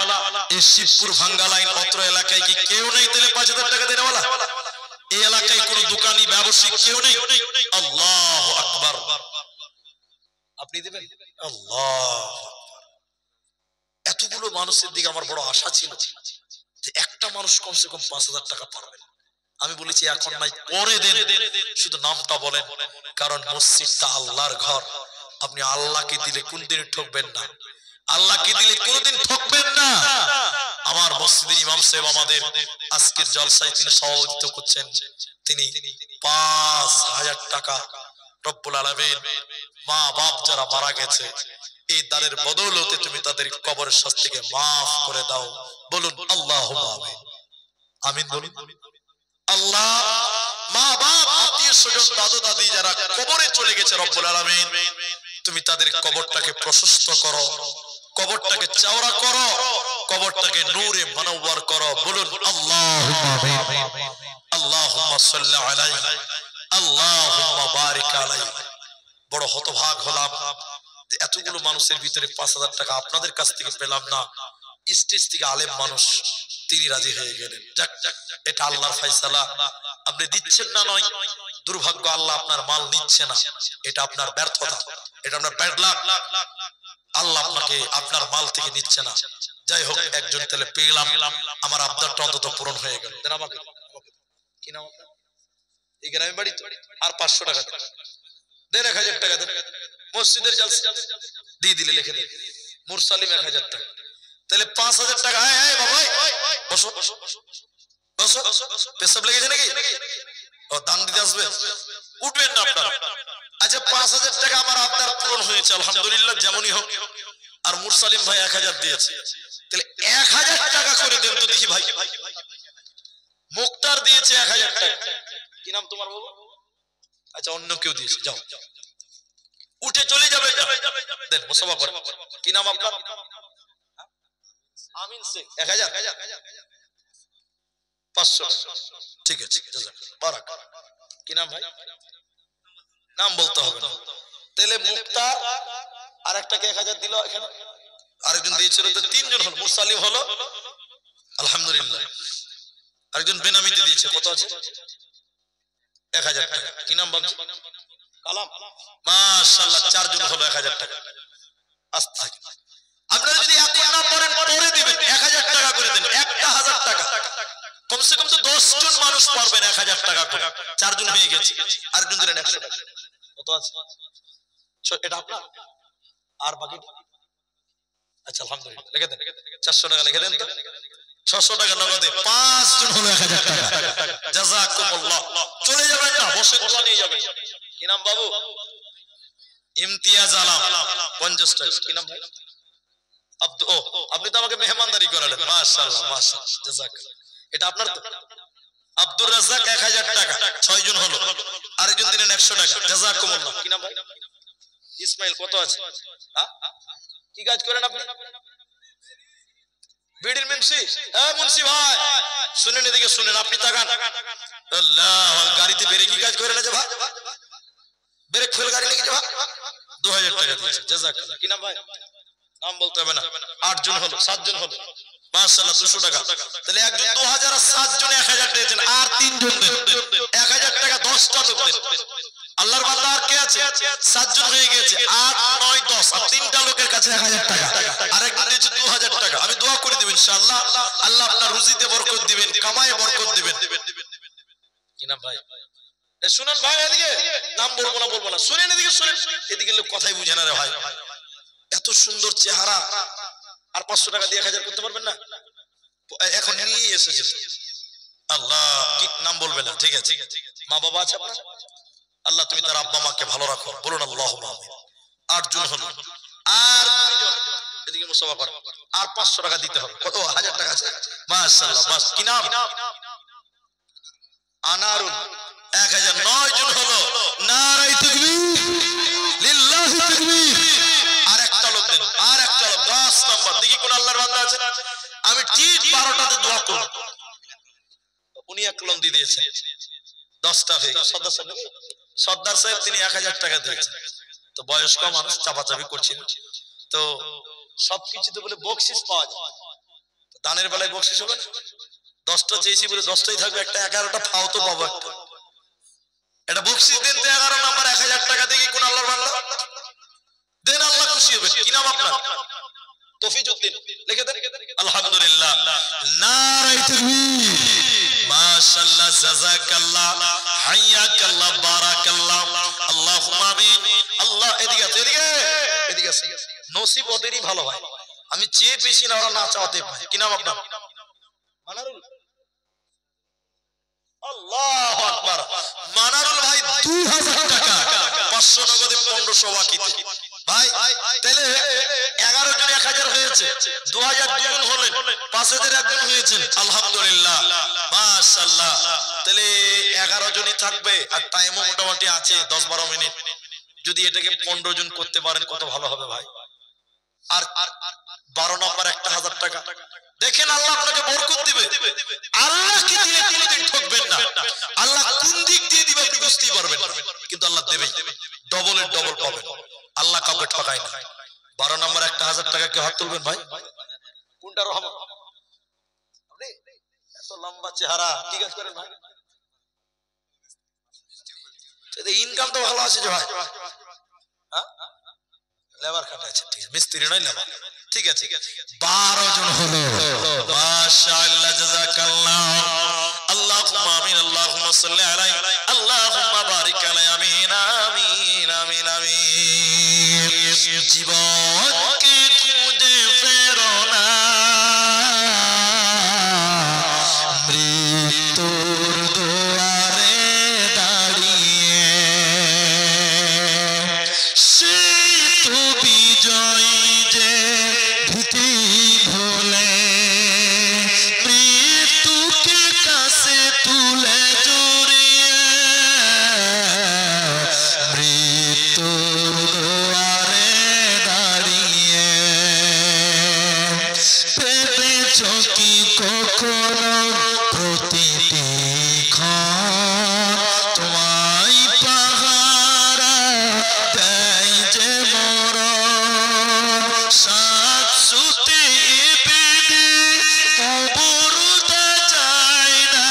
S2: এই শিবপুর ভাঙ্গা লাইন অত্র এলাকায় কি কেউ নেই? তাহলে 5000 টাকা দেনেওয়ালা এই এলাকায় কোনো দোকানি, ব্যবসায়ী কেউ নেই? আল্লাহু আকবার। আপনি দিবেন? আল্লাহ, এতগুলো মানুষের দিকে আমার বড় আশা ছিল যে একটা মানুষ কমসে কম 5000 টাকা পারবেন। আমি বলেছি এখন নাই, পরে দেন, শুধু নামটা বলেন। কারণ মসজিদটা আল্লাহর ঘর, আপনি আল্লাহকে দিলে কোনদিন ঠকবেন না, আল্লাহকে দিলে কোনদিন ঠকবেন না। আমার মসজিদের ইমাম সাহেব আমাদের আজকের জলসায় তিনি সভাপতিত্ব করছেন, তিনি 5000 টাকা রব্বুল আলামিন মা বাপ যারা মারা গেছে এই দানের বদৌলতে তুমি তাদের কবরের শাস্তিকে মাফ করে দাও। বলুন আল্লাহুম্মা আমিন। আমিন বলুন। আল্লাহ মা বাপ, আত্মীয় স্বজন, দাদু দাদি যারা কবরে চলে গেছে রব্বুল আলামিন তুমি তাদের কবরটাকে প্রশস্ত করো, কবরটাকে চওড়া করো, কবরটাকে নূরে মুনাওয়ার করো। বলুন আল্লাহুম্মা আমিন। আল্লাহুম্মা সাল্লি আলাইহি, আল্লাহুম্মা বারিক আলাইহি। বড় হতভাগ হলাম এতগুলো মানুষের ভিতরে 5000 টাকা আপনাদের কাছ থেকে পেলাম না। স্টেজ থেকে আলেম মানুষ তিনি রাজি হয়ে গেলেন। যাক, এটা আল্লাহর ফয়সালা। আপনি দিচ্ছেন না নয় দুর্ভাগ্য, আল্লাহ আপনার মাল নিচ্ছে না, এটা আপনার ব্যর্থতা, এটা আপনার ব্যাড লাক। আল্লাহ আপনাকে আপনার মাল থেকে নিচ্ছে না, যাই হোক একজন তাহলে পেলাম, আমার আবদারটা অন্তত পূরণ হয়ে গেল। দেন আমাকে, কি নাম আপনার? এই গ্রামের বাড়ি তো। আর 500 টাকা দেন, 1000 টাকা দেন, মসজিদের জালসা দিয়ে দিলে লিখে দেন মুরসালিম 1000 টাকা। তাহলে 5000 টাকা। এই বাবা বসো বসো বসো, পেশাব লেগেছে নাকি? ও দান দিতে আসবে, উঠবেন না আপনারা। আচ্ছা 5000 টাকা আমার আবদার পূরণ হয়েছে আলহামদুলিল্লাহ, যেমনই হোক। আর মুরসালিম ভাই 1000 দিয়েছে, তাহলে 1000 টাকা করে দেন তো দেখি ভাই। মুক্তার দিয়েছে 1000 টাকা। কি নাম তোমার বাবা? আচ্ছা অন্য কেউ দিয়েছে, যাও উঠে চলে যাবে, দেন মুসাফা করে। কি নাম আপনার? আমিন শেখ। 1000 500, ঠিক আছে বারাক। কি নাম ভাই? নাম বলতে হবে না। তাহলে মুক্তার আর একটাকে 1000 দিল, এখানে আরেকজন দিয়েছিল, তো 3 জন হলো। মুরসালিম হলো আলহামদুলিল্লাহ, আরেকজন বেনামিতে দিয়েছে, কত আছে? 1000 টাকা। কি নাম বাবজি? কালাম। মাশাআল্লাহ, 4 জন হলো 1000 টাকা। আস্তে আপনারা যদি এখন না পড়েন পরে দিবেন, 1000 টাকা করে দেন, 1000 টাকা কমসে কম তো 10 জন মানুষ পড়বেন 1000 টাকা করে। 4 জন হয়ে গেছে, আরেকজন দিলেন 100 টাকা। কত আছে? এটা আপনার আর বাকিটা? আচ্ছা আলহামদুলিল্লাহ, লিখে দেন 400 টাকা লিখে দেন তো। 600 টাকা নগদে 5 জন হলো 1000 টাকা। জাযাকুমুল্লাহ। চলে যাবেন না, বসে দোয়া নিয়ে যাবেন। কি নাম বাবু? ইমতিয়াজ আলম 50 টাকা। কি নাম ভাই? আপনি তো আমাকে মেহমানদারি করালেন, মাশাআল্লাহ মাশাআল্লাহ, জাযাকাল্লাহ। এটা আপনার তো? আব্দুর রাজ্জাক 1000 টাকা, 6 জন হলো, আরেকজন দিলেন 100 টাকা। জাযাকুমুল্লাহ। কি নাম ভাই? ইসমাইল। কত আছে? কি কাজ করেন আপনি? বিড়ির মুন্সি। হ্যাঁ মুন্সি ভাই, শুনেন এদিকে শুনেন, আপনি তাকান। আল্লাহ, গাড়িতে ব্রেক কি কাজ করেন আছে ভাই? ব্রেক ফেল গাড়ি লেগেছে ভাই। 2000 টাকা দিয়েছে, জাযাকাল্লাহ। কি নাম ভাই? নাম বলতে হবে না। 8 জন হলো, 7 জন হলো, মাশাআল্লাহ 200 টাকা। তাহলে একজন 2000 আর 7 জন 1000 দিয়েছেন, আর 3 জন দেন 1000 টাকা। 10টা লোক দেন। আল্লাহর বান্দা আর কে আছে? 7 জন হয়ে গেছে, 8 9 10, আর 3টা লোকের কাছে 1000 টাকা। আরেকজন দিয়েছে 2000 টাকা। আমি দোয়া করে দেব ইনশাআল্লাহ, আল্লাহ আপনার রুজিতে বরকত দিবেন, কামায়ে বরকত দিবেন। কি নাম ভাই? শুনেন ভাই, এদিকে নাম বলবো না, শুনেন এদিকে শুনেন। এদিকে লোক কথাই বুঝে না রে ভাই। এত সুন্দর চেহারা, আর 500 টাকা দিয়ে 1000 করতে পারবেন না? এখন নিয়ে এসেছে। আল্লাহ, কি নাম বলবেন না, ঠিক আছে। মা বাবা আছে আপনার? আল্লাহ তুমি তার আব্বা মাকে ভালো রাখো, বলুন আল্লাহুম্মা আমিন। 8 জন হলো, আর 2 জন এদিকে মুসাফা করে, আর 500 টাকা দিতে হবে। কত? 1000 টাকা আছে, মাশাআল্লাহ। বাস। কি নাম? আনারুল। 1000। 9 জন হলো, নারায়ে তাকবীর, লিল্লাহি তাকবীর। আর একটা লোক দেন, আর একটা লোক। 10 নাম্বার। দেখি কোন আল্লাহর বান্দা আছে? আমি ঠিক 12টাতে দোয়া করব, উনি এক কলম দিয়ে দিয়েছেন, 10টা হয়ে গেল। সর্দার সাহেব তিনি 1000 টাকা দিয়েছেন। তো বয়স্ক মানুষ চাপাচাপি করছেন, তো সবকিছু তো বলে বকশিস পাওয়া যায়, দানের বেলায় বকশিস হবে না? 10টা চেয়েছি বলে 10টাই থাকবে, একটা 11টা ফাও তো পাবো একটা। এটা বকশিস দেন তো 11 নাম্বার 1000 টাকা দিয়ে কোন আল্লাহর বান্দা দেন, আল্লাহ খুশি হবে। কি নাম আপনার? তফিজউদ্দিন। লিখে দেন। আলহামদুলিল্লাহ, নারায়ে তাকবীর, মাশাআল্লাহ, জাযাকাল্লাহ, হাইয়াকাল্লাহ, বারাকাল্লাহ, আল্লাহুম্মা আমিন। আল্লাহ এদিকে আছে, এদিকে আছে। নসিব ওদেরই ভালো হয়, আমি চেয়ে বেশি না, ওরা না চাওয়াতে পায়। কি নাম আপনার? মানারুল। আল্লাহু আকবার। মানারুল ভাই 2000 টাকা, 500 নগদে, 1500 বাকিতে। ভাই তাহলে 11 জন 1000 হয়েছে, 2000 দুজন হলেন, 5000 একজন হয়েছেন, আলহামদুলিল্লাহ মাশাআল্লাহ। তাহলে 11 জনই থাকবে, আর টাইমও মোটামুটি আছে 10-12 মিনিট। যদি এটাকে 15 জন করতে পারেন কত ভালো হবে ভাই। আর 12 নম্বর 1000 টাকা দেখেন, আল্লাহ আপনাকে বরকত দিবে। আল্লাহকে দিলে কোনোদিন ঠকবেন না। আল্লাহ কোন দিক দিয়ে দিবে আপনি বুঝতেই পারবেন, কিন্তু আল্লাহ দেবেই, ডবলের ডবল পাবেন। আল্লাহ কাউকে ঠকায় না। 12 নম্বর 1000 টাকা কে হাত তুলবেন ভাই? কোনটা রহমান? আপনি এত লম্বা চেহারা, কি কাজ করেন ভাই? ইনকাম তো ভালো আছে যে ভাই, লেবার খাটা আছে, ঠিক আছে, মিস্ত্রি নয় লেবার, ঠিক আছে। 12 জন হলো, মাশাআল্লাহ, জাযাকাল্লাহ, আল্লাহুম্মা আমিন, আল্লাহুম্মা সাল্লি আলাইহি, আল্লাহুম্মা বারিক আলাইহি, আমিন আমিন আমিন আমিন। জীবনকে খুঁজে ফেরো না, মৃত্যুর দুয়ারে দাঁড়িয়ে, সেতু বিজয় যে ভীতি ভুলে, মৃত্যুকে কাছে তুলে জড়িয়ে, মৃত্যুর দুয়ারে দাঁড়িয়ে, ভেবেছ কি কখনো প্রতিটি ক্ষণ তোমায় পাহারা দেয় যে মরণ, শাশ্বতে বেদে কবরটা যায় না,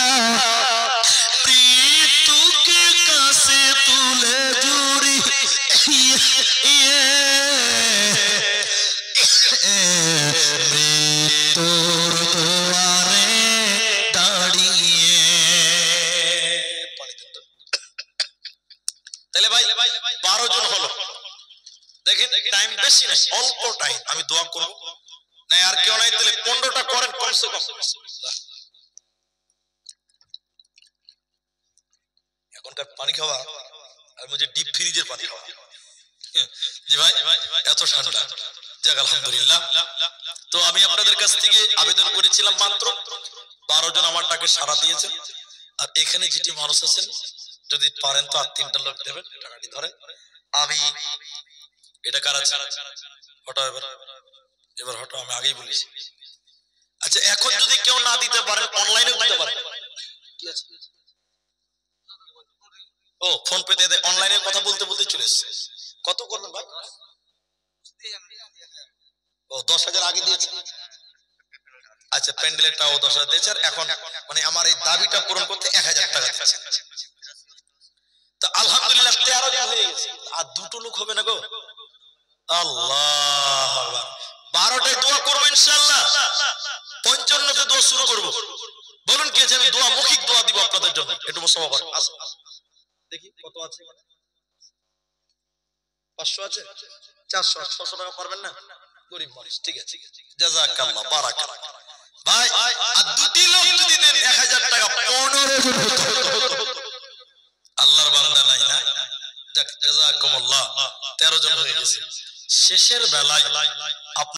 S2: মৃত্যুকে কাছে তুলে জুড়ি, মৃত্যুর দুয়ারে দাঁড়িয়ে। তাহলে ভাই 12 জন হলো, দেখেন টাইম বেশি নাই, অল্প টাইম, আমি দোয়া করব না, আর কেউ নাই, তাহলে 15টা করেন কমসে কম। এখনকার পানি খাওয়া আর মুঝে ডিপ ফ্রিজের পানি খাওয়া, জি ভাই এত ঠান্ডা, যাক আলহামদুলিল্লাহ। তো আমি আপনাদের কাছ থেকে আবেদন করেছিলাম, মাত্র 12 জন আমার টাকা সাড়া দিয়েছেন। আর এখানে যেটি মানুষ আছেন, যদি পারেন তো আর 3টা লোক দেবেন, টাকাটি ধরেন। আমি এটা কার আছে, হটো এবার হটো, আমি আগেই বলেছি। আচ্ছা, এখন যদি কেউ না দিতে পারেন, অনলাইনে দিতে পারেন, কি আছে, ও ফোন পে দিয়ে, অনলাইনে কথা বলতে বলতে চলে এসেছে। কত করবেন ভাই? ও 10,000 আগে দিয়েছে। আচ্ছা, প্যান্ডেলেরটাও 10,000 দিয়েছে, আর এখন মানে আমার এই দাবিটা পূরণ করতে 1,000 টাকা দিচ্ছে। তো আলহামদুলিল্লাহ 13 জন হয়ে গেছে, আর 2টো লোক হবে না গো। আল্লাহ আকবার। 12টায় দোয়া করব ইনশাআল্লাহ, 55তে দোয়া শুরু করব। বলুন কি আছে, আমি দোয়া, মৌখিক দোয়া দিব আপনাদের জন্য, একটু মুসাফা করেন। দেখি কত আছে, 500 আছে, 400, 600 টাকা পারবেন না, গরিব মানুষ, ঠিক আছে, জাযাকাল্লাহ, বারাকাল্লাহ। ভাই আর 2টি লোক যদি দেন 1,000 টাকা, 15 জন হতো। আল্লাহর বান্দা নাই না, যাক জাযাকুমুল্লাহ, 13 জন হয়ে গেছে। শেষের বেলায়